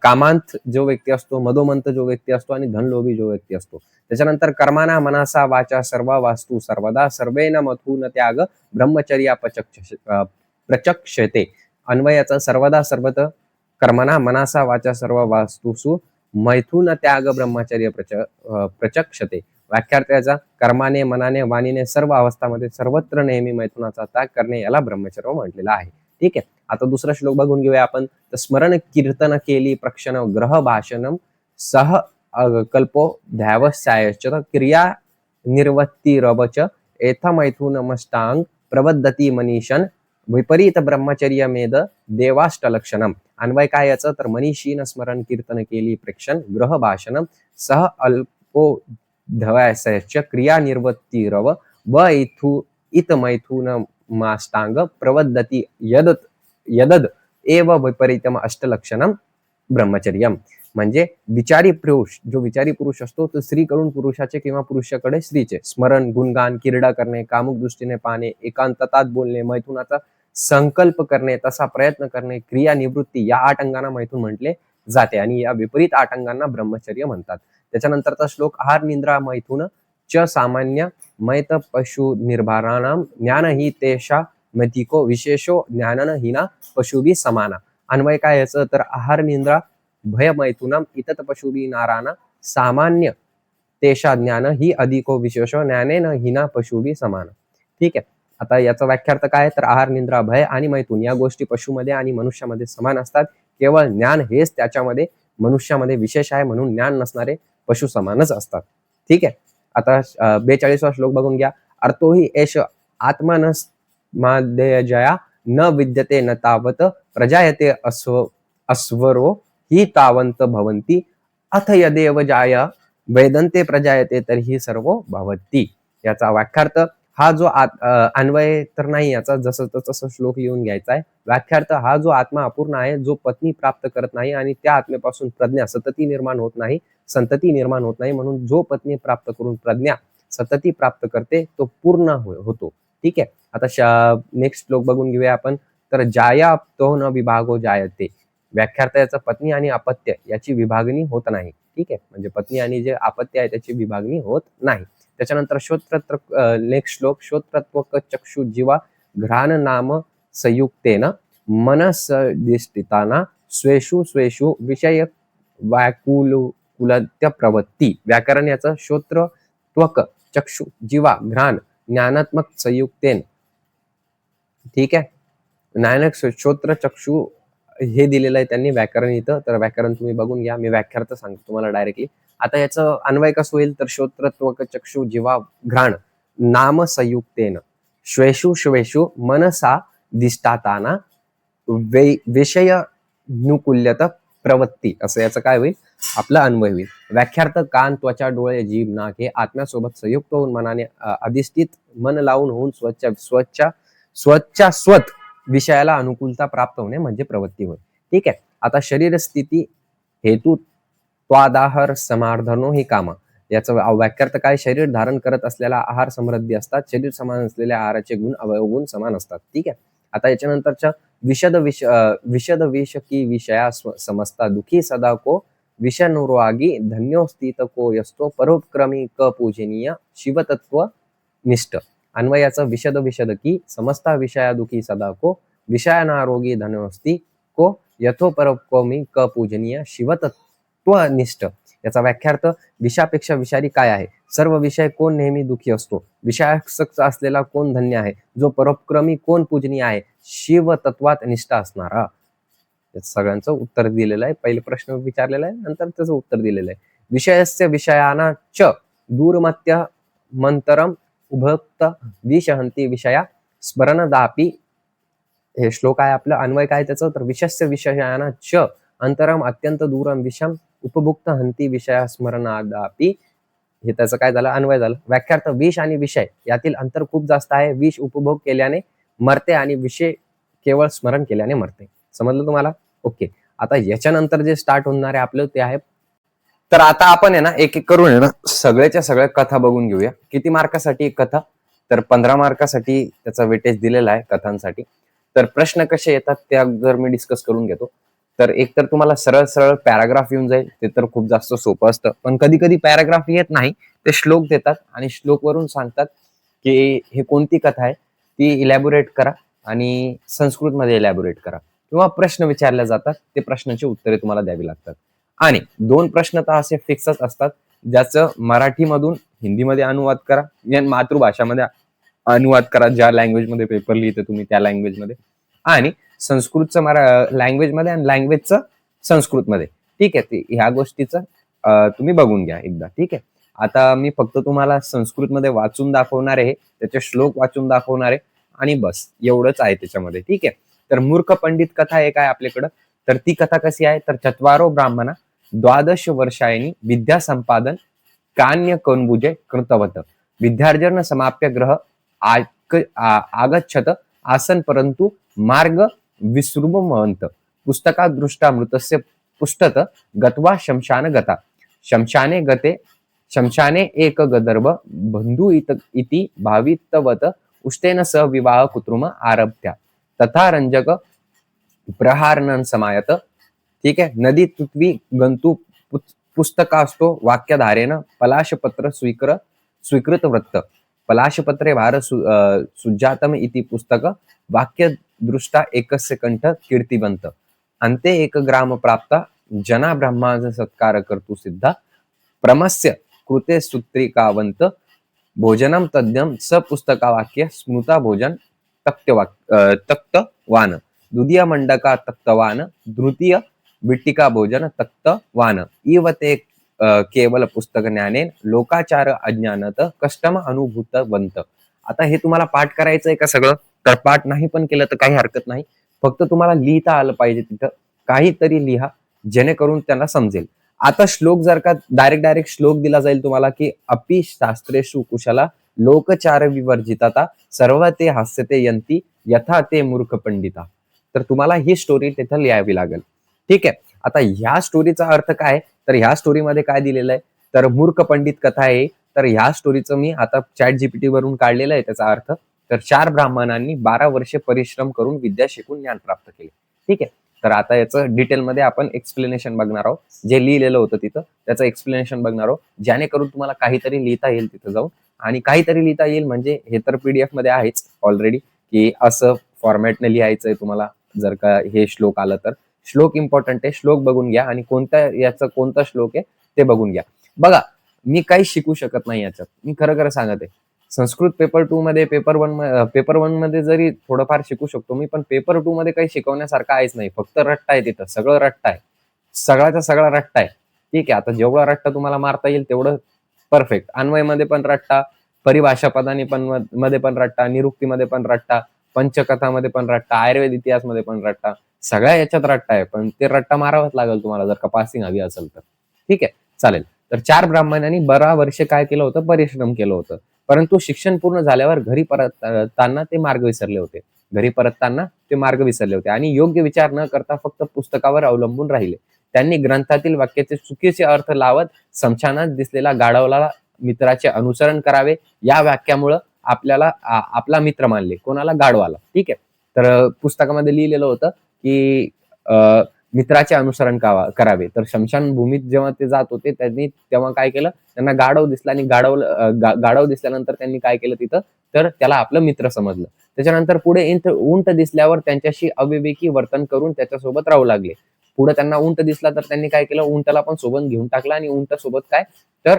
कामांत जो व्यक्ती असतो, मदोमंत जो व्यक्ती असतो आणि धनलोभी जो व्यक्ती असतो. त्याच्यानंतर कर्माना मनासा वाचा सर्व वास्तू सर्वदा सर्वेन मथून त्याग ब्रह्मचर्या प्रचक्षते. अन्वयाचा सर्वदा सर्वत कर्मना मनासा वाचा सर्व वास्तूसु मैथून त्याग ब्रह्मचर्य प्रचक्षते. व्याख्यार्थाचा कर्माने मनाने वाणीने सर्व अवस्थामध्ये सर्वत्र नेहमी मैथुनाचा त्याग करणे याला ब्रह्मचर्य म्हटलेलं आहे. ठीक आहे. आता दुसरा श्लोक बघून घेऊया आपण. तर स्मरण कीर्तन केली प्रक्षण ग्रह भाषणम सह कल्पो ध्यावसायच क्रिया निर्वत्ती रवच एथ मैथुन मष्टांग प्रबद्धती मनीषण विपरीत ब्रह्मचर्यमेद देवाष्टलक्षणम. अन्वय काय याचं, तर मनीषीन स्मरण कीर्तन केली प्रेक्षण गृह भाषण सह अल्पोधवयस्य क्रिया निर्वृत्तिरव व इत मैथुन माष्टांग प्रवदती यदद एव विपरीतम अष्टलक्षणम ब्रह्मचर्यम. म्हणजे विचारी पुरुष, जो विचारी पुरुष असतो तो स्त्रीकडून पुरुषाचे किंवा पुरुषाकडे स्त्रीचे स्मरण, गुणगान, क्रीडा करणे, कामुक दृष्टीने पाहणे, एकांततात बोलणे, मैथुनाचा संकल्प करणे, तसा प्रयत्न करणे, क्रिया निवृत्ती, या 8 अंगांना मैथुन म्हटले जाते आणि या विपरीत 8 अंगांना ब्रह्मचर्य म्हणतात. त्याच्यानंतरचा श्लोक, आहार निद्रा मैथुन च सामान्य मैत पशु निर्भाराणाम ज्ञान ही तेषा मतिको विशेषो ज्ञानन हिना पशुभी समाना. अन्वय काय याचं, तर आहार निद्रा भय मैथुनम इतत पशुभी नाराना सामान्य तेषा ज्ञान ही अधिको विशेषो ज्ञानेन हिना पशुभी समान. ठीक आहे. आता याचा व्याख्यार्थ काय, तर आहार निद्रा भय आणि मैथुन या गोष्टी पशुमध्ये आणि मनुष्यामध्ये समान असतात. केवळ ज्ञान हेच त्याच्यामध्ये मनुष्यामध्ये विशेष आहे, म्हणून ज्ञान नसणारे पशु समानच असतात. ठीक आहे. आता 42वा श्लोक बघून घ्या. अर्थो हि एष आत्मनस्मादेयजया न विद्यते न तावत प्रजायते अस्वरो ही तावंत भवंती अथ यदेव जाय वेदन्ते प्रजायते तर ही सर्व भवती. याचा व्याख्यार्थ, हा जो अन्वय तर नाही याचा, जसं तसं श्लोक लिहून घ्यायचा आहे. व्याख्यार्थ, हा जो आत्मा अपूर्ण आहे, जो पत्नी प्राप्त करत नाही आणि त्या आत्मेपासून प्रज्ञा संतती निर्माण होत नाही, म्हणून जो पत्नी प्राप्त करून प्रज्ञा सतती प्राप्त करते तो पूर्ण होतो. ठीक आहे. आता नेक्स्ट श्लोक बघून घेऊया आपण. तर जाया अपतो न विभागो जायते. व्याख्यार्थ, याचा पत्नी आणि अपत्य याची विभागणी होत नाही. ठीक आहे. म्हणजे पत्नी आणि जे अपत्य आहे त्याची विभागणी होत नाही. त्याच्यानंतर नेक्स्ट श्लोक, श्रोत्रत्वक चक्षु जीवा घ्राण नाम संयुक्तेन मनसदिष्टिताना स्वेषु स्वेषु विषय व्याकुलत्य प्रवृत्ती. व्याकरण याचं, श्रोत्र त्वक चक्षु जीवा घ्राण ज्ञानात्मक संयुक्तेन. ठीक आहे. ज्ञानक श्रोत्र चक्षु हे दिलेलं आहे त्यांनी व्याकरण इथं, तर व्याकरण तुम्ही बघून घ्या. मी व्याख्यार्थ सांगतो तुम्हाला डायरेक्टली. आता याचं अन्वय कसं होईल, तर श्रोत्रत्वक चक्षु जीवा घ्राण नाम संयुक्तेन श्वेषु श्वेषु मनसा दिष्टाताना विषय नुकुल्यत प्रवृत्ती, असं याचं काय होईल, आपलं अन्वय होईल. व्याख्यार्थ, कान त्वचा डोळे जीभ नाक हे आत्म्यासोबत संयुक्त होऊन मनाने अधिष्ठित मन लावून होऊन स्वत विषयाला अनुकूलता प्राप्त होणे म्हणजे प्रवृत्ती होय. ठीक आहे. आता शरीर स्थिती हेतू त्वादाहार समार्धनो ही कामा. याचं व्याख्यार्थ काय, शरीर धारण करत असलेला आहार समृद्धी असतात, शरीर समान असलेल्या आहाराचे गुण अवयवगुण समान असतात. ठीक आहे. आता याच्यानंतरच्या विशद विष की विषया समजता दुखी सदा को विषनुरागी धन्योस्थित को यस्तो परोपक्रमी क पूजनीय शिवतत्व निष्ठ. अन्वयाचं, विशद की समस्ता विषया दुखी सदा को विषयानारोगी धनोस्ती को यथोपरोपक्रमी क पूजनीय शिवतत्वनिष्ठ. याचा व्याख्यार्थ, विषयापेक्षा विषारी काय आहे, सर्व विषय कोण नेहमी दुखी असतो, विषयासक्त असलेला कोण धन्य आहे, जो परोपक्रमी कोण पूजनीय आहे, शिव तत्वात निष्ठा असणारा. सगळ्यांचं उत्तर दिलेलं आहे. पहिले प्रश्न विचारलेला आहे, नंतर त्याचं उत्तर दिलेलं आहे. विषयस्य विषयाना च दूरमत्य मंतरम उभक्त विषहंती विषया स्मरणदापी. हे श्लोक आहे आपलं. अन्वय काय त्याचं, तर विषयस्य विषयाना च अंतरम अत्यंत दूरम विषम उपभुक्त हंती विषया स्मरणादापी. हे त्याचं काय झालं, अन्वय झालं. व्याख्यार्थ, विष आणि विषय यातील अंतर खूप जास्त आहे. विष उपभोग केल्याने मरते आणि विषय केवळ स्मरण केल्याने मरते. समजलं तुम्हाला? ओके. आता याच्यानंतर जे स्टार्ट होणार आहे आपलं ते आहे, तर आता आपण आहे ना एक एक करून आहे ना सगळ्याच्या सगळ्या कथा बघून घेऊया. किती मार्कासाठी एक कथा, तर 15 मार्कासाठी त्याचा वेटेज दिलेला आहे कथांसाठी. तर प्रश्न कसे येतात त्या जर मी डिस्कस करून घेतो, तर एक तर तुम्हाला सरळ सरळ पॅराग्राफ येऊन जाईल, ते तर खूप जास्त सोपं असतं. पण कधी कधी पॅराग्राफ येत नाही, ते श्लोक देतात आणि श्लोक वरून सांगतात की हे कोणती कथा आहे, ती इलॅबोरेट करा आणि संस्कृत मध्ये इलॅबोरेट करा, किंवा प्रश्न विचारले जातात, ते प्रश्नाची उत्तरे तुम्हाला द्यावी लागतात. आणि 2 प्रश्न तर असे फिक्सच असतात, ज्याचं मराठीमधून हिंदीमध्ये अनुवाद करा या मातृभाषामध्ये अनुवाद करा, ज्या लँग्वेज मध्ये पेपर लिहिते तुम्ही त्या लँग्वेज मध्ये, आणि संस्कृतचं लँग्वेज मध्ये आणि लँग्वेजचं संस्कृत मध्ये. ठीक आहे. ह्या गोष्टीचं तुम्ही बघून घ्या एकदा. ठीक आहे. आता मी फक्त तुम्हाला संस्कृत मध्ये वाचून दाखवणार आहे, त्याचे श्लोक वाचून दाखवणार आहे. आणि बस एवढंच आहे त्याच्यामध्ये. ठीक आहे. तर मूर्ख पंडित कथा एक आहे आपल्याकडं. तर ती कथा कशी आहे, तर चत्वारो ब्राह्मणा द्वादश वर्षायनी विद्या संपादन कान्य कौन्बुजे कृतवत विद्यार्जन समाप्य ग्रह आगच्छत आसन परंतु मार्ग विसृमवंत पुस्तका दृष्टा मृतस्य पुष्टत गत्वा शमशान गता शमशाने गते शमशाने एक गदर्भ बंधू इति भावितवत उष्टेन सह विवाह कुत्रुम आरभ्या तथा रंजक प्रहारन समायत. ठीक आहे. नदी तुत्वी गंतू पुस्तकास्तो वाक्यधारेन पलाशपत्र स्वीकृत वृत्त पलाशपत्रे भार सुजातम इति पुस्तक वाक्य दृष्टा एकस्य कंठ कीर्तिवंत अंते एक ग्राम प्राप्ता जना ब्रह्माचा सत्कार कर्तु सिद्धा प्रमस्य कृते सूत्रिकावंत भोजनम तद्यम स पुस्तकावाक्य स्मृता भोजन तक्तवान द्वितीय मंडका तक्तवान तृतीय विट्टिका भोजन तक्तवान इव ते केवल पुस्तक ज्ञानेन लोकाचार अज्ञानत कष्टम अनुभूतवंत. आता हे तुम्हाला पाठ करायचंय का सगळं? तर पाठ नाही पण केलं तर काही हरकत नाही. फक्त तुम्हाला लिहिता आलं पाहिजे तिथं. काहीतरी लिहा जेणेकरून त्यांना समजेल. आता श्लोक जर का डायरेक्ट श्लोक दिला जाईल तुम्हाला की अपि शास्त्रेषु कुशला लोकचार विवर्जितता सर्व ते हास्यते यंती यथा ते मूर्ख पंडिता. तर तुम्हाला ही स्टोरी तिथं लिहावी लागेल. ठीक आहे. आता ह्या स्टोरीचा अर्थ काय, तर ह्या स्टोरीमध्ये काय दिलेलं आहे, तर मूर्ख पंडित कथा आहे. तर ह्या स्टोरीचं मी आता चॅट जीपीटी वरून काढलेलं आहे त्याचा अर्थ. तर 4 ब्राह्मणांनी 12 वर्षे परिश्रम करून विद्या शिकून ज्ञान प्राप्त केले. ठीक आहे. तर आता याचं डिटेलमध्ये आपण एक्सप्लेनेशन बघणार आहोत. जे लिहिलेलं होतं तिथं त्याचं एक्सप्लेनेशन बघणार आहोत, जेणेकरून तुम्हाला काहीतरी लिहिता येईल तिथं जाऊन. आणि काहीतरी लिहिता येईल म्हणजे हे तर पीडीएफ मध्ये आहेच ऑलरेडी, की असं फॉर्मॅटने लिहायचंय तुम्हाला. जर का हे श्लोक आलं तर श्लोक इम्पॉर्टंट आहे. श्लोक बघून घ्या आणि याचा कोणता श्लोक आहे ते बघून घ्या. बघा, मी काही शिकू शकत नाही याच्यात. मी खरं सांगत आहे. संस्कृत पेपर 2 मध्ये पेपर वन मध्ये जरी थोडंफार शिकू शकतो मी, पण पेपर 2 मध्ये काही शिकवण्यासारखं आहेच नाही. फक्त रट्टा आहे तिथं. सगळं रट्टा आहे. सगळ्याचा सगळा रट्टा आहे. ठीक आहे. आता जेवढा रट्टा तुम्हाला मारता येईल तेवढं परफेक्ट. अन्वय मध्ये पण रट्टा, परिभाषा पदानी पण मध्ये पण रट्टा, निरुक्तीमध्ये पण रट्टा, पंचकथामध्ये पण रट्टा, आयुर्वेद इतिहास मध्ये पण रट्टा. सगळ्या याच्यात रट्टा आहे. पण ते रट्टा मारावाच लागेल तुम्हाला जर का पासिंग हवी असेल तर. ठीक आहे. चालेल. तर 4 ब्राह्मणांनी 12 वर्षे काय केलं होतं, परिश्रम केलं होतं. परंतु शिक्षण पूर्ण झाल्यावर घरी परतताना ते मार्ग विसरले होते आणि योग्य विचार न करता फक्त पुस्तकावर अवलंबून राहिले. त्यांनी ग्रंथातील वाक्याचे चुकीचे अर्थ लावत समशानात दिसलेला गाढवला मित्राचे अनुसरण करावे या वाक्यामुळं आपल्याला आपला मित्र मानले. कोणाला? गाढवाला. ठीक आहे. तर पुस्तकामध्ये लिहिलेलं होतं की मित्राचे अनुसरण करावे. तर शमशान भूमीत जेव्हा ते जात होते त्यांनी तेव्हा काय केलं, त्यांना गाढव दिसला आणि गाढव दिसल्यानंतर त्यांनी काय केलं तिथं, तर त्याला आपलं मित्र समजलं. त्याच्यानंतर पुढे उंट दिसल्यावर त्यांच्याशी अविवेकी वर्तन करून त्याच्यासोबत राहू लागले. पुढे त्यांना उंट दिसला तर त्यांनी काय केलं, उंटाला पण सोबत घेऊन टाकला आणि उंट सोबत काय तर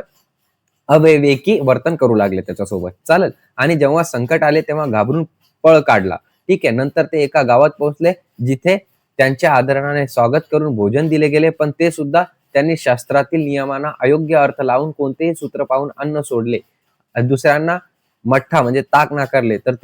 अविवेकी वर्तन करू लागले त्याच्यासोबत. चालेल. आणि जेव्हा संकट आले तेव्हा घाबरून पळ काढला. ठीक आहे. नंतर ते एका गावात पोहोचले जिथे त्यांच्या आदराने स्वागत करून भोजन दिले गेले, पण ते सुद्धा त्यांनी शास्त्रातील नियमांना अयोग्य अर्थ लावून कोणतेही सूत्र पाहून अन्न सोडले. दुसऱ्यांना मठ्ठा म्हणजे ताक नाकारले, तर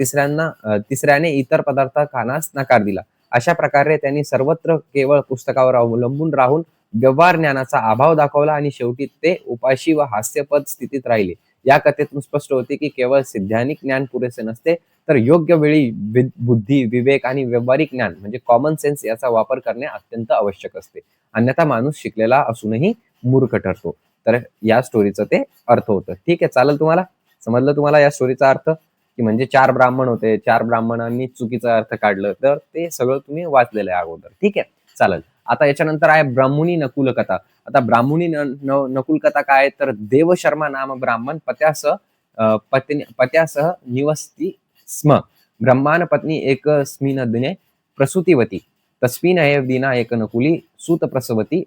तिसऱ्याने इतर पदार्थ खाण्यास नकार दिला. अशा प्रकारे त्यांनी सर्वत्र केवळ पुस्तकावर अवलंबून राहून व्यवहार ज्ञानाचा अभाव दाखवला आणि शेवटी ते उपाशी व हास्यपद स्थितीत राहिले. या कथेतून स्पष्ट होते की केवळ सिद्धांतिक ज्ञान पुरेसे नसते, तर योग्य वेळी बुद्धी, विवेक आणि व्यावहारिक ज्ञान म्हणजे कॉमन सेन्स याचा वापर करणे अत्यंत आवश्यक असते. अन्यथा माणूस शिकलेला असूनही मूर्ख ठरतो. तर या स्टोरीचं ते अर्थ होतं. ठीक आहे. चालेल. तुम्हाला समजलं तुम्हाला या स्टोरीचा अर्थ, की म्हणजे 4 ब्राह्मण होते, 4 ब्राह्मणांनी चुकीचा अर्थ काढलं, तर ते सगळं तुम्ही वाचलेलं आहे अगोदर. ठीक आहे. चालेल. आता याच्यानंतर आहे ब्राह्मणी नकुल कथा. आता ब्राह्मणी नकुल कथा काय आहे, तर देवशर्मा नाम ब्राह्मण पत्यासह निवसती स्म. ब्रह्मान पत्नी एकस्मिन् दिने प्रसूतिवती. तस्मिन् एव दिना एक नकुली सूत प्रसवती.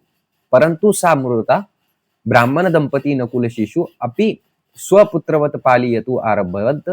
परंतु सा मृता ब्राह्मण दंपती नकुल शिशु अपि स्वपुत्रवत पालयतु आरभवत.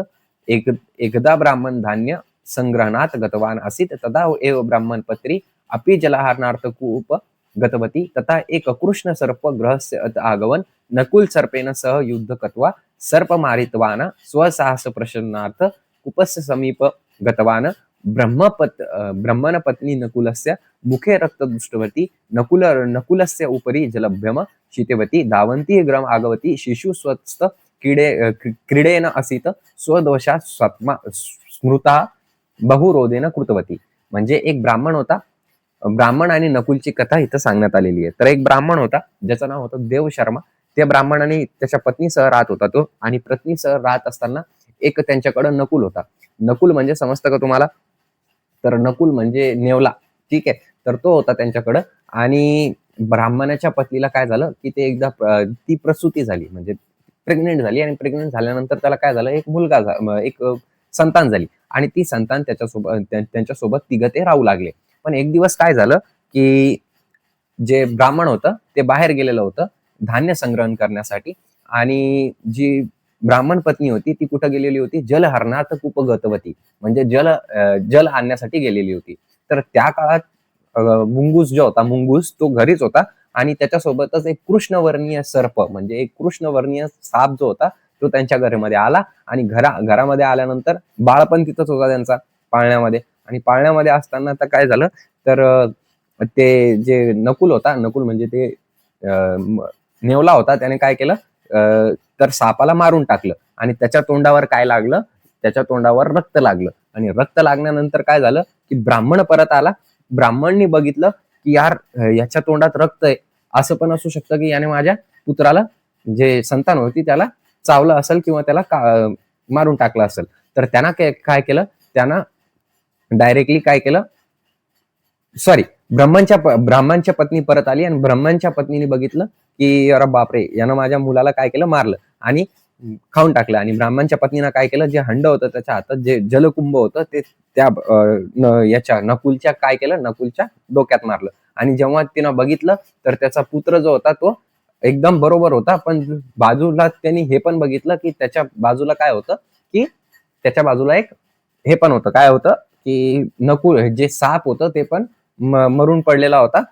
एकदा ब्राह्मण धान्य संग्रहणात गतवान आसीत तदा एव ब्राह्मण पत्री अपि जलाहरणार्थ कूप गतवती. तथा एक कृष्ण सर्प गृहस्य अत आगवन नकुल सर्पेन सह युद्ध कृत्वा सर्प मारितवान स्वसाहस प्रशन्नार्थ कूपस्य समीप गतवान ब्रह्मण पत्नी नकुलस्य मुखे रक्तदुष्टवती नकुलस्य उपरि जलभ्यम शीतवती धावन्ती ग्रम आगवती शिशु स्वस्त क्रीडेन असित स्वदोषा स्मृता बहुरोधेन कृतवती. म्हणजे एक ब्राह्मण होता, ब्राह्मण आणि नकुलची कथा इथं सांगण्यात आलेली आहे. तर एक ब्राह्मण होता ज्याचं नाव होतं देव शर्मा. त्या ब्राह्मणाने त्याच्या पत्नीसह राहत होता तो, आणि पत्नीसह राहत असताना एक त्यांच्याकडे नकुल होता. नकुल म्हणजे समजतं का तुम्हाला? तर नकुल म्हणजे नेवला, ठीक आहे. तर तो होता त्यांच्याकडं, आणि ब्राह्मणाच्या पत्नीला काय झालं की ते एकदा ती प्रसूती झाली, म्हणजे प्रेग्नेंट झाली, आणि प्रेग्नेंट झाल्यानंतर त्याला काय झालं, एक मुलगा एक संतान झाली, आणि ती संतान त्यांच्यासोबत तिघं ते राहू लागले. पण एक दिवस काय झालं की जे ब्राह्मण होतं ते बाहेर गेलेलं होतं धान्य संग्रहण करण्यासाठी, आणि जी ब्राह्मण पत्नी होती ती कुठं गेलेली होती, जलहरणात कूपगतवती, म्हणजे जल आणण्यासाठी गेलेली होती. तर त्या काळात मुंगूस जो होता, मुंगूस तो घरीच होता, आणि त्याच्यासोबतच एक कृष्णवर्णीय सर्प, म्हणजे एक कृष्णवर्णीय साप जो होता तो त्यांच्या घरामध्ये आला, आणि घरामध्ये आल्यानंतर बाळ पण तिथंच होता त्यांचा पाळण्यामध्ये. आणि पाळण्यामध्ये असताना तर काय झालं, तर ते जे नकुल होता, नकुल म्हणजे ते नेवला होता, त्याने काय केलं, तर सापाला मारून टाकलं, आणि त्याच्या तोंडावर काय लागलं, त्याच्या तोंडावर रक्त लागलं. आणि रक्त लागल्यानंतर काय झालं की ब्राह्मण परत आला. ब्राह्मणनी बघितलं की यार, याच्या तोंडात रक्त आहे, असं पण असू शकतं की याने माझ्या पुत्राला, जे संतान होती त्याला चावलं असेल, किंवा त्याला मारून टाकलं असेल. तर त्यांना काय केलं, त्यांना डायरेक्टली काय केलं, सॉरी, ब्राह्मणच्या पत्नी परत आली, आणि ब्राह्मणच्या पत्नीने बघितलं की अरे बापरे, यानं माझ्या मुलाला काय केलं, मारलं आणि खाऊन टाकलं. आणि ब्राह्मणच्या पत्नीनं काय केलं, जे हंड होतं त्याच्या हातात, जे जलकुंभ होतं, ते त्या याच्या नकुलच्या काय केलं, नकुलच्या डोक्यात मारलं. आणि जेव्हा तिनं बघितलं तर त्याचा पुत्र जो होता तो एकदम बरोबर होता, पण बाजूला त्यांनी हे पण बघितलं की त्याच्या बाजूला काय होतं, की त्याच्या बाजूला एक हे पण होतं, काय होतं की नकुल, जे साप होतं ते पण मरून पडलेला होता.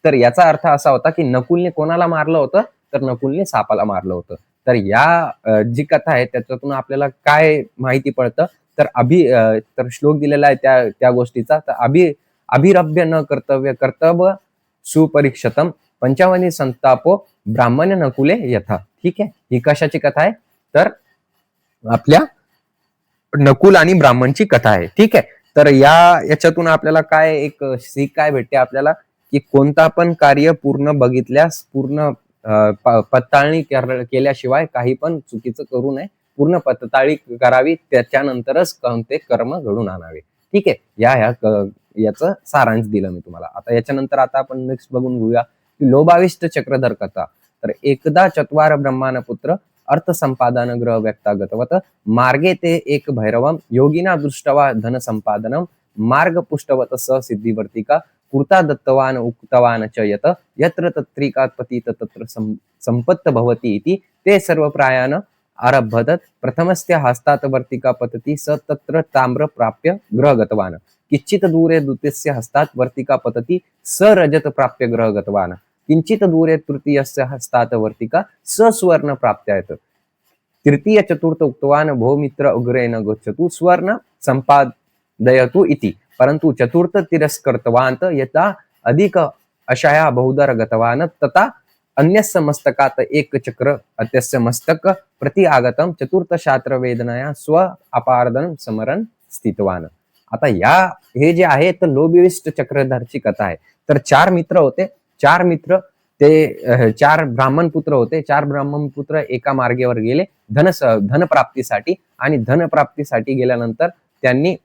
तर याचा अर्थ असा होता की नकुलने कोणाला मारलं होतं, तर नकुलने सापाला मारलं होतं. तर या जी कथा आहे त्याच्यातून आपल्याला काय माहिती पडतं, तर श्लोक दिलेला आहे त्या गोष्टीचा, तर अभिरभ्य न कर्तव्य सुपरीक्षतम पंचावनी संतापो ब्राह्मण नकुले यथा. ठीक आहे, ही कशाची कथा आहे, तर आपल्या नकुल आणि ब्राह्मणची कथा आहे. ठीक आहे, तर याच्यातून आपल्याला काय एक सीख काय भेटते आपल्याला, की कोणता पण कार्य पूर्ण बघितल्यास, पूर्ण पडताळणी केल्याशिवाय काही पण चुकीचं करू नये. पूर्ण पडताळी करावी, त्याच्यानंतरच कोणते कर्म घडून आणावे. ठीक आहे, याचं सारांश दिलं मी तुम्हाला. आता आपण नेक्स्ट बघून घेऊया की लोभाविष्ट चक्रधर कथा. तर एकदा चत्वार ब्रह्मान पुत्र अर्थ संपादन ग्रह व्यक्तागतवत मार्गे ते एक भैरवम योगिना दृष्टवा धन संपादनम मार्ग पुष्टवत स सिद्धिवर्तिका कृता दत्तवान उक्तवान च यत यत्र तत्रिका पतित तत्र संपत्त भवती इति ते सर्व प्रायान आरभत प्रथमस्य हस्तात वर्तिका पतती स तत्र ताम्र प्राप्य ग्रह गतवान किंचित दूरे द्वितीयस्य हस्तात वर्तिका पतती स रजत प्राप्य ग्रह गतवान किंचित दूरे तृतीयस्य हस्तात वर्तिका स स्वर्ण प्राप्त्यायत तृतीय चतुर्थ उक्तवान भौमित्र उग्रेन गच्छतु स्वर्ण संपादयतु इति परंतु चतुर्थ तिरस्कृतवांत यथा अधिक अशाया बहुदर गतवान तथा अन्यस्य मस्तकात एक चक्र अत्यस्य मस्तक प्रति आगतम चतुर्थ शास्त्र वेदनाया स्व अपार्दन समरण स्थितवान. आता हे जे आहे तर लोभिष्ट चक्रधरची कथा आहे. तर चार मित्र होते, चार मित्र ते चार ब्राह्मण पुत्र होते. चार ब्राह्मण पुत्र एका मार्गावर गेले धनप्राप्तीसाठी, आणि धनप्राप्तीसाठी गेल्यानंतर त्यांनी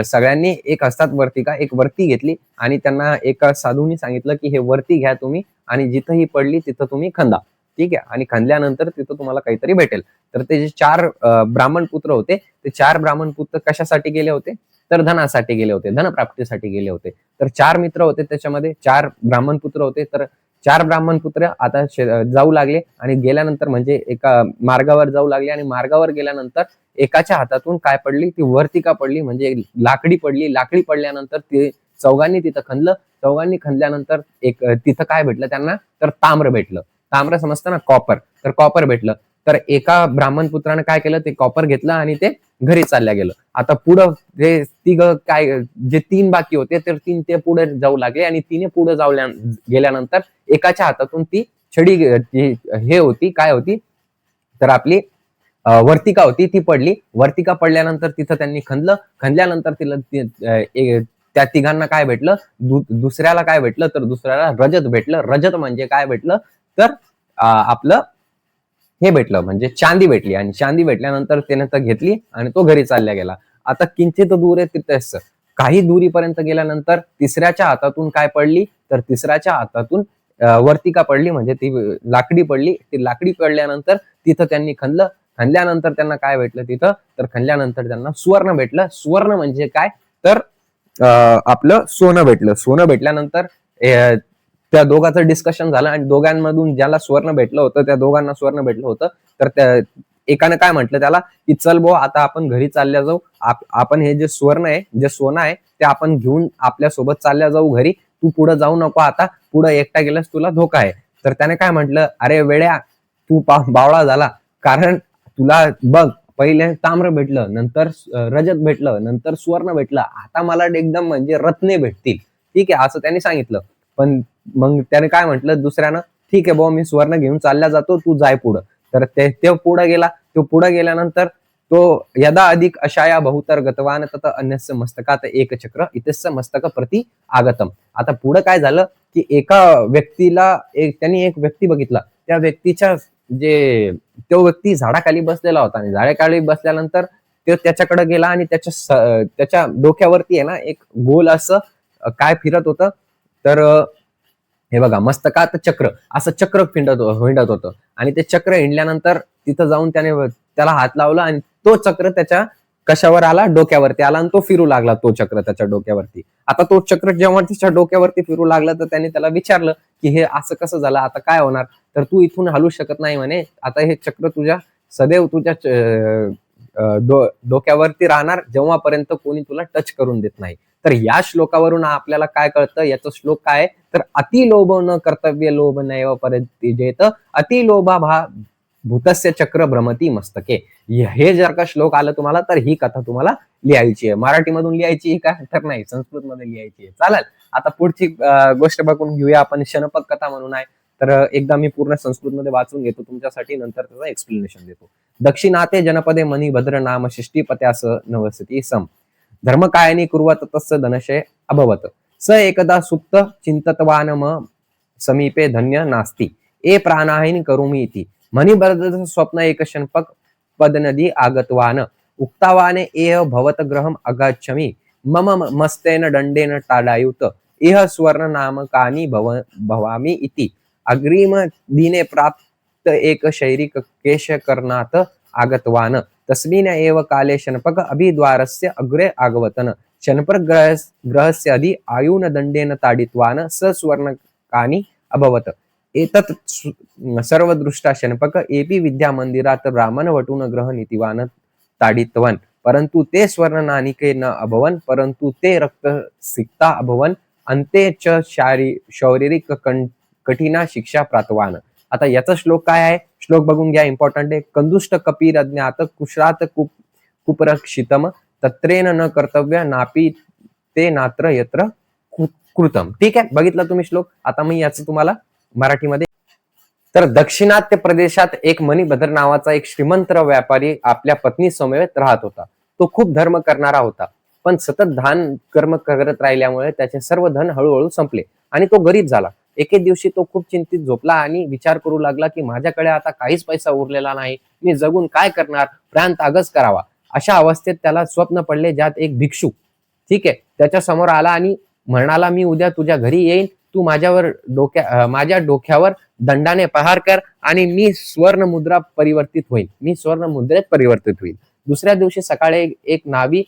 सगळ्यांनी एक हस्तात वर्तिका, एक वर्ती घेतली, आणि त्यांना एका साधूंनी सांगितलं की हे वर्ती घ्या तुम्ही, आणि जिथं ही पडली तिथं तुम्ही खंदा. ठीक आहे, आणि खंदल्यानंतर तिथं तुम्हाला काहीतरी भेटेल. तर ते जे चार ब्राह्मण पुत्र होते, ते चार ब्राह्मण पुत्र कशासाठी गेले होते, तर धनासाठी गेले होते, धनप्राप्तीसाठी गेले होते. तर चार मित्र होते, त्याच्यामध्ये चार ब्राह्मण पुत्र होते. तर चार ब्राह्मण पुत्र आता जाऊ लागले, आणि गेल्यानंतर म्हणजे एका मार्गावर जाऊ लागले, आणि मार्गावर गेल्यानंतर एकाच्या हातातून काय पडली, ती वर्तिका पडली, म्हणजे लाकडी पडली. लाकडी पडल्यानंतर ते चौघांनी तिथं खणलं. चौघांनी खणल्यानंतर एक तिथं काय भेटलं त्यांना, तर ताम्र भेटलं. ताम्र समजतं ना, कॉपर. तर कॉपर भेटलं. तर एका ब्राह्मण पुत्राने काय केलं, ते कॉपर घेतलं आणि ते घरी चालल्या गेलं. आता पुढं जे तिघ काय जे 3 बाकी होते तर 3 ते पुढे जाऊ लागले आणि तिने पुढे गेल्यानंतर एकाच्या हातातून ती छडी हे होती काय होती तर आपली वर्तिका होती ती पडली. वर्तिका पडल्यानंतर तिथं त्यांनी खणल्यानंतर तिला त्या तिघांना काय भेटलं दुसऱ्याला काय भेटलं तर दुसऱ्याला रजत भेटलं. रजत म्हणजे काय भेटलं तर आपलं हे भेटलं म्हणजे चांदी भेटली आणि चांदी भेटल्यानंतर त्याने तर घेतली आणि तो घरी चालल्या गेला. आता किंचित दूर आहे तिथेच काही दुरीपर्यंत गेल्यानंतर तिसऱ्याच्या हातातून काय पडली तर तिसऱ्याच्या हातातून वर्तिका पडली म्हणजे ती लाकडी पडली. ती लाकडी पडल्यानंतर तिथं त्यांनी खणल्यानंतर त्यांना काय भेटलं तिथं तर खणल्यानंतर त्यांना सुवर्ण भेटलं. सुवर्ण म्हणजे काय तर आपलं सोनं भेटलं. सोनं भेटल्यानंतर त्या दोघांचं डिस्कशन झालं आणि दोघांमधून ज्याला सुवर्ण भेटलं होतं त्या दोघांना सुवर्ण भेटलं होतं तर त्या एकाने काय म्हटलं त्याला की चल भाऊ आता आपण घरी चालल्या जाऊ. आपण हे जे सुवर्ण आहे जे सोनं आहे ते आपण घेऊन आपल्या सोबत चालल्या जाऊ घरी. तू पुढे जाऊ नको आता पुढे एकटा गेलास तुला धोका आहे. तर त्याने काय म्हटलं अरे वेड्या तू बावळा झाला कारण तुला बघ पहिले ताम्र भेटलं नंतर रजत भेटलं नंतर सुवर्ण भेटलं आता मला एकदम म्हणजे रत्ने भेटतील ठीक आहे असं त्यांनी सांगितलं. पण मग त्याने काय म्हटलं दुसऱ्यानं ठीक आहे भाऊ मी सुवर्ण घेऊन चालल्या जातो तू जाय पुढं. तर ते पुढे गेला. तो पुढे गेल्यानंतर तो यदा अधिक अशाया बहुतर गतवान तत अन्यस्य मस्तकात एक चक्र इतस्य मस्तक प्रति आगतम. आता पुढे काय झालं की एका व्यक्तीला त्यांनी एक व्यक्ती बघितला. त्या व्यक्तीच्या तो व्यक्ती झाडाखाली बसलेला होता आणि झाडाखाली बसल्यानंतर तो त्याच्याकडे गेला आणि त्याच्या डोक्यावरती आहे ना एक गोल असं काय फिरत होतं तर हे बघा मस्तकात चक्र असं चक्र हिंडत होतं आणि ते चक्र हिंडल्यानंतर तिथं जाऊन त्याला हात लावला आणि तो चक्र त्याच्या कशावर आला डोक्यावरती आला आणि तो फिरू लागला तो चक्र त्याच्या डोक्यावरती. आता तो चक्र जेव्हा त्याच्या डोक्यावरती फिरू लागला तर त्याने त्याला विचारलं की हे असं कसं झालं आता काय होणार तर तू इथून हलू शकत नाही म्हणे. आता हे चक्र सदैव तुझ्या डोक्यावरती राहणार जेव्हापर्यंत कोणी तुला टच करून देत नाही. तर या श्लोकावरून आपल्याला काय कळतं याचा श्लोक काय तर अति लोभ न कर्तव्य लोभ नैव परित्यजेत अति लोभा भूतस्य चक्र भ्रमती मस्तके. हे जर का श्लोक आलं तुम्हाला तर ही कथा तुम्हाला लिहायची आहे. मराठीमधून लिहायची आहे का तर नाही संस्कृत मध्ये लिहायची आहे. चालेल आता पुढची गोष्ट बघून घेऊया आपण. शनपक कथा म्हणून आहे तर एकदा मी पूर्ण संस्कृत मध्ये वाचून घेतो तुमच्यासाठी नंतर त्याचं एक्सप्लेनेशन देतो. दक्षिणाते जनपदे मणिभद्र नाम षष्टीपत्यास नवसती सम धर्मकायनी कुर्वत तस्य धनशय अभवत स एकदा सुप्त चिंततवान समीपे धन्य नास्ती ए प्राणाहीन करुमी इति मणिभद्र स्वप्न एक शनपक पदनदी आगतवान उक्तावाने एह भवत ग्रहम अगच्छमि मम मस्तेन दंडेन टाडायुत इह स्वर्ण नामकानि भवामी इति अग्रिम दिने प्राप्त एक शैरिक केशकर्णात आगतवान तस्मिन् एव काले शनपक अभिद्वारस्य अग्रे आगवतन शनपक ग्रहस्य अधि आयुन दंडेन ताडितवान स स्वर्णकानि अभवत एतत् सर्वदृष्टा शनपक एपि विद्या मंदिरात ब्राह्मण वटून ग्रह नीतिवान ताडितवन परंतु ते स्वर्ण नानिके न अभवन परंतु ते रक्त सिक्ता अभवन अंते च शारीरिक कठिना शिक्षा प्राप्तवान. आता याचा श्लोक काय आहे श्लोक बघून घ्या इम्पॉर्टंट आहे. कंदुष्ट कपीर अज्ञात कुशरात कुपरक्षितम तत्रेन न कर्तव्य नापी ते नात्र यत्र कृतम. ठीक आहे बघितलं तुम्ही श्लोक. आता मी याचं तुम्हाला मराठीमध्ये तर दक्षिणात्य प्रदेशात एक मणिभद्र नावाचा एक श्रीमंत व्यापारी आपल्या पत्नी समवेत राहत होता. तो खूप धर्म करणारा होता पण सतत दान कर्म करत राहिल्यामुळे त्याचे सर्व धन हळूहळू संपले आणि तो गरीब झाला. एके दिवशी तो खूप चिंतित झोपला आणि विचार करू लागला की माझ्याकडे आता काहीच पैसा उरलेला नाही. मी जगून काय करणार प्राण तागच करावा. अशा अवस्थेत त्याला स्वप्न पडले ज्यात एक भिक्षुक ठीक आहे त्याच्या समोर आला आणि म्हणाला मी उद्या तुझ्या घरी येईन तू माझ्या डोक्यावर दंडाने प्रहार कर आणि मी स्वर्ण मुद्रा परिवर्तित होईल. मी स्वर्ण मुद्रेत परिवर्तित होईल. दुसऱ्या दिवशी सकाळी एक नावी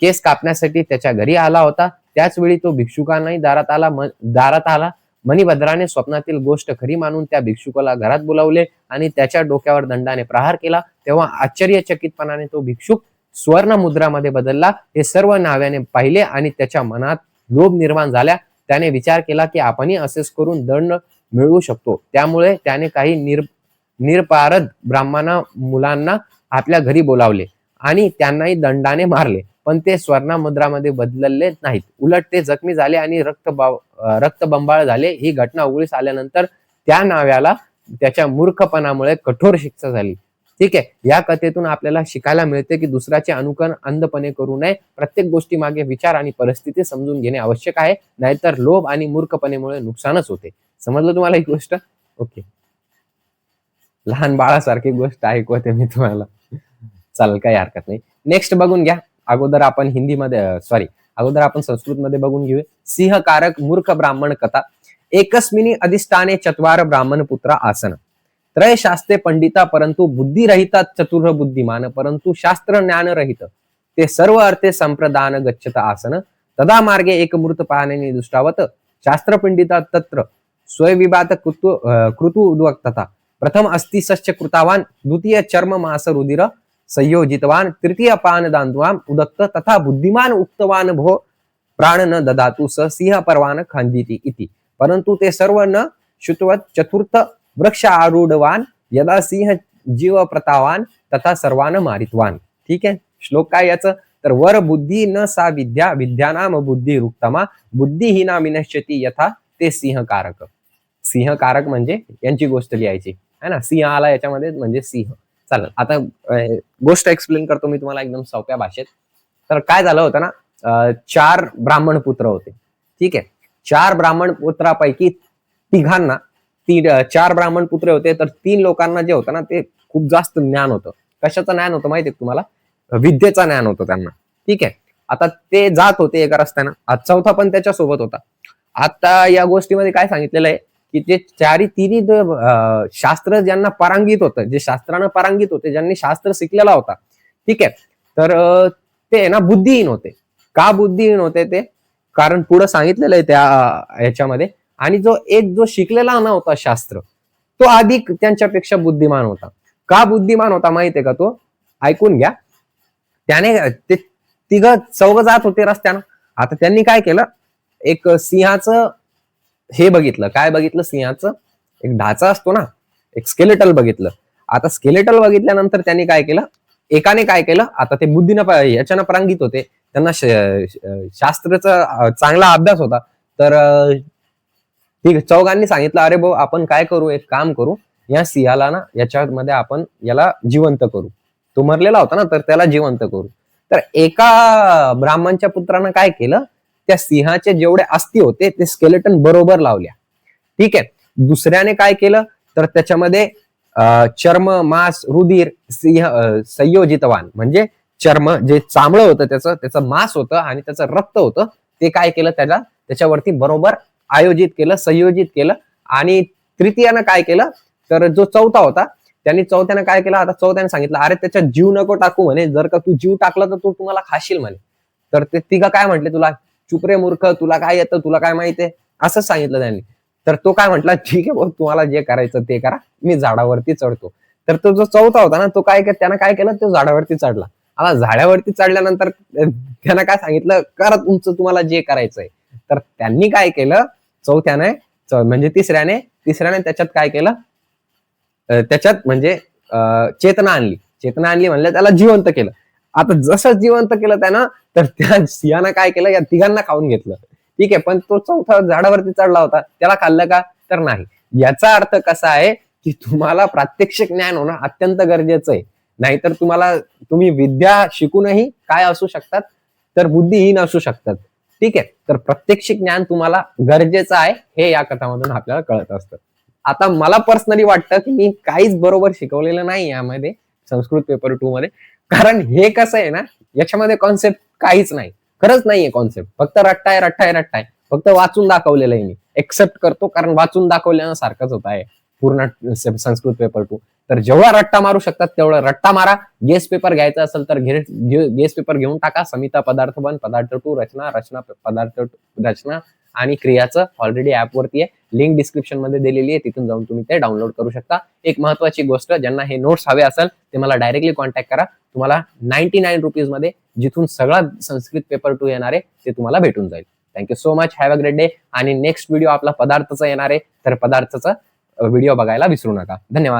केस कापण्यासाठी त्याच्या घरी आला होता. त्याच वेळी तो भिक्षुकांनाही दारात आला. मणिभद्राने स्वप्नातील गोष्ट खरी मानून त्या भिक्षुकाला घरात बोलावले आणि त्याच्या डोक्यावर दंडाने प्रहार केला. तेव्हा आश्चर्यचकितपणाने तो भिक्षुक स्वर्ण मुद्रामध्ये बदलला. हे सर्व नाव्याने पाहिले आणि त्याच्या मनात लोभ निर्माण झाला. त्याने विचार केला की आपणही असेच करून दंड मिळवू शकतो. त्यामुळे त्याने काही निरपारद ब्राह्मणा मुलांना आपल्या घरी बोलावले आणि त्यांनाही दंडाने मारले, पण ते स्वर्ण मुद्रामध्ये बदलले नाहीत. उलट ते जखमी झाले आणि रक्तबंबाळ झाले. ही घटना उघडीस आल्यानंतर त्या नाव्याला त्याच्या मूर्खपणामुळे कठोर शिक्षा झाली. ठीक आहे. या कथेतून आपल्याला शिकायला मिळते की दुसऱ्याचे अनुकरण अंधपणे करू नये. प्रत्येक गोष्टी मागे विचार आणि परिस्थिती समजून घेणे आवश्यक आहे, नाहीतर लोभ आणि मूर्खपणेमुळे नुकसानच होते. समजलं तुम्हाला ही गोष्ट? ओके. लहान बाळासारखी गोष्ट ऐकवते मी तुम्हाला. चालेल, काही हरकत नाही. नेक्स्ट बघून घ्या. अगोदर आपण हिंदीमध्ये अगोदर आपण संस्कृतमध्ये बघून घेऊया. सिंहकारक मूर्ख ब्राह्मण कथा. एकस्मिनी अधिष्ठाने चत्वार ब्राह्मण पुत्र आसन. त्रय शास्त्रे पंडिता परंतु बुद्धी रहिता चतुर बुद्धिमान परंतु शास्त्र ज्ञान रहित ते सर्व अर्थे संप्रदान गच्छत आसन. तदा मार्गे एक मूर्त पाहणे दृष्टावत शास्त्र पंडिता तत्र स्वयविवाद कृतु उद्वक्तता. प्रथम अस्ति सश्च कृतावान, द्वितीय चर्म मास रुधिर संयोजितवान, तृतीय पान दान्त्वाम उदक्त तथा बुद्धिमान उक्तवान भो प्राण न ददातु स सिंह परवान खंदिति इति. परंतु ते सर्व न श्रुतवत चतुर्थ वृक्ष आरूढवान यदा सिंह जीव प्रतावान तथा सर्वान मारितवान. ठीक आहे. श्लोक काय याचं? तर वर बुद्धी न सा विद्या विद्यानाम बुद्धी रुक्तमा बुद्धिहीना विनश्यती यथा ते सिंहकारक. सिंहकारक म्हणजे यांची गोष्ट लिहायची है ना. सिंह आला याच्यामध्ये म्हणजे सिंह. चालेल, आता गोष्ट एक्सप्लेन करतो मी तुम्हाला एकदम सोप्या भाषेत. तर काय झालं होतं ना, 4 ब्राह्मण पुत्र होते. ठीक आहे. 4 ब्राह्मण पुत्रापैकी तिघांना 4 ब्राह्मण पुत्र होते, तर 3 लोकांना जे होतं ना ते खूप जास्त ज्ञान होतं. कशाचं ज्ञान होतं माहितीये तुम्हाला? विद्येचं ज्ञान होतं त्यांना. ठीक आहे. आता ते जात होते एका रस्त्यानं, आज चौथा पण त्याच्या सोबत होता. आता या गोष्टीमध्ये काय सांगितलेलं आहे की ते तिन्ही शास्त्र ज्यांना पारंगित होतं, जे शास्त्रानं पारंगित होते, ज्यांनी शास्त्र शिकलेला होता, ठीक आहे, तर ते ना बुद्धिहीन होते. का बुद्धिहीन होते ते? कारण पुढे सांगितलेलं आहे त्या याच्यामध्ये. आणि जो शिकलेला नव्हता शास्त्र, तो अधिक त्यांच्यापेक्षा बुद्धिमान होता. का बुद्धिमान होता माहितीये का तो? ऐकून घ्या. त्याने ते चौघ जात होते रस्त्यानं. आता त्यांनी काय केलं, एक सिंहाचं हे बघितलं. काय बघितलं? सिंहाचं एक ढाचा असतो ना, एक स्केलेटल बघितलं. आता स्केलेटल बघितल्यानंतर त्यांनी काय केलं, एकाने काय केलं, आता ते बुद्धीनं याच्यानं परांगित होते, त्यांना शास्त्राचा चांगला अभ्यास होता. तर चौघांनी सांगितलं, अरे भाऊ आपण काय करू, एक काम करू, या सिंहाला ना याच्यामध्ये आपण याला जिवंत करू. तो मरलेला होता ना, तर त्याला जिवंत करू. तर एका ब्राह्मणच्या पुत्रानं काय केलं, त्या सिंहाचे जेवढे अस्थि होते ते स्केलेटन बरोबर लावल्या. ठीक आहे. दुसऱ्याने काय केलं, तर त्याच्यामध्ये चर्म मांस रुधिर संयोजितवान म्हणजे चर्म जे चामडं होतं त्याचं मांस होतं आणि त्याचं रक्त होतं, ते काय केलं, त्याच्यावरती बरोबर आयोजित केलं, संयोजित केलं. आणि तृतीयानं काय केलं, तर जो चौथा होता चौथ्यानं काय केलं, आता चौथ्याने सांगितलं, अरे त्याच्यात जीव नको टाकू म्हणे, जर का तू जीव टाकला तर तू तुम्हाला खाशील म्हणे. तर ते तिघं काय म्हटले, तुला चुप रे मूर्ख, तुला काय येतं, तुला काय माहितीये, असं सांगितलं त्यांनी. तर तो काय म्हटला, ठीक आहे भाऊ, तुम्हाला जे करायचं ते करा, मी झाडावरती चढतो. तर तो जो चौथा होता ना, तो त्यानं काय केलं, तो झाडावरती चढला. आता झाडावरती चढल्यानंतर त्यानं काय सांगितलं, करा तुमचं, तुम्हाला जे करायचंय. तर त्यांनी काय केलं, चौथ्याने म्हणजे तिसऱ्याने त्याच्यात काय केलं, त्याच्यात म्हणजे चेतना आणली म्हणलं, त्याला जिवंत केलं. आता जसं जिवंत केलं त्यानं, तर त्या सिंहानं काय केलं, या तिघांना खाऊन घेतलं. ठीक आहे. पण तो चौथा झाडावरती चढला होता, त्याला खाल्लं का, तर नाही. याचा अर्थ कसा आहे की तुम्हाला प्रात्यक्षिक ज्ञान होणं अत्यंत गरजेचं आहे. नाहीतर तुम्ही विद्या शिकूनही काय असू शकतात, तर बुद्धिहीन असू शकतात. ठीक आहे. तर प्रात्यक्षिक ज्ञान तुम्हाला गरजेचं आहे, हे या कथामधून आपल्याला कळत असतं. आता मला पर्सनली वाटतं की मी काहीच बरोबर शिकवलेलं नाही यामध्ये, संस्कृत पेपर 2 मध्ये. कारण हे कसं आहे ना, याच्यामध्ये कॉन्सेप्ट काहीच नाही, खरंच नाहीये कॉन्सेप्ट. फक्त रट्टाय. फक्त वाचून दाखवलेलं आहे मी. एक्सेप्ट करतो, कारण वाचून दाखवल्यानं सारखंच होत आहे पूर्ण संस्कृत पेपर 2. तर जेवढा रट्टा मारू शकतात तेवढा रट्टा मारा. गेस पेपर घ्यायचा असेल तर गेस पेपर घेऊन टाका. समिता पदार्थबन पदार्थ 2 रचना पदार्थ रचना आणि क्रियाचं ऑलरेडी ऍप वरती आहे. लिंक डिस्क्रिप्शन मध्ये दिलेली आहे, तिथून जाऊन तुम्ही ते डाउनलोड करू शकता. एक महत्वाची गोष्ट, ज्यांना हे नोट्स हवे असेल ते मला डायरेक्टली कॉन्टॅक्ट करा. तुम्हाला 99 रुपीज मध्ये जिथून सगळा संस्कृत पेपर 2 येणार आहे ते तुम्हाला भेटून जाईल. Thank you so much. Have a great day. आणि नेक्स्ट व्हिडिओ आपला पदार्थाचा येणार आहे, तर पदार्थाचा व्हिडिओ बघायला विसरू नका. धन्यवाद.